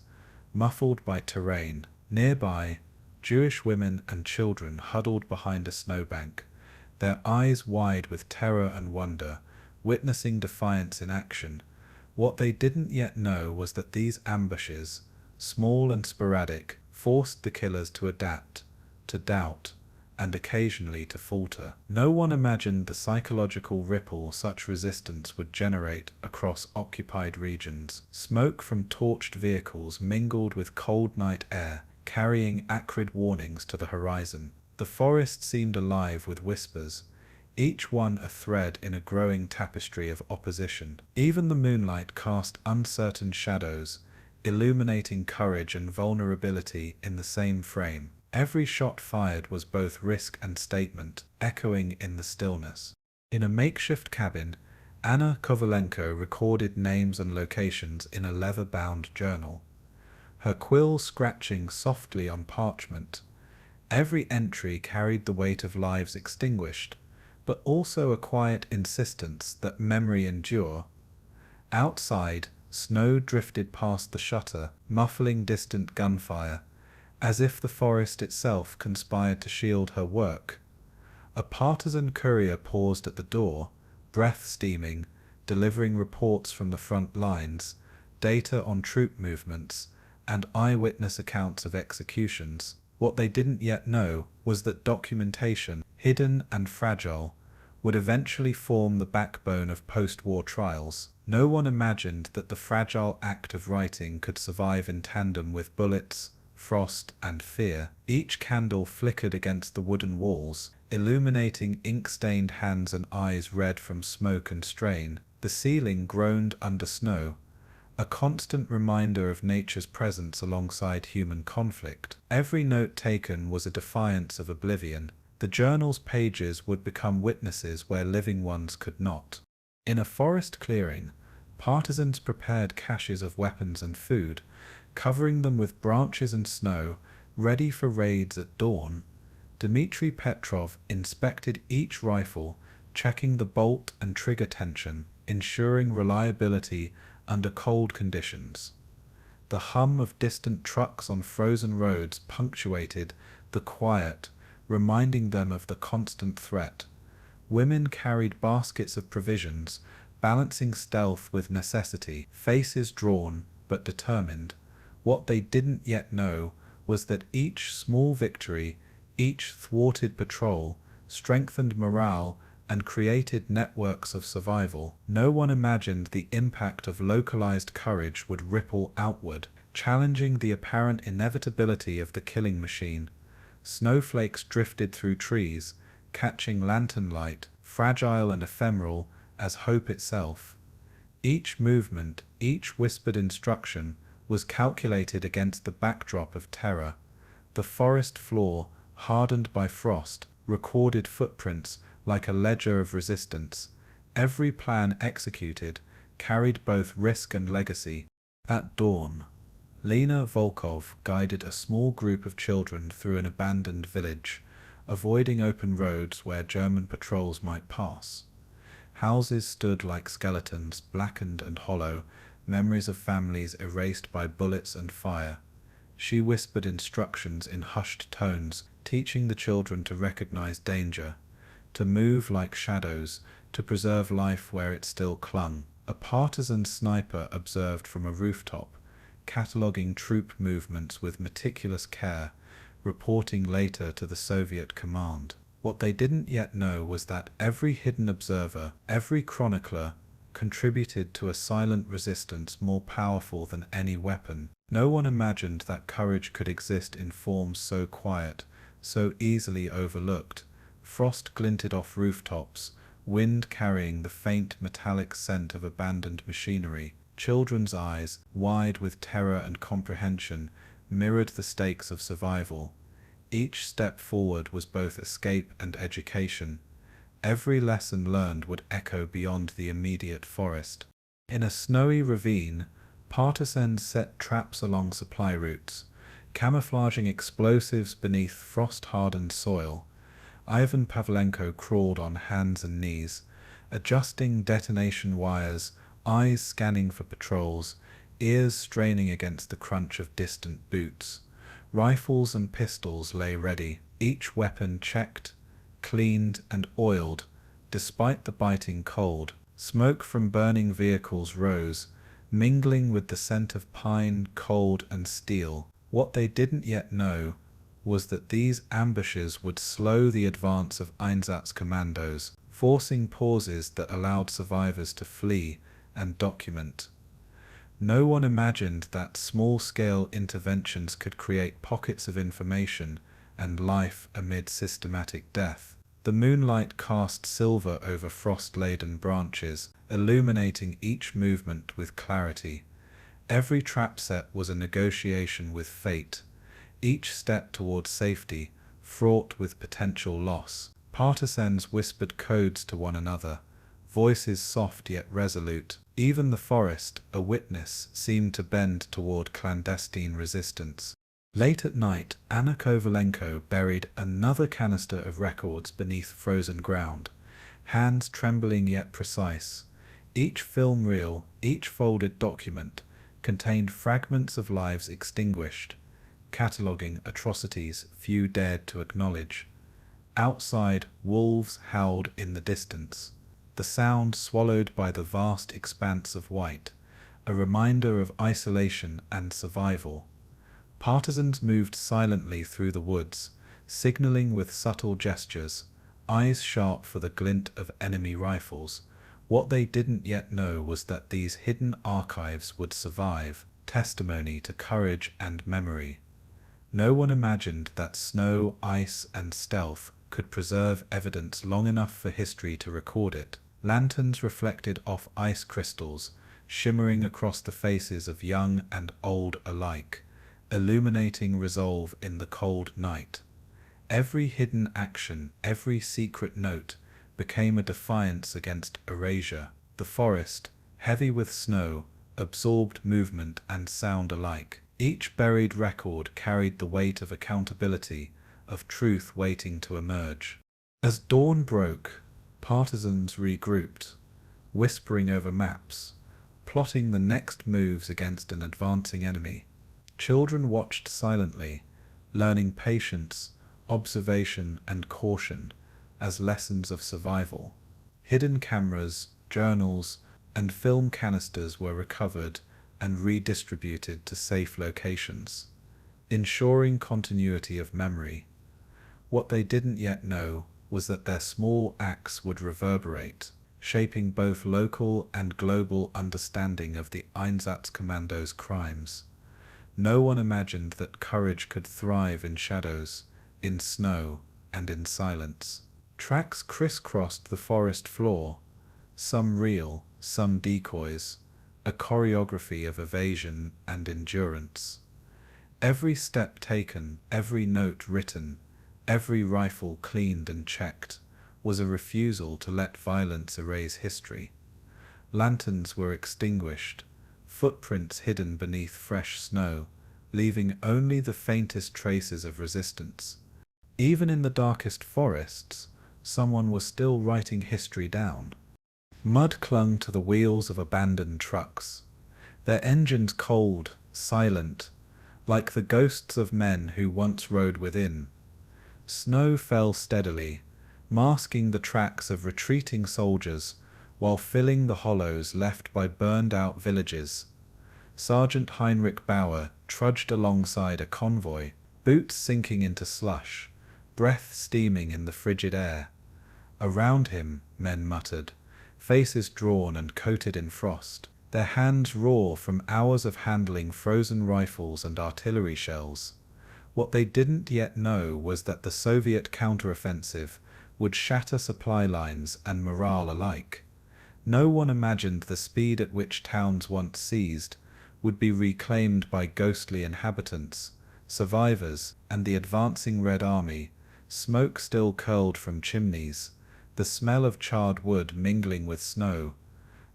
muffled by terrain. Nearby, Jewish women and children huddled behind a snowbank, their eyes wide with terror and wonder, witnessing defiance in action. What they didn't yet know was that these ambushes, small and sporadic, forced the killers to adapt, to doubt, and occasionally to falter. No one imagined the psychological ripple such resistance would generate across occupied regions. Smoke from torched vehicles mingled with cold night air, carrying acrid warnings to the horizon. The forest seemed alive with whispers, each one a thread in a growing tapestry of opposition. Even the moonlight cast uncertain shadows, illuminating courage and vulnerability in the same frame. Every shot fired was both risk and statement, echoing in the stillness. In a makeshift cabin, Anna Kovalenko recorded names and locations in a leather-bound journal, her quill scratching softly on parchment. Every entry carried the weight of lives extinguished, but also a quiet insistence that memory endure. Outside, snow drifted past the shutter, muffling distant gunfire, as if the forest itself conspired to shield her work. A partisan courier paused at the door, breath steaming, delivering reports from the front lines, data on troop movements, and eyewitness accounts of executions. What they didn't yet know was that documentation, hidden and fragile, would eventually form the backbone of post-war trials. No one imagined that the fragile act of writing could survive in tandem with bullets, frost, and fear. Each candle flickered against the wooden walls, illuminating ink-stained hands and eyes red from smoke and strain. The ceiling groaned under snow, a constant reminder of nature's presence alongside human conflict. Every note taken was a defiance of oblivion. The journal's pages would become witnesses where living ones could not. In a forest clearing, partisans prepared caches of weapons and food, covering them with branches and snow, ready for raids at dawn. Dmitry Petrov inspected each rifle, checking the bolt and trigger tension, ensuring reliability under cold conditions. The hum of distant trucks on frozen roads punctuated the quiet, reminding them of the constant threat. Women carried baskets of provisions, balancing stealth with necessity, faces drawn but determined. What they didn't yet know was that each small victory, each thwarted patrol, strengthened morale, and created networks of survival. No one imagined the impact of localized courage would ripple outward, challenging the apparent inevitability of the killing machine. Snowflakes drifted through trees, catching lantern light, fragile and ephemeral as hope itself. Each movement, each whispered instruction, was calculated against the backdrop of terror. The forest floor, hardened by frost, recorded footprints like a ledger of resistance. Every plan executed carried both risk and legacy. At dawn, Lena Volkov guided a small group of children through an abandoned village, avoiding open roads where German patrols might pass. Houses stood like skeletons, blackened and hollow, memories of families erased by bullets and fire. She whispered instructions in hushed tones, teaching the children to recognize danger, to move like shadows, to preserve life where it still clung. A partisan sniper observed from a rooftop, cataloguing troop movements with meticulous care, reporting later to the Soviet command. What they didn't yet know was that every hidden observer, every chronicler, contributed to a silent resistance more powerful than any weapon. No one imagined that courage could exist in forms so quiet, so easily overlooked. Frost glinted off rooftops, wind carrying the faint metallic scent of abandoned machinery. Children's eyes, wide with terror and comprehension, mirrored the stakes of survival. Each step forward was both escape and education. Every lesson learned would echo beyond the immediate forest. In a snowy ravine, partisans set traps along supply routes, camouflaging explosives beneath frost-hardened soil. Ivan Pavlenko crawled on hands and knees, adjusting detonation wires, eyes scanning for patrols, ears straining against the crunch of distant boots. Rifles and pistols lay ready, each weapon checked, cleaned, and oiled. Despite the biting cold, smoke from burning vehicles rose, mingling with the scent of pine, coal, and steel. What they didn't yet know was that these ambushes would slow the advance of Einsatzkommandos, forcing pauses that allowed survivors to flee and document. No one imagined that small-scale interventions could create pockets of information and life amid systematic death. The moonlight cast silver over frost-laden branches, illuminating each movement with clarity. Every trap set was a negotiation with fate, each step towards safety fraught with potential loss. Partisans whispered codes to one another, voices soft yet resolute. Even the forest, a witness, seemed to bend toward clandestine resistance. Late at night, Anna Kovalenko buried another canister of records beneath frozen ground, hands trembling yet precise. Each film reel, each folded document, contained fragments of lives extinguished, cataloguing atrocities few dared to acknowledge. Outside, wolves howled in the distance, the sound swallowed by the vast expanse of white, a reminder of isolation and survival. Partisans moved silently through the woods, signaling with subtle gestures, eyes sharp for the glint of enemy rifles. What they didn't yet know was that these hidden archives would survive, testimony to courage and memory. No one imagined that snow, ice, and stealth could preserve evidence long enough for history to record it. Lanterns reflected off ice crystals, shimmering across the faces of young and old alike, illuminating resolve in the cold night. Every hidden action, every secret note, became a defiance against erasure. The forest, heavy with snow, absorbed movement and sound alike. Each buried record carried the weight of accountability, of truth waiting to emerge. As dawn broke, partisans regrouped, whispering over maps, plotting the next moves against an advancing enemy. Children watched silently, learning patience, observation, and caution as lessons of survival. Hidden cameras, journals, and film canisters were recovered and redistributed to safe locations, ensuring continuity of memory. What they didn't yet know was that their small acts would reverberate, shaping both local and global understanding of the Einsatzkommandos' crimes. No one imagined that courage could thrive in shadows, in snow, and in silence. Tracks crisscrossed the forest floor, some real, some decoys, a choreography of evasion and endurance. Every step taken, every note written, every rifle cleaned and checked, was a refusal to let violence erase history. Lanterns were extinguished, footprints hidden beneath fresh snow, leaving only the faintest traces of resistance. Even in the darkest forests, someone was still writing history down. Mud clung to the wheels of abandoned trucks, their engines cold, silent, like the ghosts of men who once rode within. Snow fell steadily, masking the tracks of retreating soldiers, while filling the hollows left by burned-out villages. Sergeant Heinrich Bauer trudged alongside a convoy, boots sinking into slush, breath steaming in the frigid air. Around him, men muttered, faces drawn and coated in frost, their hands raw from hours of handling frozen rifles and artillery shells. What they didn't yet know was that the Soviet counteroffensive would shatter supply lines and morale alike. No one imagined the speed at which towns once seized would be reclaimed by ghostly inhabitants, survivors, and the advancing Red Army. Smoke still curled from chimneys, the smell of charred wood mingling with snow,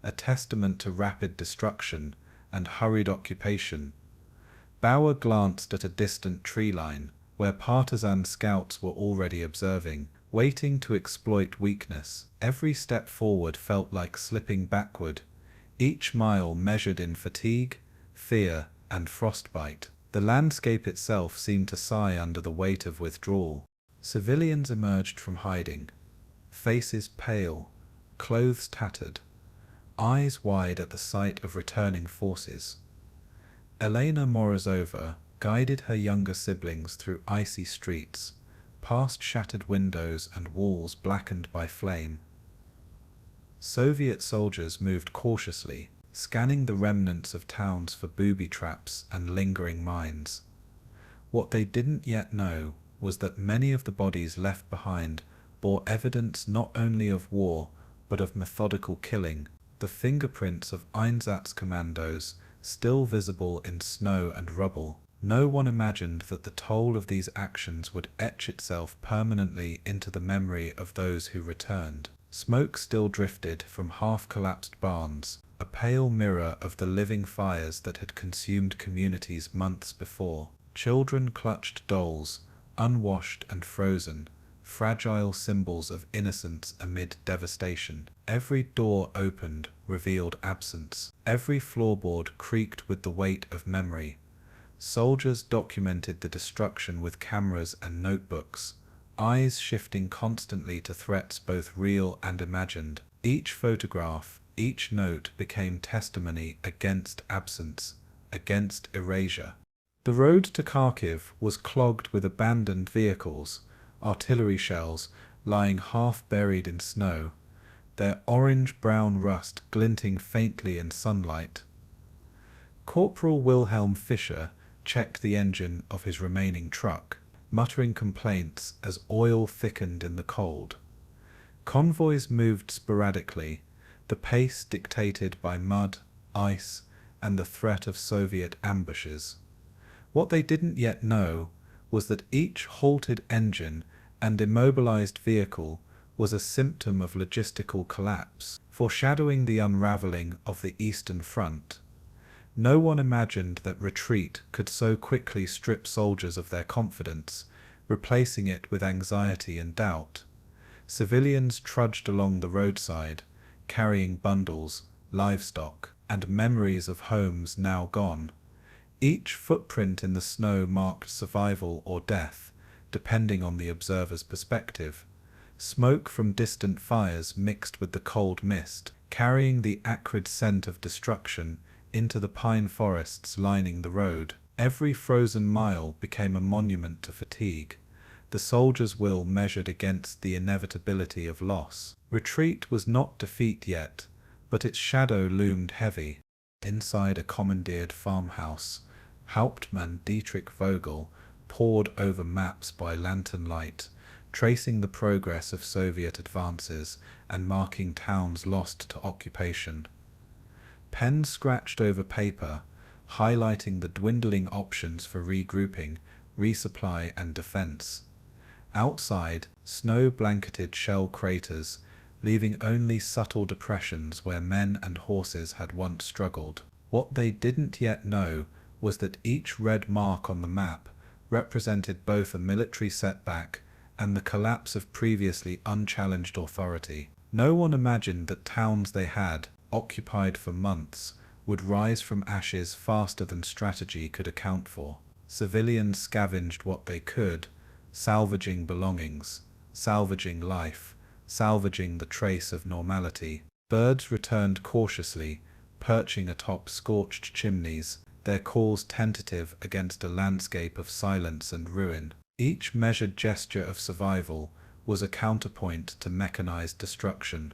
a testament to rapid destruction and hurried occupation. Bauer glanced at a distant tree line, where partisan scouts were already observing, waiting to exploit weakness. Every step forward felt like slipping backward, each mile measured in fatigue, fear, and frostbite. The landscape itself seemed to sigh under the weight of withdrawal. Civilians emerged from hiding, faces pale, clothes tattered, eyes wide at the sight of returning forces. Elena Morozova guided her younger siblings through icy streets, past shattered windows and walls blackened by flame. Soviet soldiers moved cautiously, scanning the remnants of towns for booby traps and lingering mines. What they didn't yet know was that many of the bodies left behind bore evidence not only of war, but of methodical killing, the fingerprints of Einsatzkommandos still visible in snow and rubble. No one imagined that the toll of these actions would etch itself permanently into the memory of those who returned. Smoke still drifted from half-collapsed barns, a pale mirror of the living fires that had consumed communities months before. Children clutched dolls, unwashed and frozen, fragile symbols of innocence amid devastation. Every door opened revealed absence. Every floorboard creaked with the weight of memory. Soldiers documented the destruction with cameras and notebooks, eyes shifting constantly to threats both real and imagined. Each photograph, each note became testimony against absence, against erasure. The road to Kharkiv was clogged with abandoned vehicles, artillery shells lying half buried in snow, their orange-brown rust glinting faintly in sunlight. Corporal Wilhelm Fischer checked the engine of his remaining truck, muttering complaints as oil thickened in the cold. Convoys moved sporadically, the pace dictated by mud, ice, and the threat of Soviet ambushes. What they didn't yet know was that each halted engine and immobilized vehicle was a symptom of logistical collapse, foreshadowing the unraveling of the Eastern Front. No one imagined that retreat could so quickly strip soldiers of their confidence, replacing it with anxiety and doubt. Civilians trudged along the roadside, carrying bundles, livestock, and memories of homes now gone. Each footprint in the snow marked survival or death, depending on the observer's perspective. Smoke from distant fires mixed with the cold mist, carrying the acrid scent of destruction into the pine forests lining the road. Every frozen mile became a monument to fatigue. The the soldiers' will measured against the inevitability of loss. Retreat was not defeat yet, but its shadow loomed heavy. Inside a commandeered farmhouse, Hauptmann Dietrich Vogel pored over maps by lantern light, tracing the progress of Soviet advances and marking towns lost to occupation. Pens scratched over paper, highlighting the dwindling options for regrouping, resupply and defense. Outside, snow blanketed shell craters, leaving only subtle depressions where men and horses had once struggled. What they didn't yet know was that each red mark on the map represented both a military setback and the collapse of previously unchallenged authority. No one imagined that towns they had, occupied for months, would rise from ashes faster than strategy could account for. Civilians scavenged what they could, salvaging belongings, salvaging life, salvaging the trace of normality. Birds returned cautiously, perching atop scorched chimneys, their calls tentative against a landscape of silence and ruin. Each measured gesture of survival was a counterpoint to mechanized destruction.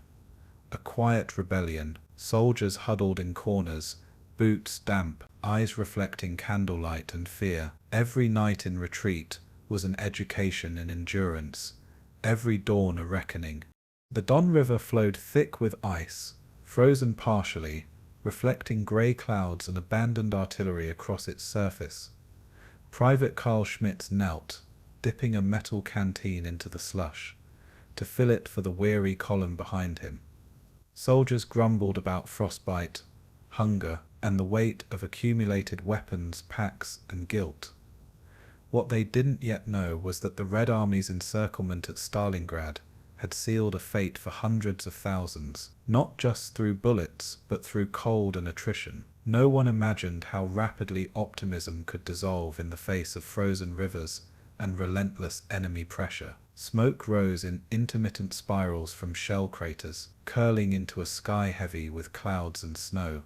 A quiet rebellion, soldiers huddled in corners, boots damp, eyes reflecting candlelight and fear. Every night in retreat was an education in endurance, every dawn a reckoning. The Don River flowed thick with ice, frozen partially, reflecting grey clouds and abandoned artillery across its surface. Private Carl Schmitz knelt, dipping a metal canteen into the slush, to fill it for the weary column behind him. Soldiers grumbled about frostbite, hunger, and the weight of accumulated weapons, packs, and guilt. What they didn't yet know was that the Red Army's encirclement at Stalingrad had sealed a fate for hundreds of thousands, not just through bullets, but through cold and attrition. No one imagined how rapidly optimism could dissolve in the face of frozen rivers and relentless enemy pressure. Smoke rose in intermittent spirals from shell craters, curling into a sky heavy with clouds and snow.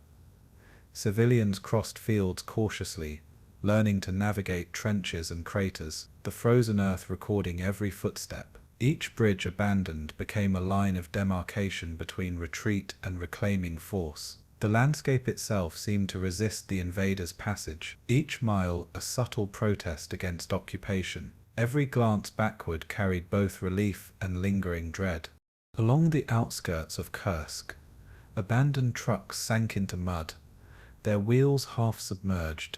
Civilians crossed fields cautiously, learning to navigate trenches and craters, the frozen earth recording every footstep. Each bridge abandoned became a line of demarcation between retreat and reclaiming force. The landscape itself seemed to resist the invaders' passage, each mile a subtle protest against occupation. Every glance backward carried both relief and lingering dread. Along the outskirts of Kursk, abandoned trucks sank into mud, their wheels half submerged,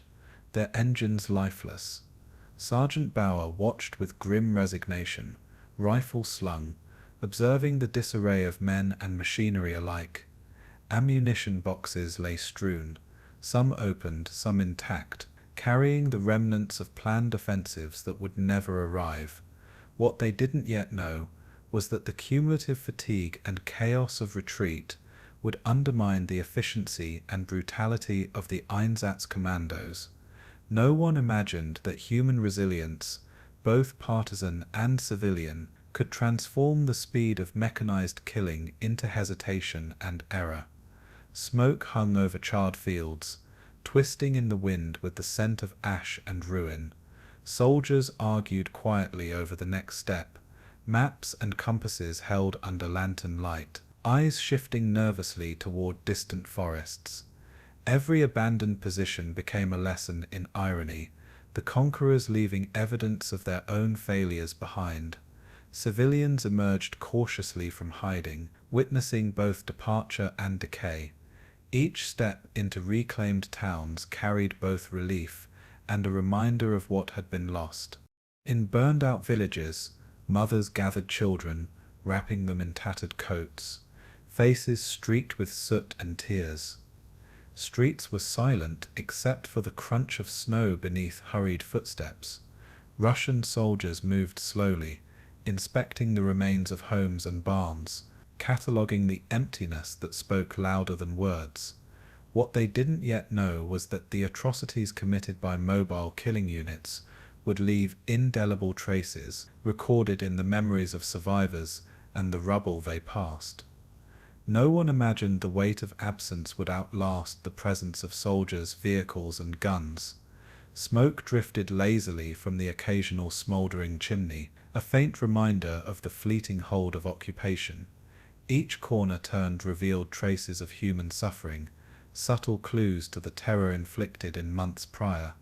their engines lifeless. Sergeant Bauer watched with grim resignation, rifle slung, observing the disarray of men and machinery alike. Ammunition boxes lay strewn, some opened, some intact, carrying the remnants of planned offensives that would never arrive. What they didn't yet know was that the cumulative fatigue and chaos of retreat would undermine the efficiency and brutality of the Einsatzkommandos. No one imagined that human resilience, both partisan and civilian, could transform the speed of mechanized killing into hesitation and error. Smoke hung over charred fields, twisting in the wind with the scent of ash and ruin. Soldiers argued quietly over the next step, maps and compasses held under lantern light, eyes shifting nervously toward distant forests. Every abandoned position became a lesson in irony, the conquerors leaving evidence of their own failures behind. Civilians emerged cautiously from hiding, witnessing both departure and decay. Each step into reclaimed towns carried both relief and a reminder of what had been lost. In burned-out villages, mothers gathered children, wrapping them in tattered coats, faces streaked with soot and tears. Streets were silent except for the crunch of snow beneath hurried footsteps. Russian soldiers moved slowly, inspecting the remains of homes and barns, cataloguing the emptiness that spoke louder than words. What they didn't yet know was that the atrocities committed by mobile killing units would leave indelible traces, recorded in the memories of survivors and the rubble they passed. No one imagined the weight of absence would outlast the presence of soldiers, vehicles, and guns. Smoke drifted lazily from the occasional smouldering chimney, a faint reminder of the fleeting hold of occupation. Each corner turned revealed traces of human suffering, subtle clues to the terror inflicted in months prior.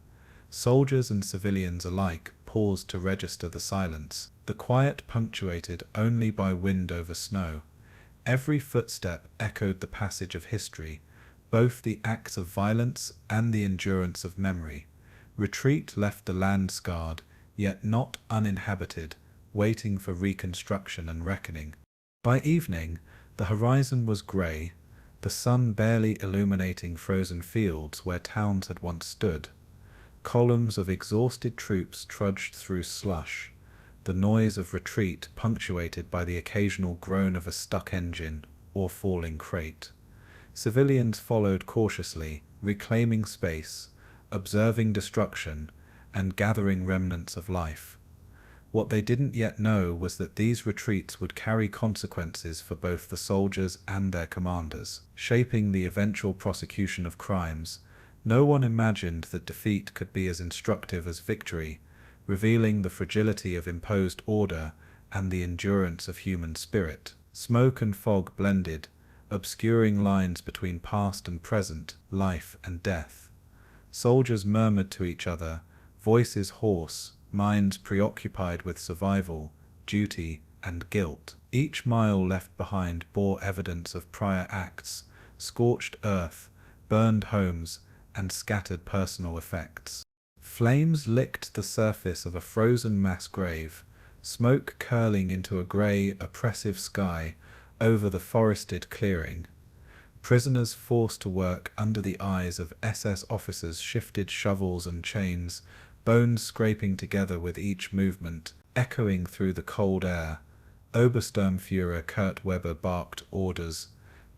Soldiers and civilians alike paused to register the silence, the quiet punctuated only by wind over snow. Every footstep echoed the passage of history, both the acts of violence and the endurance of memory. Retreat left the land scarred, yet not uninhabited, waiting for reconstruction and reckoning. By evening, the horizon was grey, the sun barely illuminating frozen fields where towns had once stood. Columns of exhausted troops trudged through slush, the noise of retreat punctuated by the occasional groan of a stuck engine or falling crate. Civilians followed cautiously, reclaiming space, observing destruction, and gathering remnants of life. What they didn't yet know was that these retreats would carry consequences for both the soldiers and their commanders, shaping the eventual prosecution of crimes. No one imagined that defeat could be as instructive as victory, revealing the fragility of imposed order and the endurance of human spirit. Smoke and fog blended, obscuring lines between past and present, life and death. Soldiers murmured to each other, voices hoarse, minds preoccupied with survival, duty, and guilt. Each mile left behind bore evidence of prior acts, scorched earth, burned homes, and scattered personal effects. Flames licked the surface of a frozen mass grave, smoke curling into a grey, oppressive sky over the forested clearing. Prisoners forced to work under the eyes of SS officers shifted shovels and chains, bones scraping together with each movement, echoing through the cold air. Obersturmführer Kurt Weber barked orders,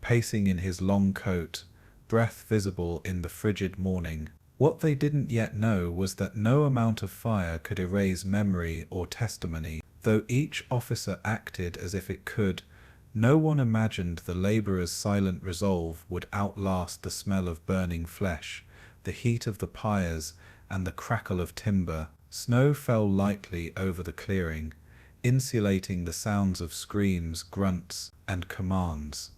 pacing in his long coat, breath visible in the frigid morning. What they didn't yet know was that no amount of fire could erase memory or testimony. Though each officer acted as if it could, no one imagined the laborers' silent resolve would outlast the smell of burning flesh, the heat of the pyres, and the crackle of timber. Snow fell lightly over the clearing, insulating the sounds of screams, grunts, and commands.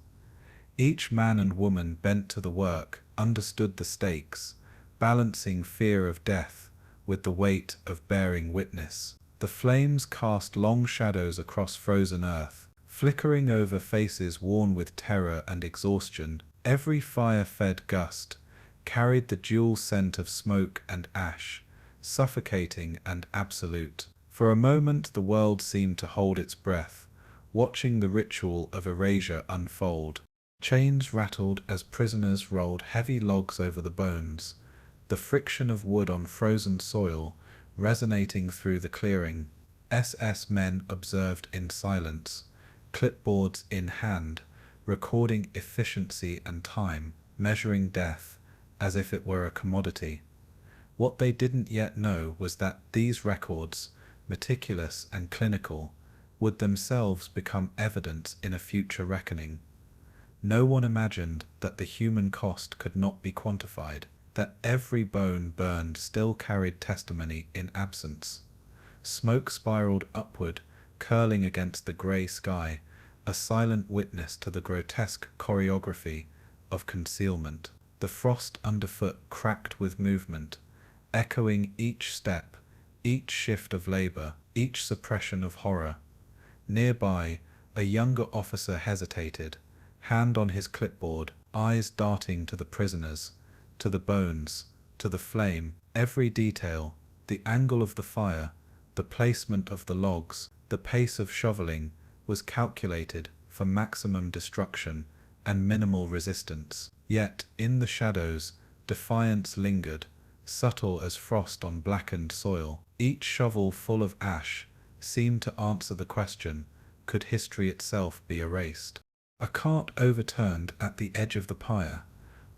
Each man and woman bent to the work, understood the stakes, balancing fear of death with the weight of bearing witness. The flames cast long shadows across frozen earth, flickering over faces worn with terror and exhaustion. Every fire-fed gust carried the dual scent of smoke and ash, suffocating and absolute. For a moment the world seemed to hold its breath, watching the ritual of erasure unfold. Chains rattled as prisoners rolled heavy logs over the bones, the friction of wood on frozen soil resonating through the clearing. SS men observed in silence, clipboards in hand, recording efficiency and time, measuring death as if it were a commodity. What they didn't yet know was that these records, meticulous and clinical, would themselves become evidence in a future reckoning. No one imagined that the human cost could not be quantified, that every bone burned still carried testimony in absence. Smoke spiraled upward, curling against the grey sky, a silent witness to the grotesque choreography of concealment. The frost underfoot cracked with movement, echoing each step, each shift of labor, each suppression of horror. Nearby, a younger officer hesitated, hand on his clipboard, eyes darting to the prisoners, to the bones, to the flame. Every detail, the angle of the fire, the placement of the logs, the pace of shoveling, was calculated for maximum destruction and minimal resistance. Yet, in the shadows, defiance lingered, subtle as frost on blackened soil. Each shovel full of ash seemed to answer the question, could history itself be erased? A cart overturned at the edge of the pyre,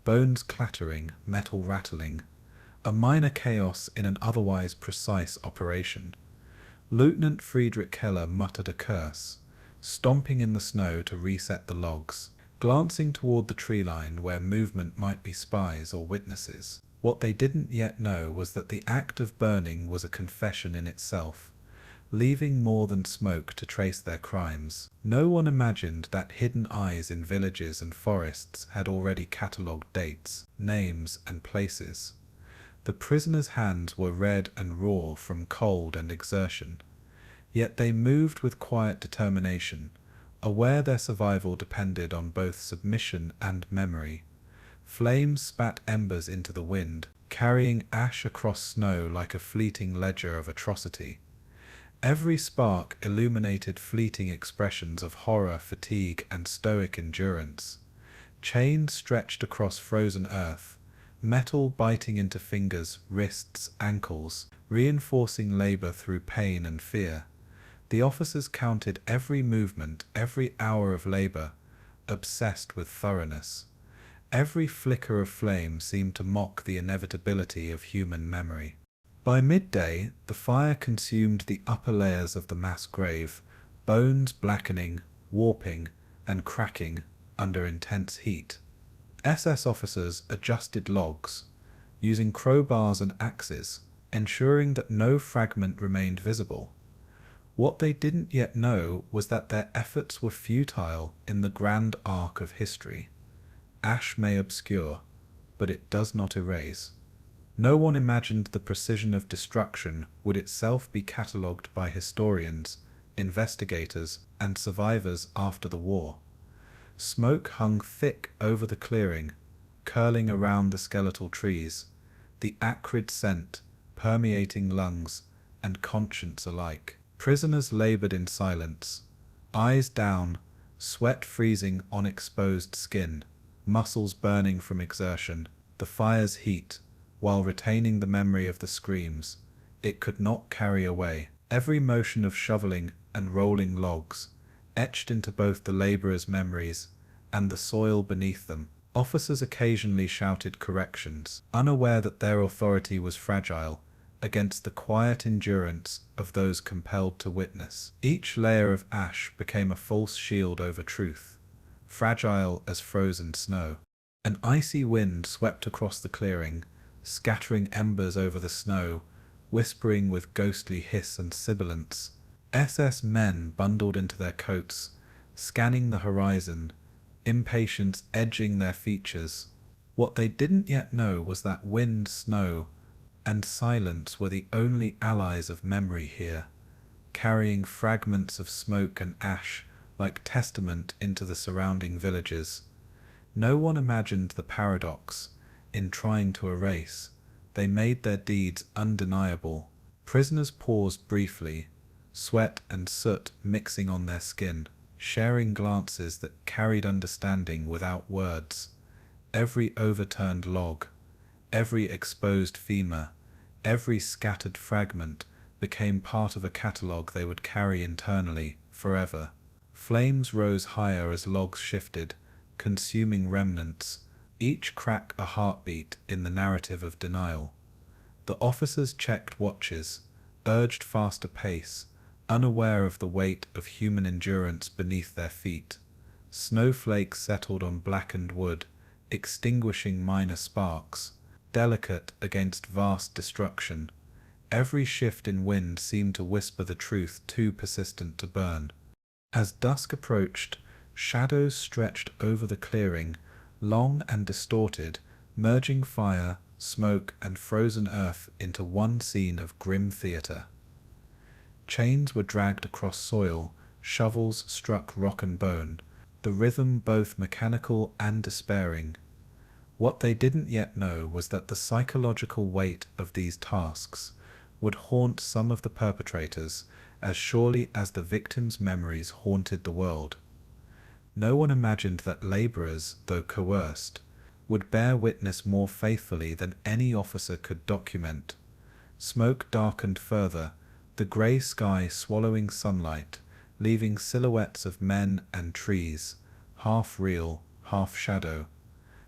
bones clattering, metal rattling, a minor chaos in an otherwise precise operation. Lieutenant Friedrich Keller muttered a curse, stomping in the snow to reset the logs, glancing toward the tree line where movement might be spies or witnesses. What they didn't yet know was that the act of burning was a confession in itself, leaving more than smoke to trace their crimes. No one imagined that hidden eyes in villages and forests had already catalogued dates, names, and places. The prisoners' hands were red and raw from cold and exertion, yet they moved with quiet determination, aware their survival depended on both submission and memory. Flames spat embers into the wind, carrying ash across snow like a fleeting ledger of atrocity. Every spark illuminated fleeting expressions of horror, fatigue, and stoic endurance. Chains stretched across frozen earth, metal biting into fingers, wrists, ankles, reinforcing labor through pain and fear. The officers counted every movement, every hour of labor, obsessed with thoroughness. Every flicker of flame seemed to mock the inevitability of human memory. By midday, the fire consumed the upper layers of the mass grave, bones blackening, warping, and cracking under intense heat. SS officers adjusted logs, using crowbars and axes, ensuring that no fragment remained visible. What they didn't yet know was that their efforts were futile in the grand arc of history. Ash may obscure, but it does not erase. No one imagined the precision of destruction would itself be catalogued by historians, investigators, and survivors after the war. Smoke hung thick over the clearing, curling around the skeletal trees, the acrid scent permeating lungs and conscience alike. Prisoners labored in silence, eyes down, sweat freezing on exposed skin, muscles burning from exertion, the fire's heat, while retaining the memory of the screams it could not carry away. Every motion of shoveling and rolling logs, etched into both the laborers' memories and the soil beneath them. Officers occasionally shouted corrections, unaware that their authority was fragile against the quiet endurance of those compelled to witness. Each layer of ash became a false shield over truth, fragile as frozen snow. An icy wind swept across the clearing, scattering embers over the snow, whispering with ghostly hiss and sibilance. SS men bundled into their coats, scanning the horizon, impatience edging their features. What they didn't yet know was that wind, snow, and silence were the only allies of memory here, carrying fragments of smoke and ash like testament into the surrounding villages. No one imagined the paradox. In trying to erase, they made their deeds undeniable. Prisoners paused briefly, sweat and soot mixing on their skin, sharing glances that carried understanding without words. Every overturned log, every exposed femur, every scattered fragment became part of a catalogue they would carry internally forever. Flames rose higher as logs shifted, consuming remnants, each crack a heartbeat in the narrative of denial. The officers checked watches, urged faster pace, unaware of the weight of human endurance beneath their feet. Snowflakes settled on blackened wood, extinguishing minor sparks, delicate against vast destruction. Every shift in wind seemed to whisper the truth too persistent to burn. As dusk approached, shadows stretched over the clearing, long and distorted, merging fire, smoke, and frozen earth into one scene of grim theater. Chains were dragged across soil, shovels struck rock and bone, the rhythm both mechanical and despairing. What they didn't yet know was that the psychological weight of these tasks would haunt some of the perpetrators as surely as the victims' memories haunted the world. No one imagined that laborers, though coerced, would bear witness more faithfully than any officer could document. Smoke darkened further, the grey sky swallowing sunlight, leaving silhouettes of men and trees, half real, half shadow.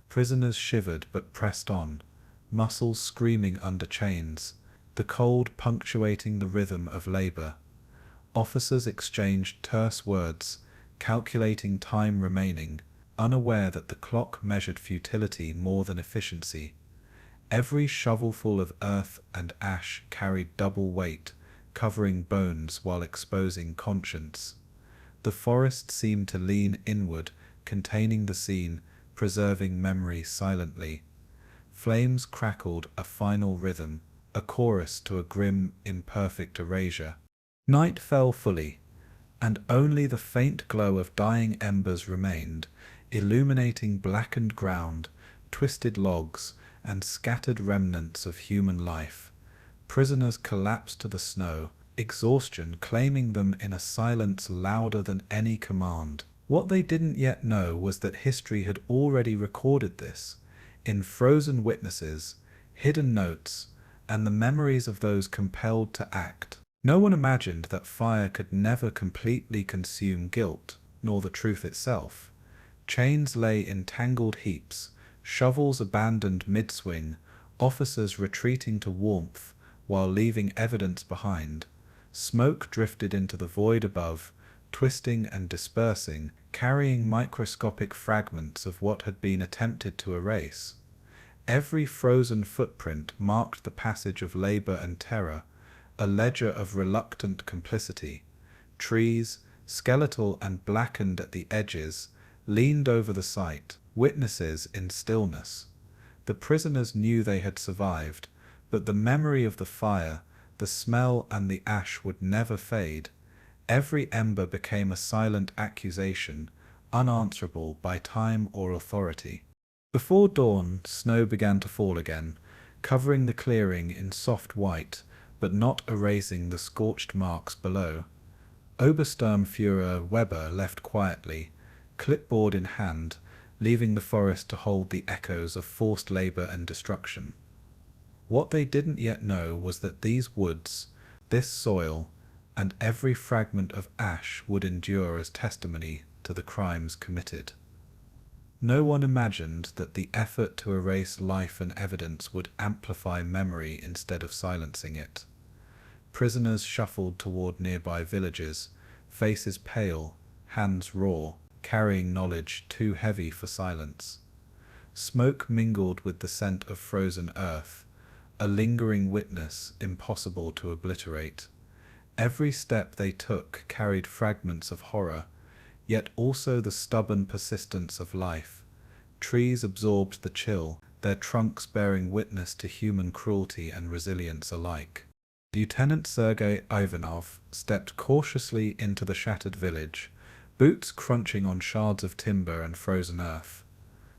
Prisoners shivered but pressed on, muscles screaming under chains, the cold punctuating the rhythm of labor. Officers exchanged terse words, calculating time remaining, unaware that the clock measured futility more than efficiency. Every shovelful of earth and ash carried double weight, covering bones while exposing conscience. The forest seemed to lean inward, containing the scene, preserving memory silently. Flames crackled, a final rhythm, a chorus to a grim, imperfect erasure. Night fell fully, and only the faint glow of dying embers remained, illuminating blackened ground, twisted logs, and scattered remnants of human life. Prisoners collapsed to the snow, exhaustion claiming them in a silence louder than any command. What they didn't yet know was that history had already recorded this, in frozen witnesses, hidden notes, and the memories of those compelled to act. No one imagined that fire could never completely consume guilt, nor the truth itself. Chains lay in tangled heaps, shovels abandoned mid-swing, officers retreating to warmth while leaving evidence behind. Smoke drifted into the void above, twisting and dispersing, carrying microscopic fragments of what had been attempted to erase. Every frozen footprint marked the passage of labor and terror, a ledger of reluctant complicity. Trees, skeletal and blackened at the edges, leaned over the site, witnesses in stillness. The prisoners knew they had survived, but the memory of the fire, the smell and the ash would never fade. Every ember became a silent accusation, unanswerable by time or authority. Before dawn, snow began to fall again, covering the clearing in soft white, but not erasing the scorched marks below. Obersturmführer Weber left quietly, clipboard in hand, leaving the forest to hold the echoes of forced labor and destruction. What they didn't yet know was that these woods, this soil, and every fragment of ash would endure as testimony to the crimes committed. No one imagined that the effort to erase life and evidence would amplify memory instead of silencing it. Prisoners shuffled toward nearby villages, faces pale, hands raw, carrying knowledge too heavy for silence. Smoke mingled with the scent of frozen earth, a lingering witness impossible to obliterate. Every step they took carried fragments of horror, yet also the stubborn persistence of life. Trees absorbed the chill, their trunks bearing witness to human cruelty and resilience alike. Lieutenant Sergei Ivanov stepped cautiously into the shattered village, boots crunching on shards of timber and frozen earth.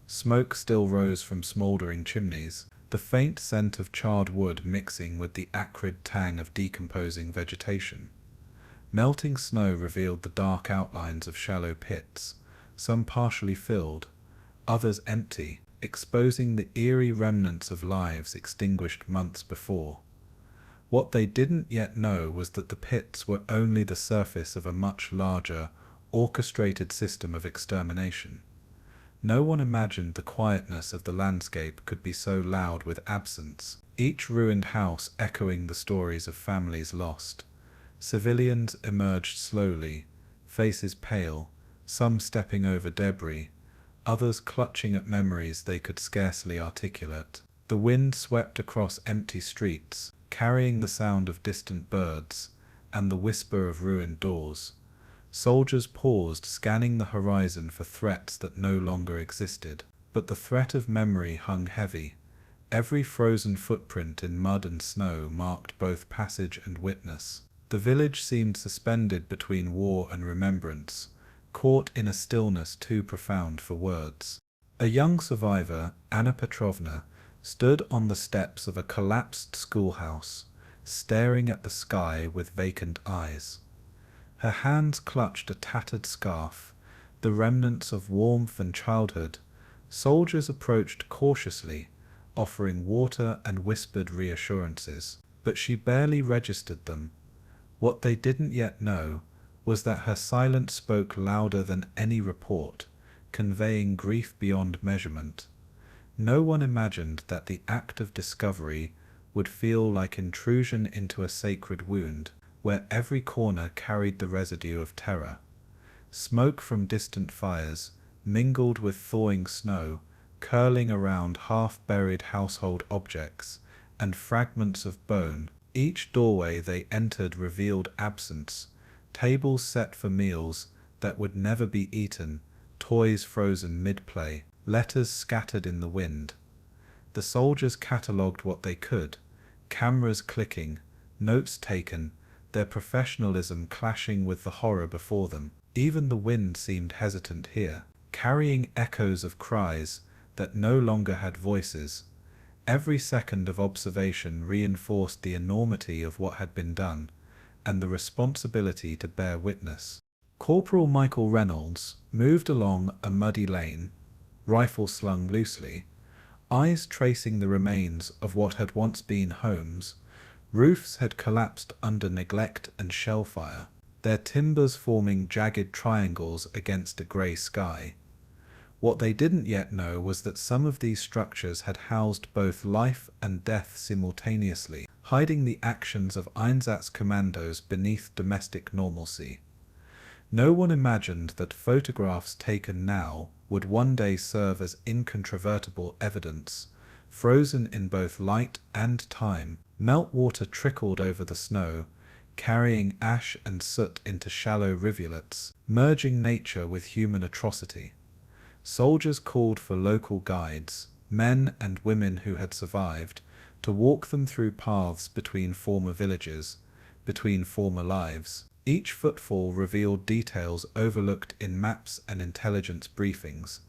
Smoke still rose from smoldering chimneys, the faint scent of charred wood mixing with the acrid tang of decomposing vegetation. Melting snow revealed the dark outlines of shallow pits, some partially filled, others empty, exposing the eerie remnants of lives extinguished months before. What they didn't yet know was that the pits were only the surface of a much larger, orchestrated system of extermination. No one imagined the quietness of the landscape could be so loud with absence, each ruined house echoing the stories of families lost. Civilians emerged slowly, faces pale, some stepping over debris, others clutching at memories they could scarcely articulate. The wind swept across empty streets, carrying the sound of distant birds and the whisper of ruined doors. Soldiers paused, scanning the horizon for threats that no longer existed. But the threat of memory hung heavy. Every frozen footprint in mud and snow marked both passage and witness. The village seemed suspended between war and remembrance, caught in a stillness too profound for words. A young survivor, Anna Petrovna, stood on the steps of a collapsed schoolhouse, staring at the sky with vacant eyes. Her hands clutched a tattered scarf, the remnants of warmth and childhood. Soldiers approached cautiously, offering water and whispered reassurances, but she barely registered them. What they didn't yet know was that her silence spoke louder than any report, conveying grief beyond measurement. No one imagined that the act of discovery would feel like intrusion into a sacred wound, where every corner carried the residue of terror. Smoke from distant fires, mingled with thawing snow, curling around half-buried household objects and fragments of bone. Each doorway they entered revealed absence, tables set for meals that would never be eaten, toys frozen mid-play, letters scattered in the wind. The soldiers catalogued what they could, cameras clicking, notes taken, their professionalism clashing with the horror before them. Even the wind seemed hesitant here, carrying echoes of cries that no longer had voices. Every second of observation reinforced the enormity of what had been done, and the responsibility to bear witness. Corporal Michael Reynolds moved along a muddy lane, rifle slung loosely, eyes tracing the remains of what had once been homes. Roofs had collapsed under neglect and shell fire, their timbers forming jagged triangles against a grey sky. What they didn't yet know was that some of these structures had housed both life and death simultaneously, hiding the actions of Einsatzkommandos beneath domestic normalcy. No one imagined that photographs taken now would one day serve as incontrovertible evidence. Frozen in both light and time, meltwater trickled over the snow, carrying ash and soot into shallow rivulets, merging nature with human atrocity. Soldiers called for local guides, men and women who had survived, to walk them through paths between former villages, between former lives. Each footfall revealed details overlooked in maps and intelligence briefings: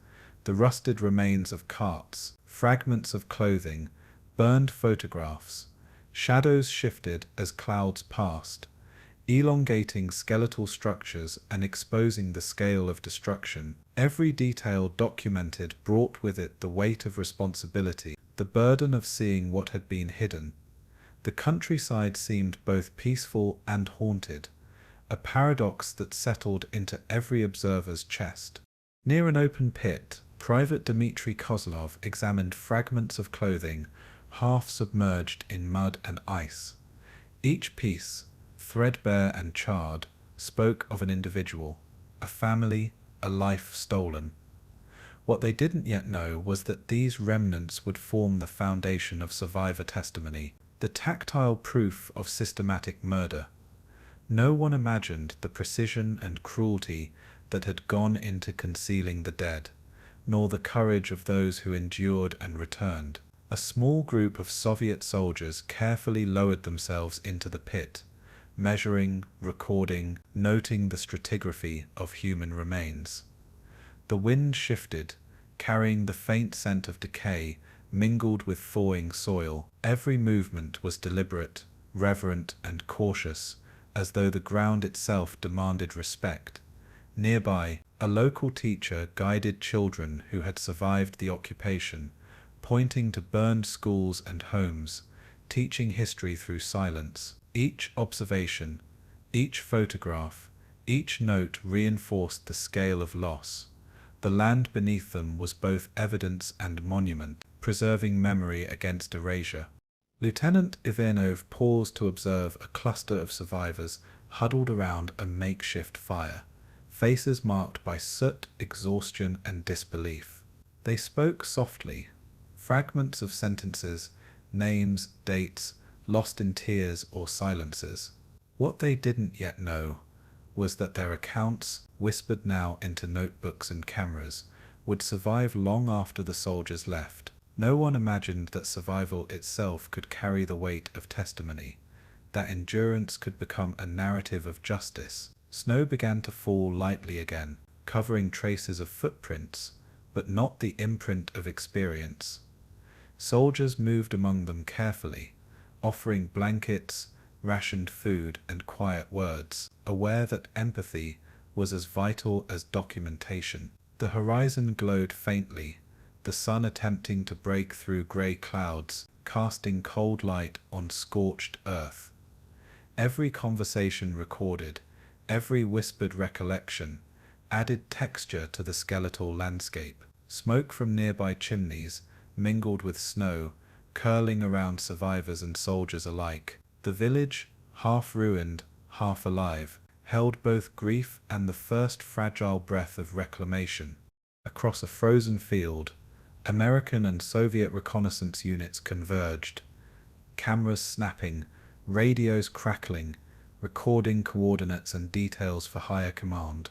the rusted remains of carts, fragments of clothing, burned photographs. Shadows shifted as clouds passed, elongating skeletal structures and exposing the scale of destruction. Every detail documented brought with it the weight of responsibility, the burden of seeing what had been hidden. The countryside seemed both peaceful and haunted, a paradox that settled into every observer's chest. Near an open pit, Private Dmitry Kozlov examined fragments of clothing, half submerged in mud and ice. Each piece, threadbare and charred, spoke of an individual, a family, a life stolen. What they didn't yet know was that these remnants would form the foundation of survivor testimony, the tactile proof of systematic murder. No one imagined the precision and cruelty that had gone into concealing the dead, nor the courage of those who endured and returned. A small group of Soviet soldiers carefully lowered themselves into the pit, measuring, recording, noting the stratigraphy of human remains. The wind shifted, carrying the faint scent of decay mingled with thawing soil. Every movement was deliberate, reverent, and cautious, as though the ground itself demanded respect. Nearby, a local teacher guided children who had survived the occupation, pointing to burned schools and homes, teaching history through silence. Each observation, each photograph, each note reinforced the scale of loss. The land beneath them was both evidence and monument, preserving memory against erasure. Lieutenant Ivanov paused to observe a cluster of survivors huddled around a makeshift fire, faces marked by soot, exhaustion, and disbelief. They spoke softly, fragments of sentences, names, dates, lost in tears or silences. What they didn't yet know was that their accounts, whispered now into notebooks and cameras, would survive long after the soldiers left. No one imagined that survival itself could carry the weight of testimony, that endurance could become a narrative of justice. Snow began to fall lightly again, covering traces of footprints, but not the imprint of experience. Soldiers moved among them carefully, offering blankets, rationed food, and quiet words, aware that empathy was as vital as documentation. The horizon glowed faintly, the sun attempting to break through grey clouds, casting cold light on scorched earth. Every conversation recorded, every whispered recollection, added texture to the skeletal landscape. Smoke from nearby chimneys mingled with snow, curling around survivors and soldiers alike. The village, half ruined, half alive, held both grief and the first fragile breath of reclamation. Across a frozen field, American and Soviet reconnaissance units converged, cameras snapping, radios crackling, recording coordinates and details for higher command.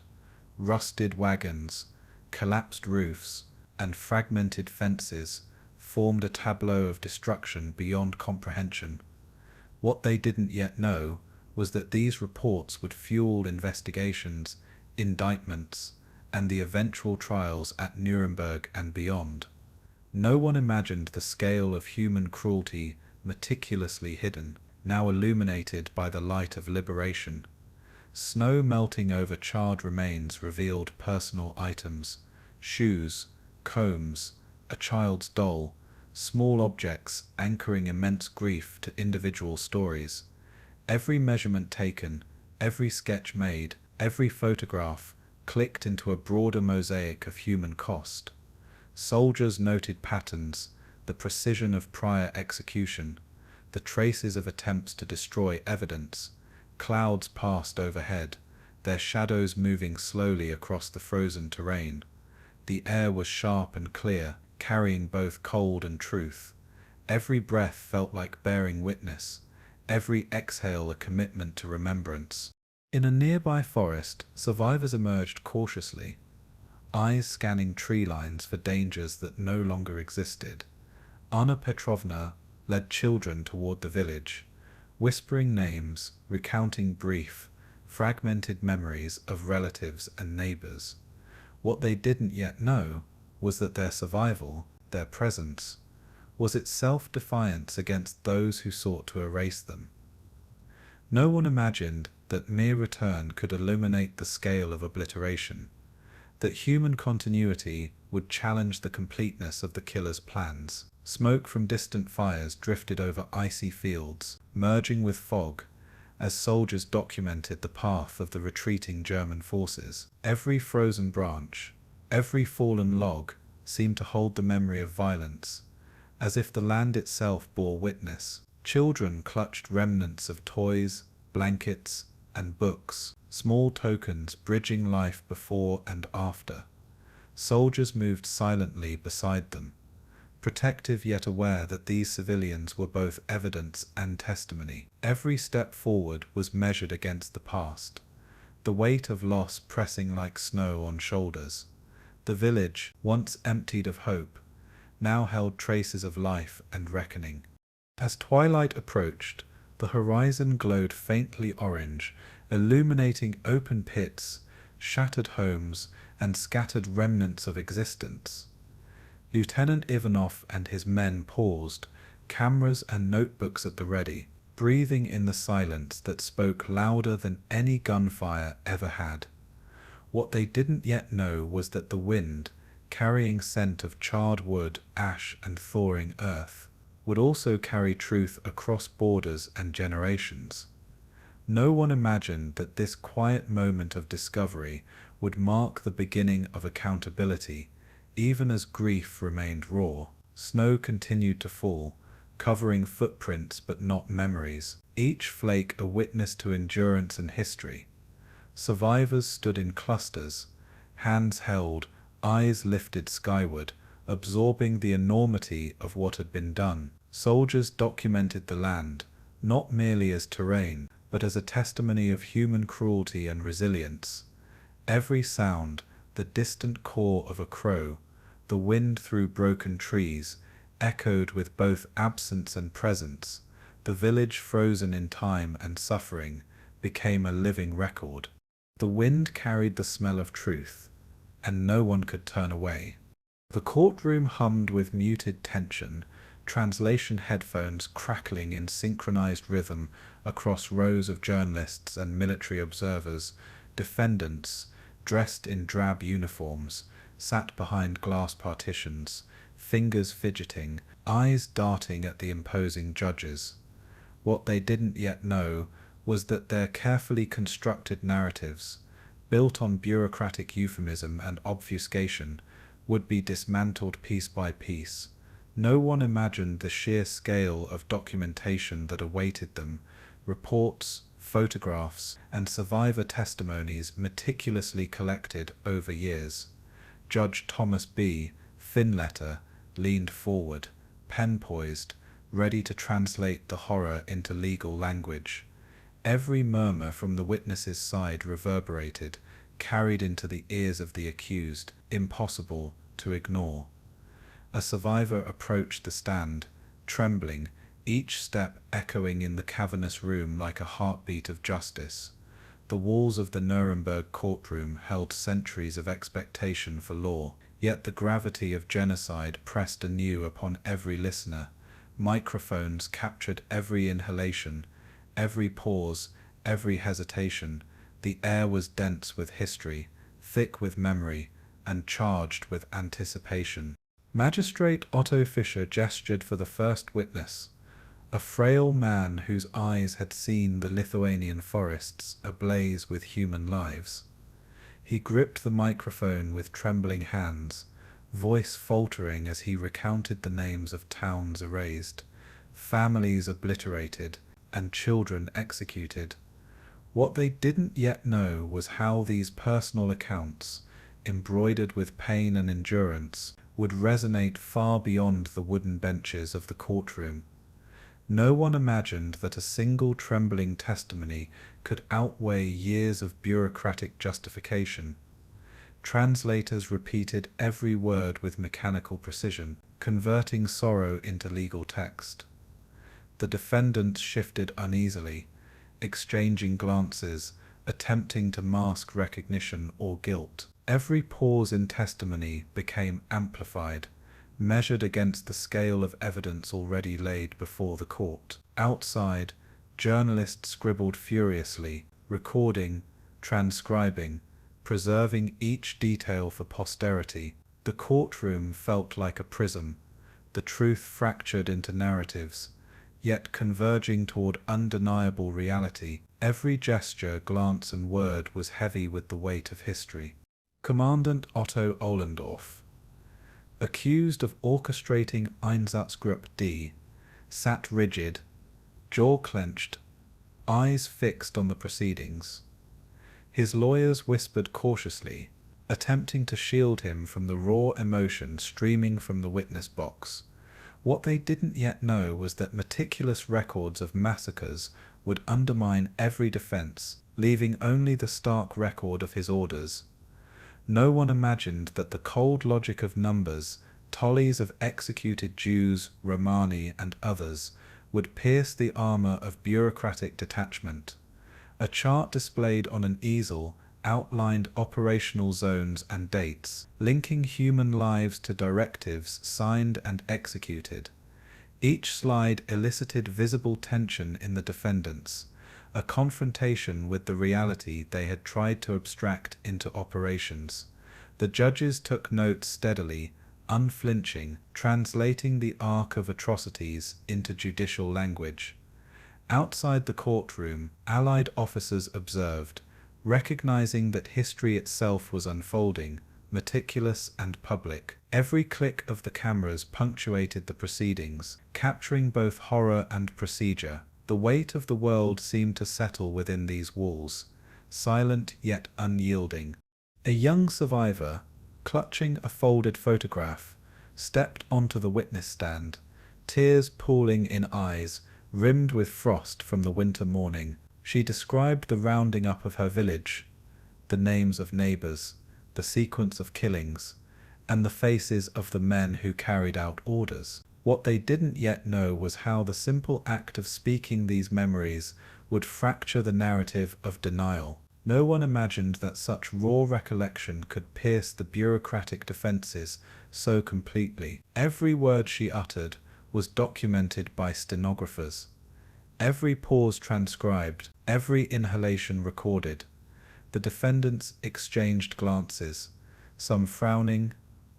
Rusted wagons, collapsed roofs, and fragmented fences formed a tableau of destruction beyond comprehension. What they didn't yet know was that these reports would fuel investigations, indictments, and the eventual trials at Nuremberg and beyond. No one imagined the scale of human cruelty meticulously hidden, now illuminated by the light of liberation. Snow melting over charred remains revealed personal items, shoes, combs, a child's doll, small objects anchoring immense grief to individual stories. Every measurement taken, every sketch made, every photograph clicked into a broader mosaic of human cost. Soldiers noted patterns, the precision of prior execution, the traces of attempts to destroy evidence. Clouds passed overhead, their shadows moving slowly across the frozen terrain. The air was sharp and clear, carrying both cold and truth. Every breath felt like bearing witness, every exhale a commitment to remembrance. In a nearby forest, survivors emerged cautiously, eyes scanning tree lines for dangers that no longer existed. Anna Petrovna led children toward the village, whispering names, recounting brief, fragmented memories of relatives and neighbors. What they didn't yet know was that their survival, their presence, was itself defiance against those who sought to erase them. No one imagined that mere return could illuminate the scale of obliteration, that human continuity would challenge the completeness of the killer's plans. Smoke from distant fires drifted over icy fields, merging with fog, as soldiers documented the path of the retreating German forces. Every frozen branch, every fallen log seemed to hold the memory of violence, as if the land itself bore witness. Children clutched remnants of toys, blankets, and books, small tokens bridging life before and after. Soldiers moved silently beside them, protective yet aware that these civilians were both evidence and testimony. Every step forward was measured against the past, the weight of loss pressing like snow on shoulders. The village, once emptied of hope, now held traces of life and reckoning. As twilight approached, the horizon glowed faintly orange, illuminating open pits, shattered homes, and scattered remnants of existence. Lieutenant Ivanov and his men paused, cameras and notebooks at the ready, breathing in the silence that spoke louder than any gunfire ever had. What they didn't yet know was that the wind, carrying scent of charred wood, ash, and thawing earth, would also carry truth across borders and generations. No one imagined that this quiet moment of discovery would mark the beginning of accountability, even as grief remained raw. Snow continued to fall, covering footprints but not memories, each flake a witness to endurance and history. Survivors stood in clusters, hands held, eyes lifted skyward, absorbing the enormity of what had been done. Soldiers documented the land, not merely as terrain, but as a testimony of human cruelty and resilience. Every sound, the distant caw of a crow, the wind through broken trees, echoed with both absence and presence. The village, frozen in time and suffering, became a living record. The wind carried the smell of truth, and no one could turn away. The courtroom hummed with muted tension, translation headphones crackling in synchronized rhythm across rows of journalists and military observers. Defendants, dressed in drab uniforms, sat behind glass partitions, fingers fidgeting, eyes darting at the imposing judges. What they didn't yet know was that their carefully constructed narratives, built on bureaucratic euphemism and obfuscation, would be dismantled piece by piece. No one imagined the sheer scale of documentation that awaited them: reports, photographs, and survivor testimonies meticulously collected over years. Judge Thomas B. Finletter, leaned forward, pen poised, ready to translate the horror into legal language. Every murmur from the witness's side reverberated, carried into the ears of the accused, impossible to ignore. A survivor approached the stand, trembling, each step echoing in the cavernous room like a heartbeat of justice. The walls of the Nuremberg courtroom held centuries of expectation for law, yet the gravity of genocide pressed anew upon every listener. Microphones captured every inhalation, every pause, every hesitation. The air was dense with history, thick with memory, and charged with anticipation. Magistrate Otto Fischer gestured for the first witness, a frail man whose eyes had seen the Lithuanian forests ablaze with human lives. He gripped the microphone with trembling hands, voice faltering as he recounted the names of towns erased, families obliterated, and children executed. What they didn't yet know was how these personal accounts, embroidered with pain and endurance, would resonate far beyond the wooden benches of the courtroom. No one imagined that a single trembling testimony could outweigh years of bureaucratic justification. Translators repeated every word with mechanical precision, converting sorrow into legal text. The defendants shifted uneasily, exchanging glances, attempting to mask recognition or guilt. Every pause in testimony became amplified, measured against the scale of evidence already laid before the court. Outside, journalists scribbled furiously, recording, transcribing, preserving each detail for posterity. The courtroom felt like a prism, the truth fractured into narratives, yet converging toward undeniable reality. Every gesture, glance, and word was heavy with the weight of history. Commandant Otto Ohlendorf, accused of orchestrating Einsatzgruppe D, sat rigid, jaw clenched, eyes fixed on the proceedings. His lawyers whispered cautiously, attempting to shield him from the raw emotion streaming from the witness box. What they didn't yet know was that meticulous records of massacres would undermine every defense, leaving only the stark record of his orders. No one imagined that the cold logic of numbers, tallies of executed Jews, Romani, and others, would pierce the armor of bureaucratic detachment. A chart displayed on an easel outlined operational zones and dates, linking human lives to directives signed and executed. Each slide elicited visible tension in the defendants, a confrontation with the reality they had tried to abstract into operations. The judges took notes steadily, unflinching, translating the arc of atrocities into judicial language. Outside the courtroom, Allied officers observed, recognizing that history itself was unfolding, meticulous and public. Every click of the cameras punctuated the proceedings, capturing both horror and procedure. The weight of the world seemed to settle within these walls, silent yet unyielding. A young survivor, clutching a folded photograph, stepped onto the witness stand, tears pooling in eyes, rimmed with frost from the winter morning. She described the rounding up of her village, the names of neighbors, the sequence of killings, and the faces of the men who carried out orders. What they didn't yet know was how the simple act of speaking these memories would fracture the narrative of denial. No one imagined that such raw recollection could pierce the bureaucratic defenses so completely. Every word she uttered was documented by stenographers, every pause transcribed, every inhalation recorded. The defendants exchanged glances, some frowning,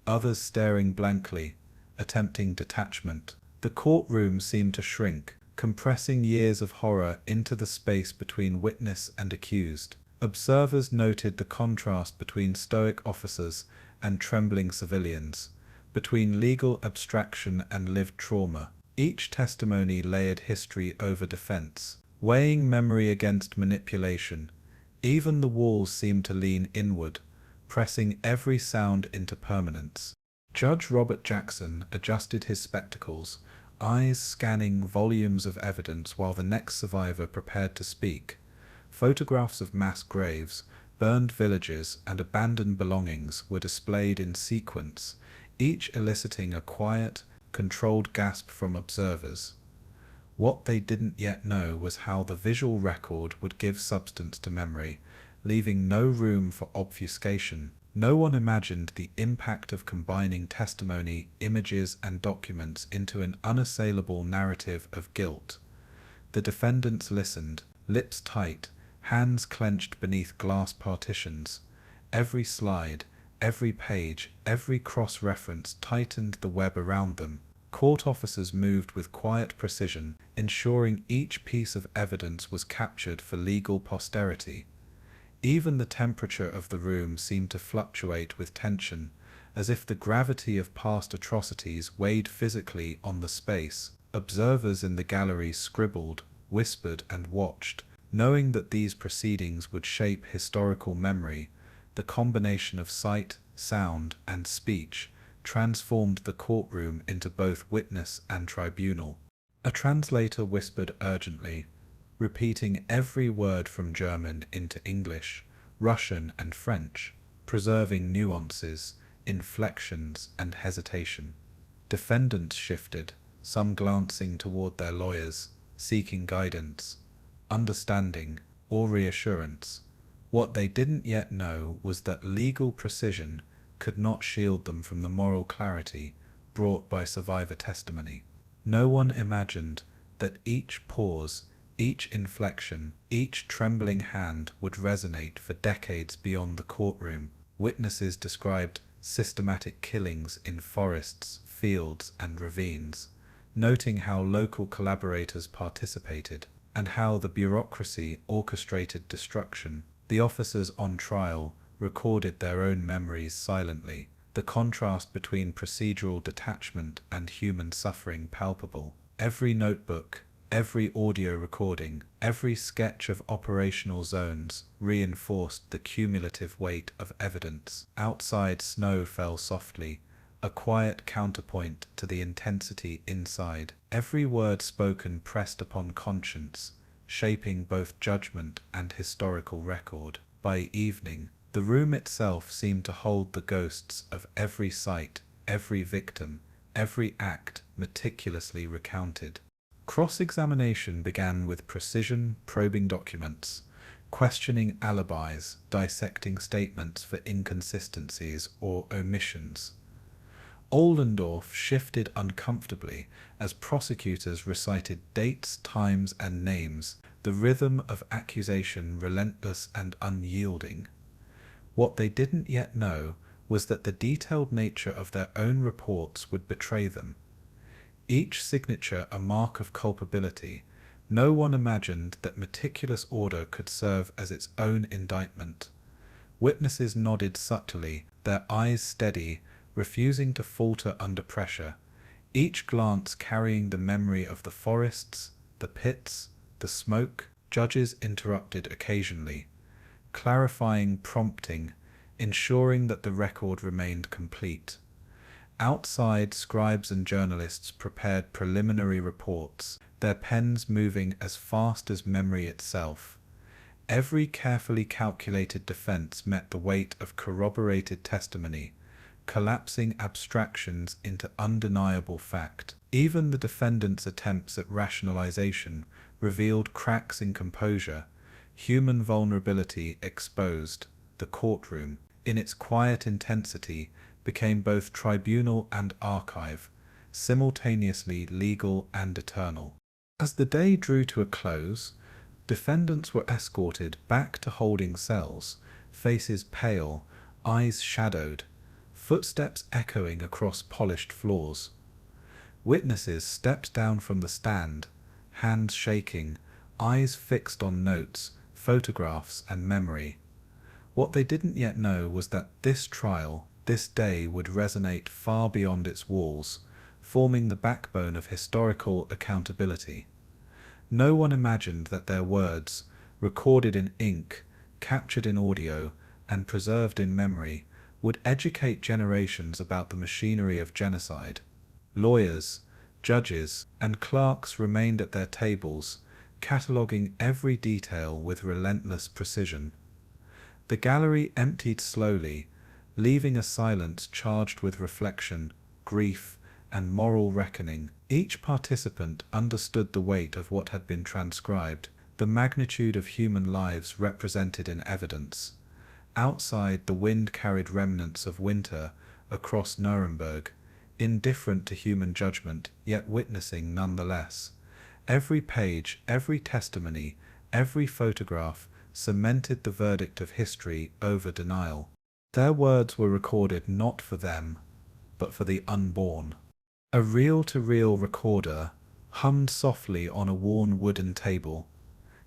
others staring blankly, attempting detachment. The courtroom seemed to shrink, compressing years of horror into the space between witness and accused. Observers noted the contrast between stoic officers and trembling civilians, between legal abstraction and lived trauma. Each testimony layered history over defense, weighing memory against manipulation. Even the walls seemed to lean inward, pressing every sound into permanence. Judge Robert Jackson adjusted his spectacles, eyes scanning volumes of evidence while the next survivor prepared to speak. Photographs of mass graves, burned villages, and abandoned belongings were displayed in sequence, each eliciting a quiet, controlled gasp from observers. What they didn't yet know was how the visual record would give substance to memory, leaving no room for obfuscation. No one imagined the impact of combining testimony, images, and documents into an unassailable narrative of guilt. The defendants listened, lips tight, hands clenched beneath glass partitions. Every slide, every page, every cross-reference tightened the web around them. Court officers moved with quiet precision, ensuring each piece of evidence was captured for legal posterity. Even the temperature of the room seemed to fluctuate with tension, as if the gravity of past atrocities weighed physically on the space. Observers in the gallery scribbled, whispered, and watched, knowing that these proceedings would shape historical memory. The combination of sight, sound, and speech transformed the courtroom into both witness and tribunal. A translator whispered urgently, repeating every word from German into English, Russian, and French, preserving nuances, inflections, and hesitation. Defendants shifted, some glancing toward their lawyers, seeking guidance, understanding, or reassurance. What they didn't yet know was that legal precision could not shield them from the moral clarity brought by survivor testimony. No one imagined that each pause, each inflection, each trembling hand would resonate for decades beyond the courtroom. Witnesses described systematic killings in forests, fields, and ravines, noting how local collaborators participated and how the bureaucracy orchestrated destruction. The officers on trial recorded their own memories silently, the contrast between procedural detachment and human suffering palpable. Every notebook, every audio recording, every sketch of operational zones reinforced the cumulative weight of evidence. Outside, snow fell softly, a quiet counterpoint to the intensity inside. Every word spoken pressed upon conscience, shaping both judgment and historical record. By evening, the room itself seemed to hold the ghosts of every sight, every victim, every act meticulously recounted. Cross-examination began with precision, probing documents, questioning alibis, dissecting statements for inconsistencies or omissions. Ollendorf shifted uncomfortably as prosecutors recited dates, times, and names, the rhythm of accusation relentless and unyielding. What they didn't yet know was that the detailed nature of their own reports would betray them. Each signature a mark of culpability. No one imagined that meticulous order could serve as its own indictment. Witnesses nodded subtly, their eyes steady, refusing to falter under pressure, each glance carrying the memory of the forests, the pits, the smoke. Judges interrupted occasionally, clarifying, prompting, ensuring that the record remained complete. Outside, scribes and journalists prepared preliminary reports, their pens moving as fast as memory itself. Every carefully calculated defense met the weight of corroborated testimony, collapsing abstractions into undeniable fact. Even the defendant's attempts at rationalization revealed cracks in composure, human vulnerability exposed. The courtroom, in its quiet intensity, became both tribunal and archive, simultaneously legal and eternal. As the day drew to a close, defendants were escorted back to holding cells, faces pale, eyes shadowed, footsteps echoing across polished floors. Witnesses stepped down from the stand, hands shaking, eyes fixed on notes, photographs, and memory. What they didn't yet know was that this trial, this day, would resonate far beyond its walls, forming the backbone of historical accountability. No one imagined that their words, recorded in ink, captured in audio, and preserved in memory, would educate generations about the machinery of genocide. Lawyers, judges, and clerks remained at their tables, cataloguing every detail with relentless precision. The gallery emptied slowly, leaving a silence charged with reflection, grief, and moral reckoning. Each participant understood the weight of what had been transcribed, the magnitude of human lives represented in evidence. Outside, the wind carried remnants of winter across Nuremberg, indifferent to human judgment, yet witnessing nonetheless. Every page, every testimony, every photograph cemented the verdict of history over denial. Their words were recorded not for them, but for the unborn. A reel-to-reel recorder hummed softly on a worn wooden table,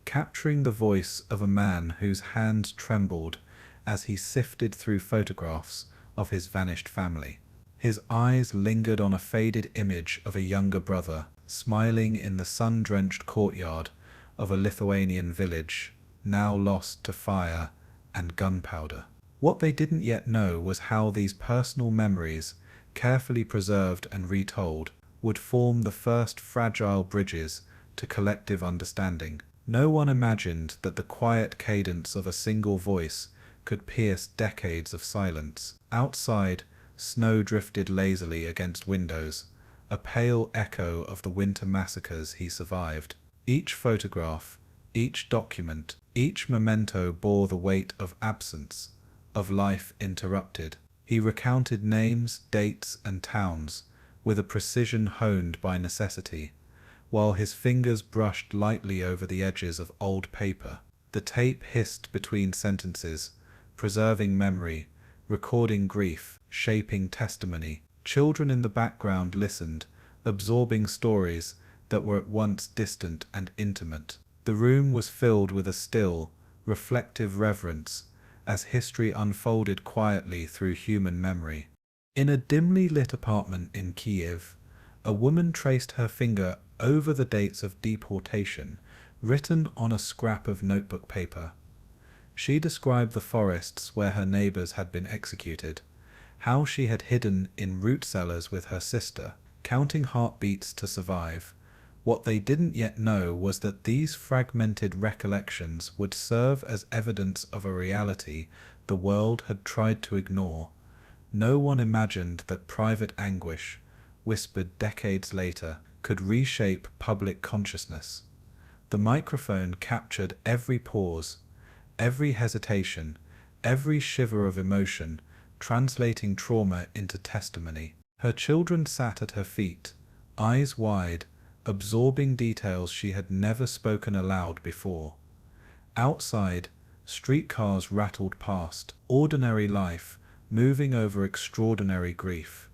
capturing the voice of a man whose hands trembled as he sifted through photographs of his vanished family. His eyes lingered on a faded image of a younger brother, smiling in the sun-drenched courtyard of a Lithuanian village, now lost to fire and gunpowder. What they didn't yet know was how these personal memories, carefully preserved and retold, would form the first fragile bridges to collective understanding. No one imagined that the quiet cadence of a single voice could pierce decades of silence. Outside, snow drifted lazily against windows, a pale echo of the winter massacres he survived. Each photograph, each document, each memento bore the weight of absence, of life interrupted. He recounted names, dates, and towns with a precision honed by necessity, while his fingers brushed lightly over the edges of old paper. The tape hissed between sentences, preserving memory, recording grief, shaping testimony. Children in the background listened, absorbing stories that were at once distant and intimate. The room was filled with a still, reflective reverence as history unfolded quietly through human memory. In a dimly lit apartment in Kiev, a woman traced her finger over the dates of deportation written on a scrap of notebook paper. She described the forests where her neighbors had been executed, how she had hidden in root cellars with her sister, counting heartbeats to survive. What they didn't yet know was that these fragmented recollections would serve as evidence of a reality the world had tried to ignore. No one imagined that private anguish, whispered decades later, could reshape public consciousness. The microphone captured every pause, every hesitation, every shiver of emotion, translating trauma into testimony. Her children sat at her feet, eyes wide, absorbing details she had never spoken aloud before. Outside, streetcars rattled past, ordinary life moving over extraordinary grief.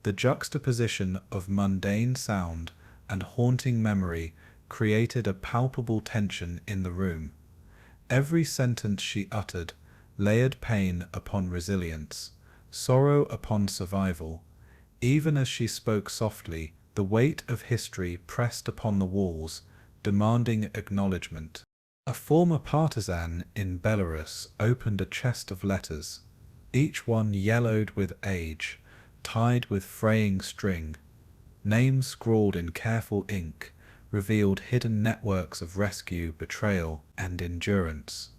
The juxtaposition of mundane sound and haunting memory created a palpable tension in the room. Every sentence she uttered layered pain upon resilience, sorrow upon survival. Even as she spoke softly, the weight of history pressed upon the walls, demanding acknowledgement. A former partisan in Belarus opened a chest of letters, each one yellowed with age, tied with fraying string. Names scrawled in careful ink revealed hidden networks of rescue, betrayal, and endurance.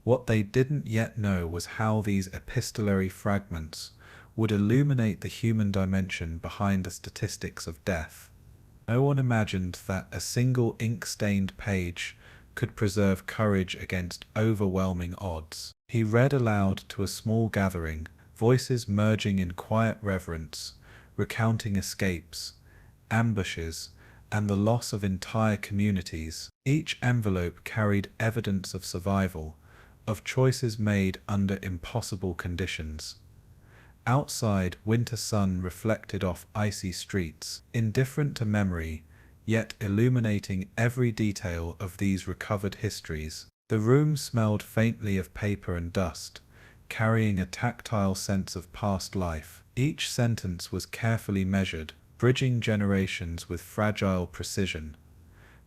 What they didn't yet know was how these epistolary fragments would illuminate the human dimension behind the statistics of death. No one imagined that a single ink-stained page could preserve courage against overwhelming odds. He read aloud to a small gathering, voices merging in quiet reverence, recounting escapes, ambushes, and the loss of entire communities. Each envelope carried evidence of survival, of choices made under impossible conditions. Outside, winter sun reflected off icy streets, indifferent to memory, yet illuminating every detail of these recovered histories. The room smelled faintly of paper and dust, carrying a tactile sense of past life. Each sentence was carefully measured, bridging generations with fragile precision.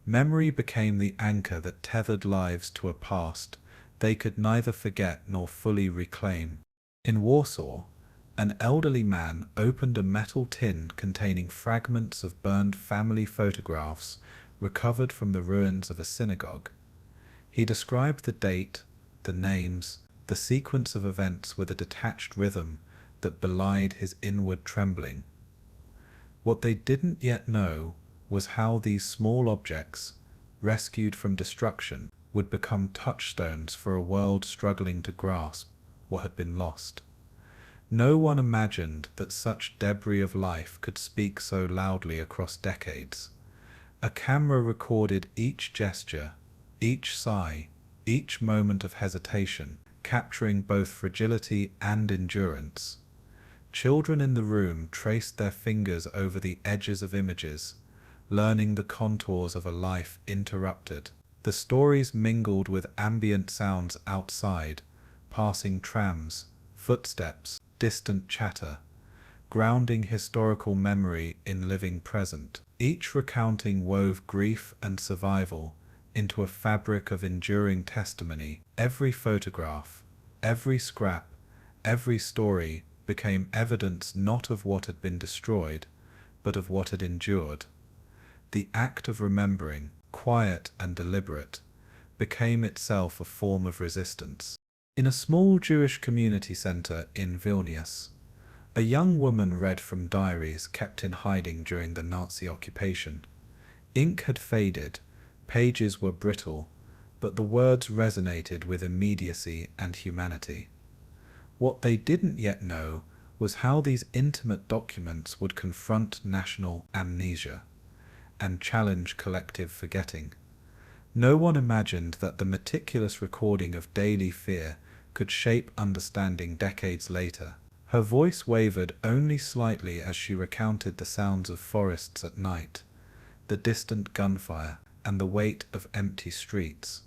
Memory became the anchor that tethered lives to a past they could neither forget nor fully reclaim. In Warsaw, an elderly man opened a metal tin containing fragments of burned family photographs recovered from the ruins of a synagogue. He described the date, the names, the sequence of events with a detached rhythm that belied his inward trembling. What they didn't yet know was how these small objects, rescued from destruction, would become touchstones for a world struggling to grasp what had been lost. No one imagined that such debris of life could speak so loudly across decades. A camera recorded each gesture, each sigh, each moment of hesitation, capturing both fragility and endurance. Children in the room traced their fingers over the edges of images, learning the contours of a life interrupted. The stories mingled with ambient sounds outside, passing trams, footsteps, distant chatter, grounding historical memory in living present. Each recounting wove grief and survival into a fabric of enduring testimony. Every photograph, every scrap, every story became evidence not of what had been destroyed, but of what had endured. The act of remembering, quiet and deliberate, became itself a form of resistance. In a small Jewish community center in Vilnius, a young woman read from diaries kept in hiding during the Nazi occupation. Ink had faded, pages were brittle, but the words resonated with immediacy and humanity. What they didn't yet know was how these intimate documents would confront national amnesia and challenge collective forgetting. No one imagined that the meticulous recording of daily fear could shape understanding decades later. Her voice wavered only slightly as she recounted the sounds of forests at night, the distant gunfire, and the weight of empty streets.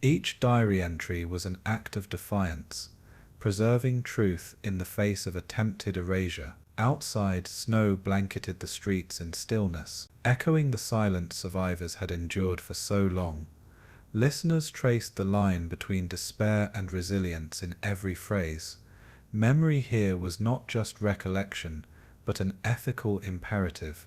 Each diary entry was an act of defiance, preserving truth in the face of attempted erasure. Outside, snow blanketed the streets in stillness, echoing the silence survivors had endured for so long. Listeners traced the line between despair and resilience in every phrase. Memory here was not just recollection, but an ethical imperative,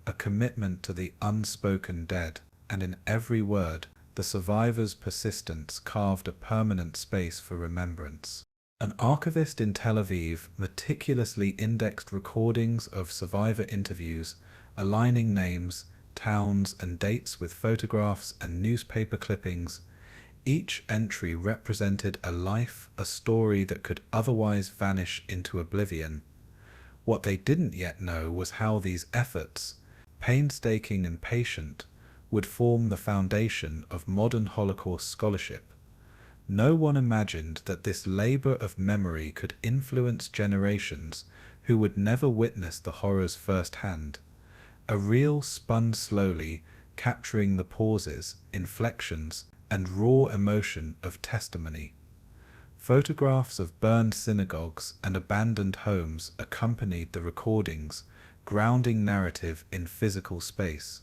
a commitment to the unspoken dead, and in every word, the survivors' persistence carved a permanent space for remembrance. An archivist in Tel Aviv meticulously indexed recordings of survivor interviews, aligning names, towns, and dates with photographs and newspaper clippings. Each entry represented a life, a story that could otherwise vanish into oblivion. What they didn't yet know was how these efforts, painstaking and patient, would form the foundation of modern Holocaust scholarship. No one imagined that this labor of memory could influence generations who would never witness the horrors firsthand. A reel spun slowly, capturing the pauses, inflections, and raw emotion of testimony. Photographs of burned synagogues and abandoned homes accompanied the recordings, grounding narrative in physical space.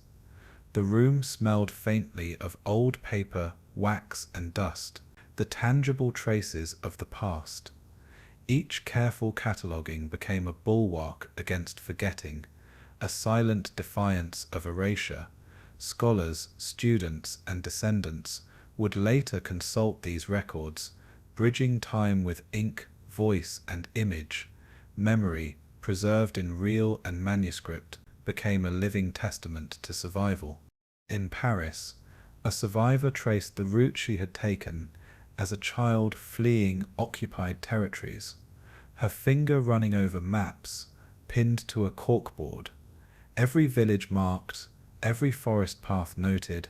The room smelled faintly of old paper, wax, and dust, the tangible traces of the past. Each careful cataloguing became a bulwark against forgetting, a silent defiance of erasure. Scholars, students, and descendants would later consult these records, bridging time with ink, voice, and image. Memory, preserved in reel and manuscript, became a living testament to survival. In Paris, a survivor traced the route she had taken as a child fleeing occupied territories, her finger running over maps pinned to a corkboard, every village marked, every forest path noted,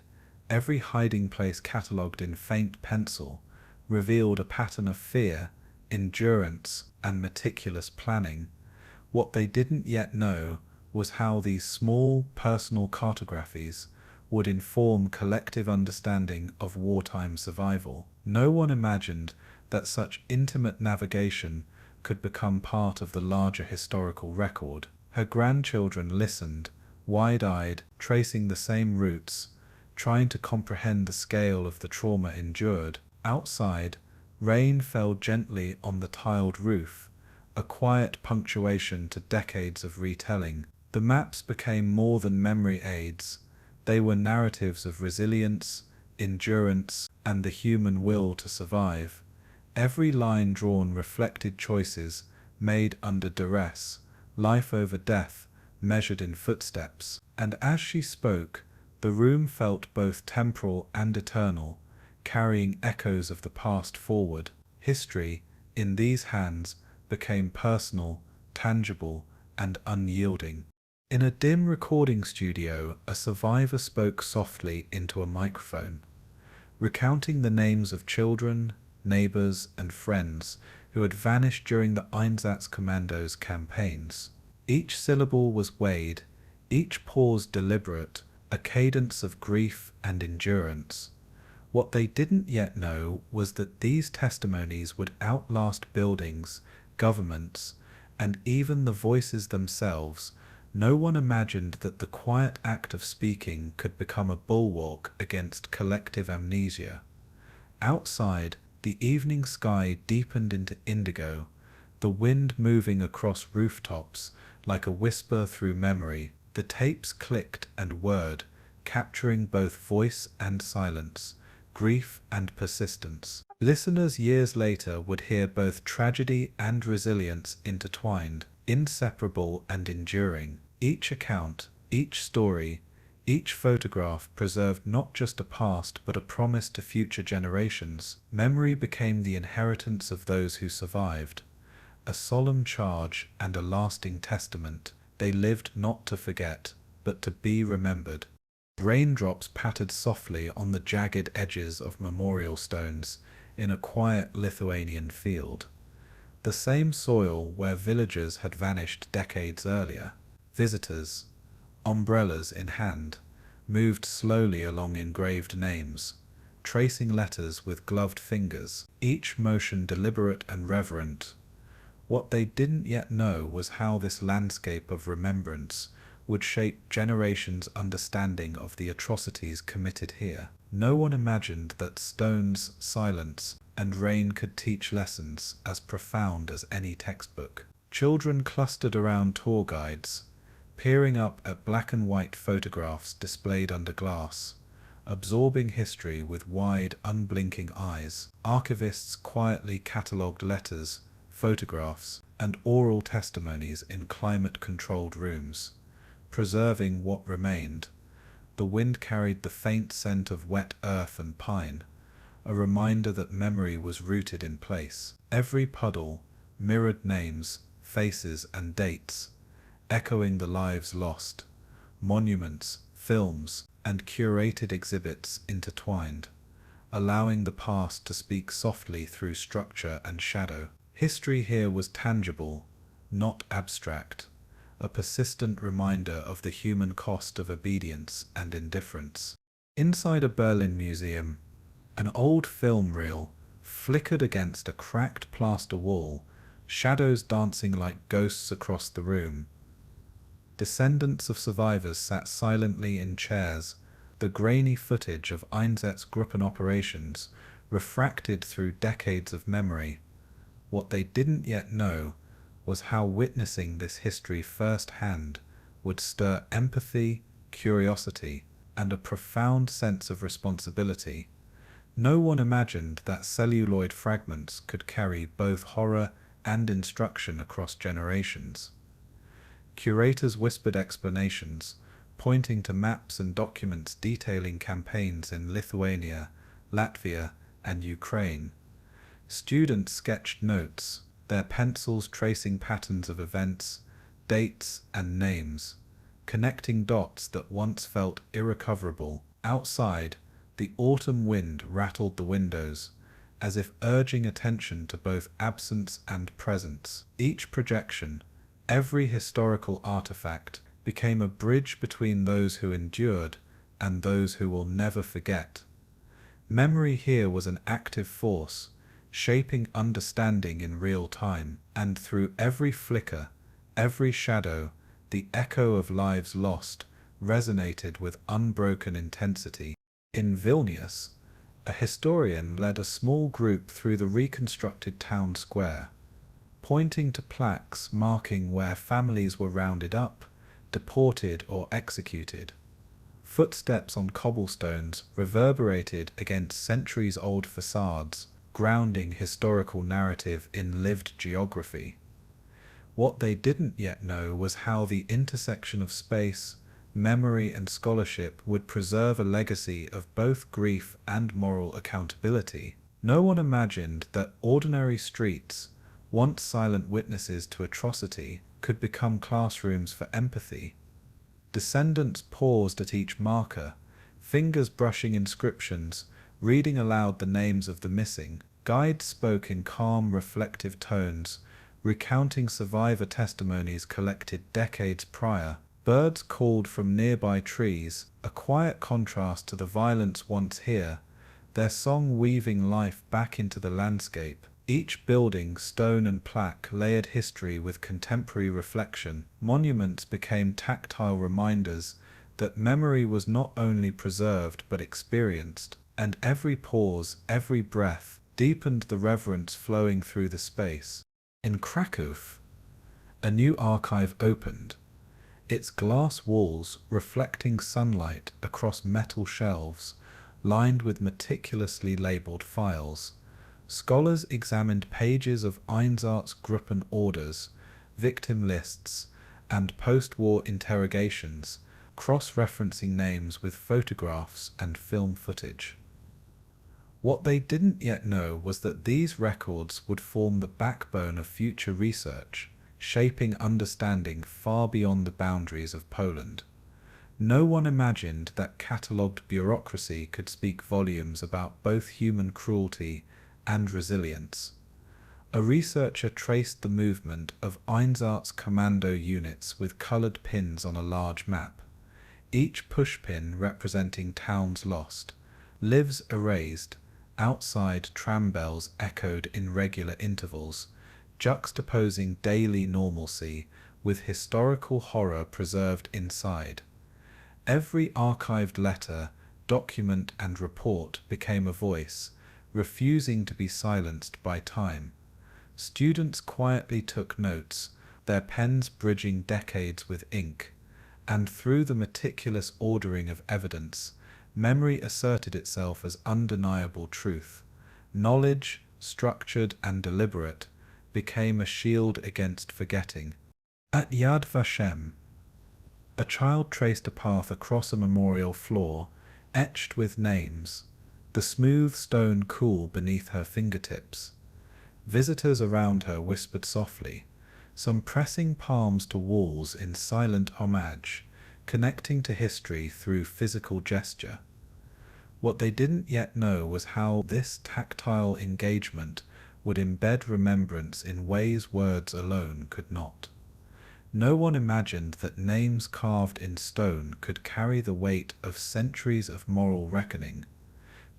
every hiding place catalogued in faint pencil, revealed a pattern of fear, endurance, and meticulous planning. What they didn't yet know was how these small personal cartographies would inform collective understanding of wartime survival. No one imagined that such intimate navigation could become part of the larger historical record. Her grandchildren listened, wide-eyed, tracing the same routes, trying to comprehend the scale of the trauma endured. Outside, Rain fell gently on the tiled roof, a quiet punctuation to decades of retelling. The maps became more than memory aids. They were narratives of resilience, endurance, and the human will to survive. Every line drawn reflected choices made under duress, life over death, measured in footsteps. And as she spoke, the room felt both temporal and eternal, carrying echoes of the past forward. History, in these hands, became personal, tangible, and unyielding. In a dim recording studio, a survivor spoke softly into a microphone, recounting the names of children, neighbors, and friends who had vanished during the Einsatzkommandos campaigns. Each syllable was weighed, each pause deliberate, a cadence of grief and endurance. What they didn't yet know was that these testimonies would outlast buildings, governments, and even the voices themselves. No one imagined that the quiet act of speaking could become a bulwark against collective amnesia. Outside, the evening sky deepened into indigo, the wind moving across rooftops like a whisper through memory. The tapes clicked and whirred, capturing both voice and silence, grief and persistence. Listeners years later would hear both tragedy and resilience intertwined, inseparable and enduring. Each account, each story, each photograph preserved not just a past but a promise to future generations. Memory became the inheritance of those who survived, a solemn charge and a lasting testament. They lived not to forget, but to be remembered. Raindrops pattered softly on the jagged edges of memorial stones in a quiet Lithuanian field, the same soil where villagers had vanished decades earlier. Visitors, umbrellas in hand, moved slowly along engraved names, tracing letters with gloved fingers, each motion deliberate and reverent. What they didn't yet know was how this landscape of remembrance would shape generations' understanding of the atrocities committed here. No one imagined that stones, silence, and rain could teach lessons as profound as any textbook. Children clustered around tour guides, peering up at black and white photographs displayed under glass, absorbing history with wide, unblinking eyes. Archivists quietly catalogued letters, photographs, and oral testimonies in climate-controlled rooms, preserving what remained. The wind carried the faint scent of wet earth and pine, a reminder that memory was rooted in place. Every puddle mirrored names, faces, and dates, echoing the lives lost. Monuments, films, and curated exhibits intertwined, allowing the past to speak softly through structure and shadow. History here was tangible, not abstract, a persistent reminder of the human cost of obedience and indifference. Inside a Berlin museum, an old film reel flickered against a cracked plaster wall, shadows dancing like ghosts across the room. Descendants of survivors sat silently in chairs, the grainy footage of Einsatzgruppen operations refracted through decades of memory. What they didn't yet know was how witnessing this history firsthand would stir empathy, curiosity, and a profound sense of responsibility. No one imagined that celluloid fragments could carry both horror and instruction across generations. Curators whispered explanations, pointing to maps and documents detailing campaigns in Lithuania, Latvia, and Ukraine. Students sketched notes, their pencils tracing patterns of events, dates, and names, connecting dots that once felt irrecoverable. Outside, the autumn wind rattled the windows, as if urging attention to both absence and presence. Each projection, every historical artifact, became a bridge between those who endured and those who will never forget. Memory here was an active force, shaping understanding in real time, and through every flicker, every shadow, the echo of lives lost resonated with unbroken intensity. In Vilnius, a historian led a small group through the reconstructed town square, pointing to plaques marking where families were rounded up, deported or executed. Footsteps on cobblestones reverberated against centuries-old facades, grounding historical narrative in lived geography. What they didn't yet know was how the intersection of space, memory and scholarship would preserve a legacy of both grief and moral accountability. No one imagined that ordinary streets, once silent witnesses to atrocity, could become classrooms for empathy. Descendants paused at each marker, fingers brushing inscriptions, reading aloud the names of the missing. Guides spoke in calm, reflective tones, recounting survivor testimonies collected decades prior. Birds called from nearby trees, a quiet contrast to the violence once here, their song weaving life back into the landscape. Each building, stone and plaque layered history with contemporary reflection. Monuments became tactile reminders that memory was not only preserved but experienced, and every pause, every breath, deepened the reverence flowing through the space. In Krakow, a new archive opened, its glass walls reflecting sunlight across metal shelves, lined with meticulously labeled files. Scholars examined pages of Einsatzgruppen orders, victim lists, and post-war interrogations, cross-referencing names with photographs and film footage. What they didn't yet know was that these records would form the backbone of future research, shaping understanding far beyond the boundaries of Poland. No one imagined that catalogued bureaucracy could speak volumes about both human cruelty and resilience. A researcher traced the movement of Einsatzkommando units with colored pins on a large map, each pushpin representing towns lost, lives erased. Outside tram bells echoed in regular intervals, juxtaposing daily normalcy with historical horror preserved inside. Every archived letter, document and report became a voice, refusing to be silenced by time. Students quietly took notes, their pens bridging decades with ink, and through the meticulous ordering of evidence, memory asserted itself as undeniable truth. Knowledge, structured and deliberate, became a shield against forgetting. At Yad Vashem, a child traced a path across a memorial floor, etched with names, the smooth stone cool beneath her fingertips. Visitors around her whispered softly, some pressing palms to walls in silent homage, connecting to history through physical gesture. What they didn't yet know was how this tactile engagement would embed remembrance in ways words alone could not. No one imagined that names carved in stone could carry the weight of centuries of moral reckoning.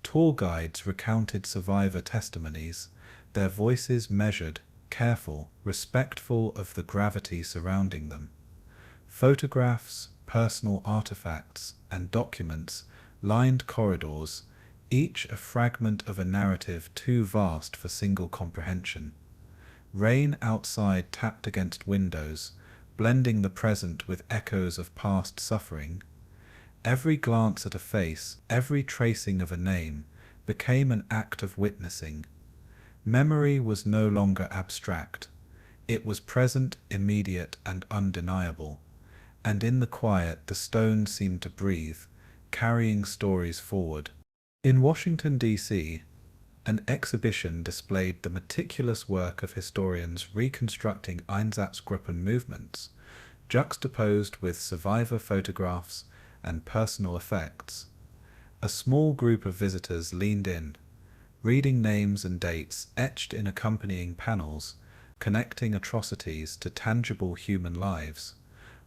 Tour guides recounted survivor testimonies, their voices measured, careful, respectful of the gravity surrounding them. Photographs, personal artifacts, and documents lined corridors, each a fragment of a narrative too vast for single comprehension. Rain outside tapped against windows, blending the present with echoes of past suffering. Every glance at a face, every tracing of a name, became an act of witnessing. Memory was no longer abstract. It was present, immediate, and undeniable. And in the quiet, the stone seemed to breathe, carrying stories forward. In Washington, D.C., an exhibition displayed the meticulous work of historians reconstructing Einsatzgruppen movements, juxtaposed with survivor photographs and personal effects. A small group of visitors leaned in, reading names and dates etched in accompanying panels, connecting atrocities to tangible human lives.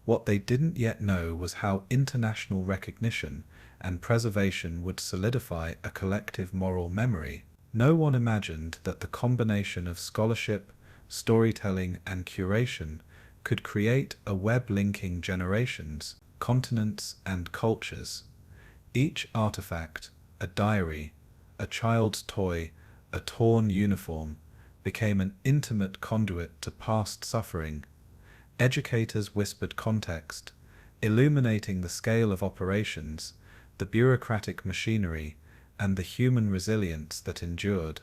What they didn't yet know was how international recognition and preservation would solidify a collective moral memory. No one imagined that the combination of scholarship, storytelling, and curation could create a web linking generations, continents, and cultures. Each artifact, a diary, a child's toy, a torn uniform, became an intimate conduit to past suffering. Educators whispered context, illuminating the scale of operations, the bureaucratic machinery, and the human resilience that endured.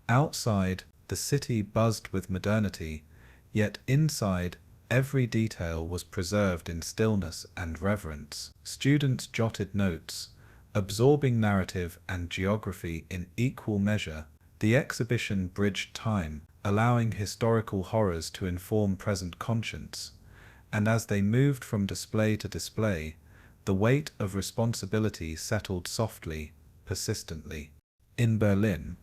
Outside, the city buzzed with modernity, yet inside, every detail was preserved in stillness and reverence. Students jotted notes, absorbing narrative and geography in equal measure. The exhibition bridged time, allowing historical horrors to inform present conscience, and as they moved from display to display, the weight of responsibility settled softly, persistently. In Berlin,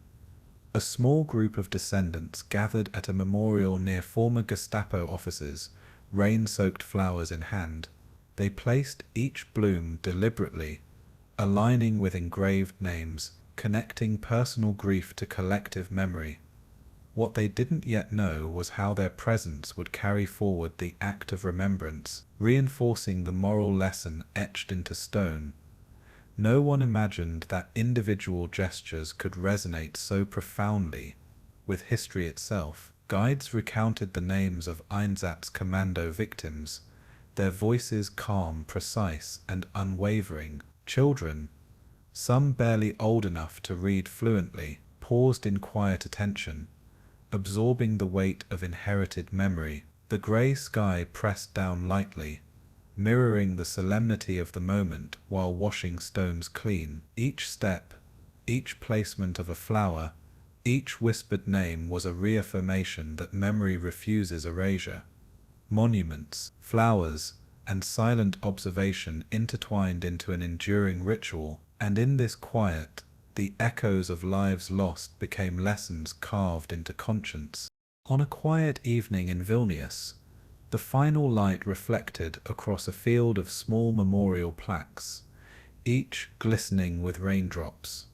a small group of descendants gathered at a memorial near former Gestapo officers, rain-soaked flowers in hand. They placed each bloom deliberately, aligning with engraved names, connecting personal grief to collective memory. What they didn't yet know was how their presence would carry forward the act of remembrance, reinforcing the moral lesson etched into stone. No one imagined that individual gestures could resonate so profoundly with history itself. Guides recounted the names of Einsatzkommando victims, their voices calm, precise, and unwavering. Children, some barely old enough to read fluently, paused in quiet attention, absorbing the weight of inherited memory. The grey sky pressed down lightly, mirroring the solemnity of the moment while washing stones clean. Each step, each placement of a flower, each whispered name was a reaffirmation that memory refuses erasure. Monuments, flowers, and silent observation intertwined into an enduring ritual, and in this quiet, the echoes of lives lost became lessons carved into conscience. On a quiet evening in Vilnius, the final light reflected across a field of small memorial plaques, each glistening with raindrops,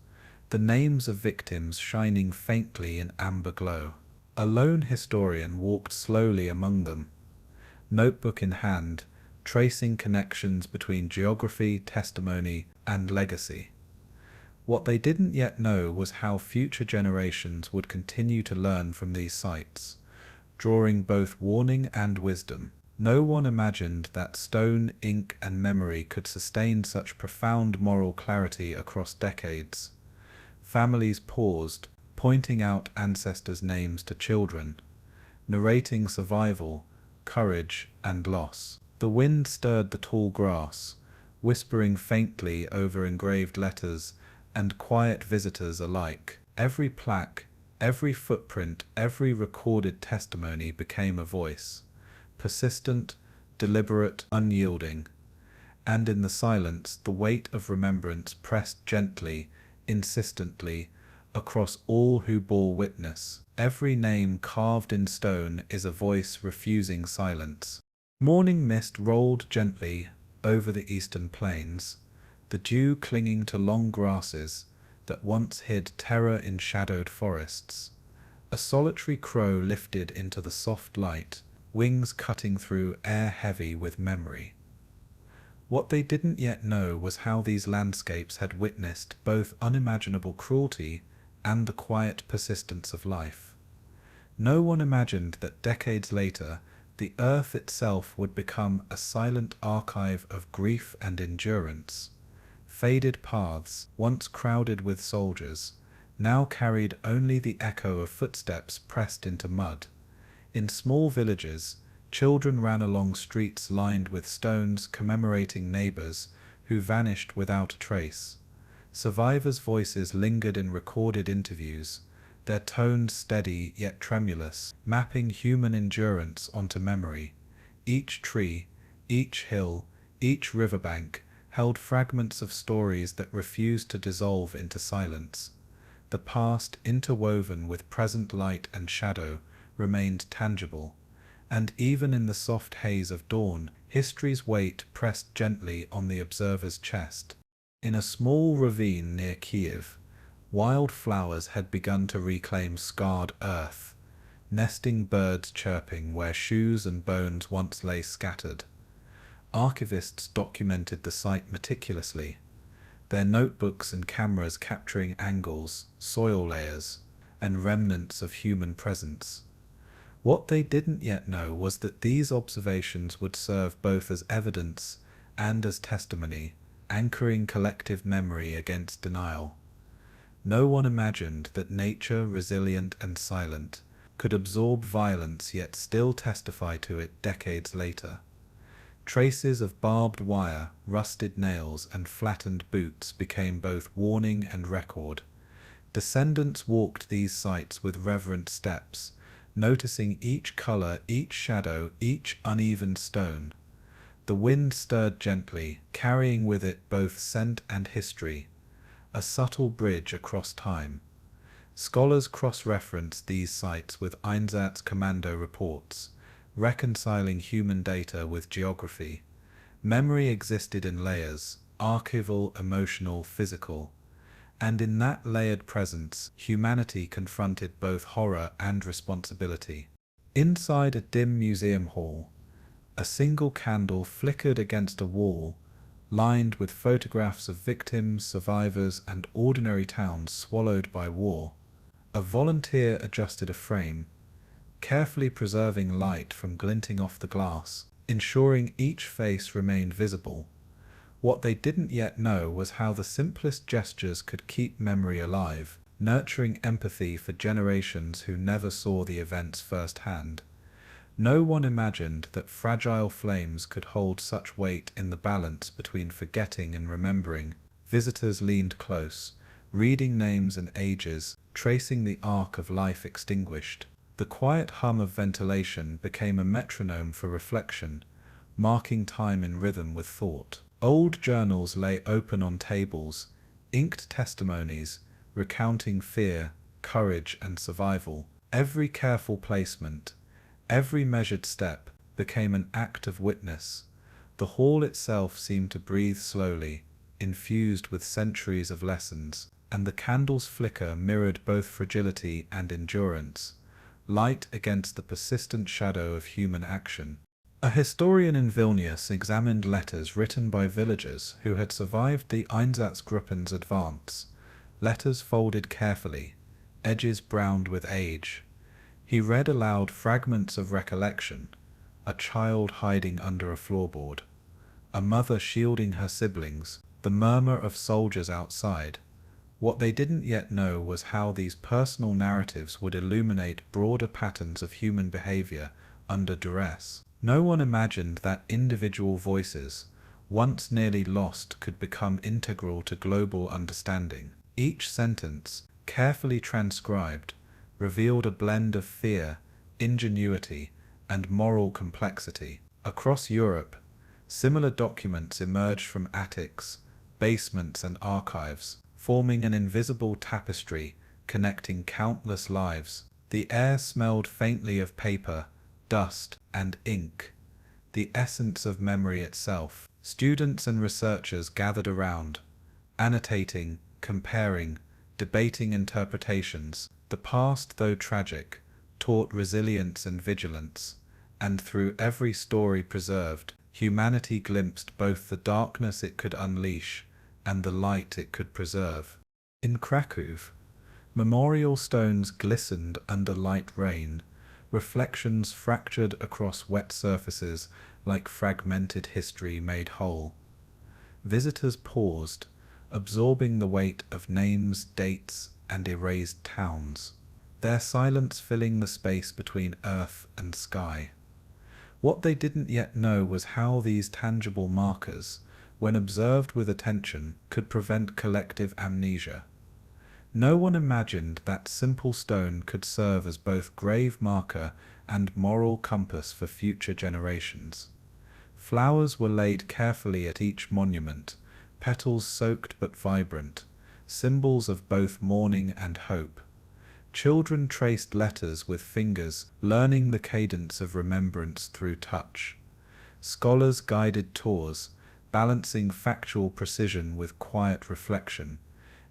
the names of victims shining faintly in amber glow. A lone historian walked slowly among them, notebook in hand, tracing connections between geography, testimony, and legacy. What they didn't yet know was how future generations would continue to learn from these sites, drawing both warning and wisdom. No one imagined that stone, ink, and memory could sustain such profound moral clarity across decades. Families paused, pointing out ancestors' names to children, narrating survival, courage, and loss. The wind stirred the tall grass, whispering faintly over engraved letters, and quiet visitors alike. Every plaque, every footprint, every recorded testimony became a voice, persistent, deliberate, unyielding, and in the silence the weight of remembrance pressed gently, insistently, across all who bore witness. Every name carved in stone is a voice refusing silence. Morning mist rolled gently over the eastern plains, the dew clinging to long grasses that once hid terror in shadowed forests. A solitary crow lifted into the soft light, wings cutting through air heavy with memory. What they didn't yet know was how these landscapes had witnessed both unimaginable cruelty and the quiet persistence of life. No one imagined that decades later, the earth itself would become a silent archive of grief and endurance. Faded paths, once crowded with soldiers, now carried only the echo of footsteps pressed into mud. In small villages, children ran along streets lined with stones commemorating neighbors who vanished without a trace. Survivors' voices lingered in recorded interviews, their tones steady yet tremulous, mapping human endurance onto memory. Each tree, each hill, each riverbank held fragments of stories that refused to dissolve into silence. The past, interwoven with present light and shadow, remained tangible, and even in the soft haze of dawn, history's weight pressed gently on the observer's chest. In a small ravine near Kiev, wildflowers had begun to reclaim scarred earth, nesting birds chirping where shoes and bones once lay scattered. Archivists documented the site meticulously, their notebooks and cameras capturing angles, soil layers, and remnants of human presence. What they didn't yet know was that these observations would serve both as evidence and as testimony, anchoring collective memory against denial. No one imagined that nature, resilient and silent, could absorb violence yet still testify to it decades later. Traces of barbed wire, rusted nails, and flattened boots became both warning and record. Descendants walked these sites with reverent steps, noticing each color, each shadow, each uneven stone. The wind stirred gently, carrying with it both scent and history, a subtle bridge across time. Scholars cross-reference these sites with Einsatzkommando reports, reconciling human data with geography. Memory existed in layers, archival, emotional, physical, and in that layered presence, humanity confronted both horror and responsibility. Inside a dim museum hall, a single candle flickered against a wall, lined with photographs of victims, survivors, and ordinary towns swallowed by war. A volunteer adjusted a frame, carefully preserving light from glinting off the glass, ensuring each face remained visible. What they didn't yet know was how the simplest gestures could keep memory alive, nurturing empathy for generations who never saw the events firsthand. No one imagined that fragile flames could hold such weight in the balance between forgetting and remembering. Visitors leaned close, reading names and ages, tracing the arc of life extinguished. The quiet hum of ventilation became a metronome for reflection, marking time in rhythm with thought. Old journals lay open on tables, inked testimonies, recounting fear, courage, and survival. Every careful placement, every measured step, became an act of witness. The hall itself seemed to breathe slowly, infused with centuries of lessons, and the candle's flicker mirrored both fragility and endurance, light against the persistent shadow of human action. A historian in Vilnius examined letters written by villagers who had survived the Einsatzgruppen's advance, letters folded carefully, edges browned with age. He read aloud fragments of recollection, a child hiding under a floorboard, a mother shielding her siblings, the murmur of soldiers outside. What they didn't yet know was how these personal narratives would illuminate broader patterns of human behavior under duress. No one imagined that individual voices, once nearly lost, could become integral to global understanding. Each sentence, carefully transcribed, revealed a blend of fear, ingenuity, and moral complexity. Across Europe, similar documents emerged from attics, basements, and archives, forming an invisible tapestry connecting countless lives. The air smelled faintly of paper, dust, and ink, the essence of memory itself. Students and researchers gathered around, annotating, comparing, debating interpretations. The past, though tragic, taught resilience and vigilance, and through every story preserved, humanity glimpsed both the darkness it could unleash and the light it could preserve. In Krakow, memorial stones glistened under light rain, reflections fractured across wet surfaces like fragmented history made whole. Visitors paused, absorbing the weight of names, dates, and erased towns, their silence filling the space between earth and sky. What they didn't yet know was how these tangible markers, when observed with attention, could prevent collective amnesia. No one imagined that simple stone could serve as both grave marker and moral compass for future generations. Flowers were laid carefully at each monument, petals soaked but vibrant, symbols of both mourning and hope. Children traced letters with fingers, learning the cadence of remembrance through touch. Scholars guided tours, balancing factual precision with quiet reflection,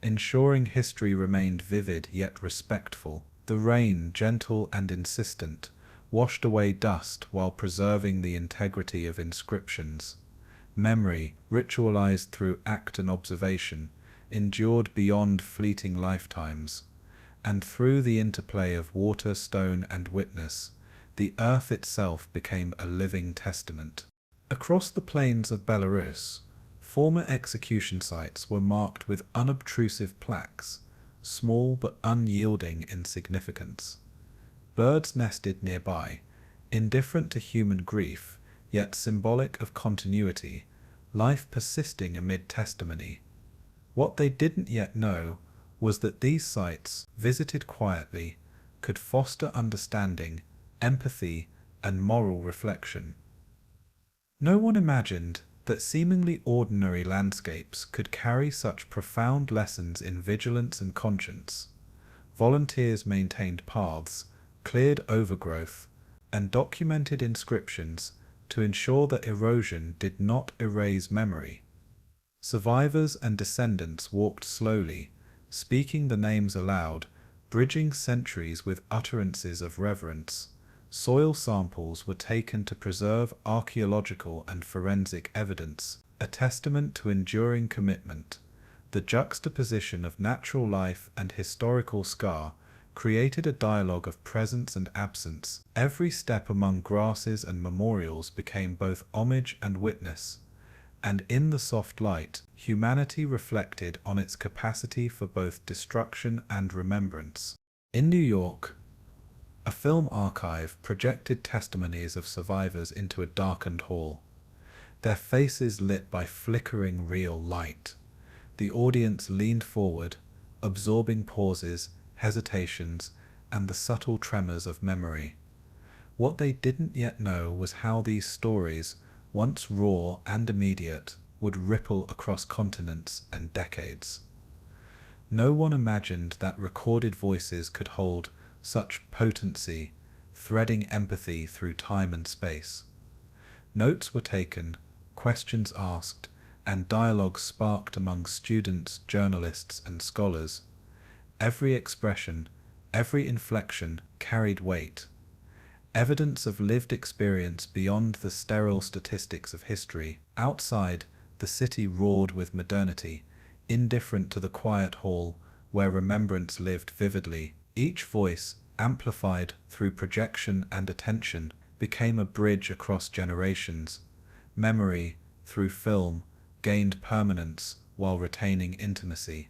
ensuring history remained vivid yet respectful. The rain, gentle and insistent, washed away dust while preserving the integrity of inscriptions. Memory, ritualized through act and observation, endured beyond fleeting lifetimes, and through the interplay of water, stone, and witness, the earth itself became a living testament. Across the plains of Belarus, former execution sites were marked with unobtrusive plaques, small but unyielding in significance. Birds nested nearby, indifferent to human grief, yet symbolic of continuity, life persisting amid testimony. What they didn't yet know was that these sites, visited quietly, could foster understanding, empathy, and moral reflection. No one imagined that seemingly ordinary landscapes could carry such profound lessons in vigilance and conscience. Volunteers maintained paths, cleared overgrowth, and documented inscriptions to ensure that erosion did not erase memory. Survivors and descendants walked slowly, speaking the names aloud, bridging centuries with utterances of reverence. Soil samples were taken to preserve archaeological and forensic evidence, a testament to enduring commitment. The juxtaposition of natural life and historical scar created a dialogue of presence and absence. Every step among grasses and memorials became both homage and witness, and in the soft light, humanity reflected on its capacity for both destruction and remembrance. In New York, a film archive projected testimonies of survivors into a darkened hall, their faces lit by flickering real light. The audience leaned forward, absorbing pauses, hesitations, and the subtle tremors of memory. What they didn't yet know was how these stories, once raw and immediate, would ripple across continents and decades. No one imagined that recorded voices could hold such potency, threading empathy through time and space. Notes were taken, questions asked, and dialogue sparked among students, journalists, and scholars. Every expression, every inflection carried weight, evidence of lived experience beyond the sterile statistics of history. Outside, the city roared with modernity, indifferent to the quiet hall where remembrance lived vividly. Each voice, amplified through projection and attention, became a bridge across generations. Memory, through film, gained permanence while retaining intimacy.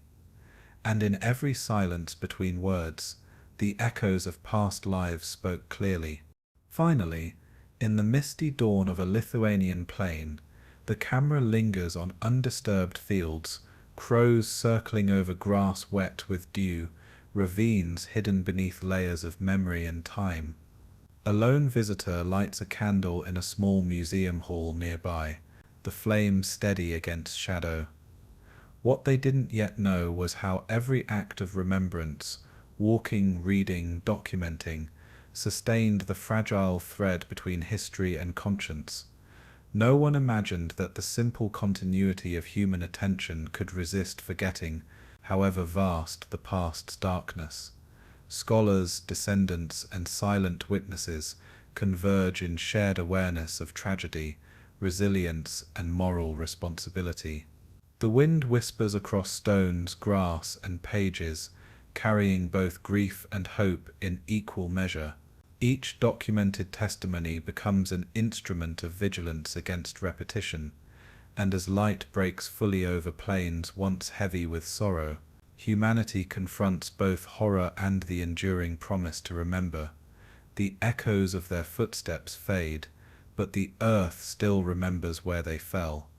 And in every silence between words, the echoes of past lives spoke clearly. Finally, in the misty dawn of a Lithuanian plain, the camera lingers on undisturbed fields, crows circling over grass wet with dew, ravines hidden beneath layers of memory and time. A lone visitor lights a candle in a small museum hall nearby, the flame steady against shadow. What they didn't yet know was how every act of remembrance, walking, reading, documenting, sustained the fragile thread between history and conscience. No one imagined that the simple continuity of human attention could resist forgetting, however vast the past's darkness. Scholars, descendants, and silent witnesses converge in shared awareness of tragedy, resilience, and moral responsibility. The wind whispers across stones, grass, and pages, carrying both grief and hope in equal measure. Each documented testimony becomes an instrument of vigilance against repetition, and as light breaks fully over plains once heavy with sorrow, humanity confronts both horror and the enduring promise to remember. The echoes of their footsteps fade, but the earth still remembers where they fell.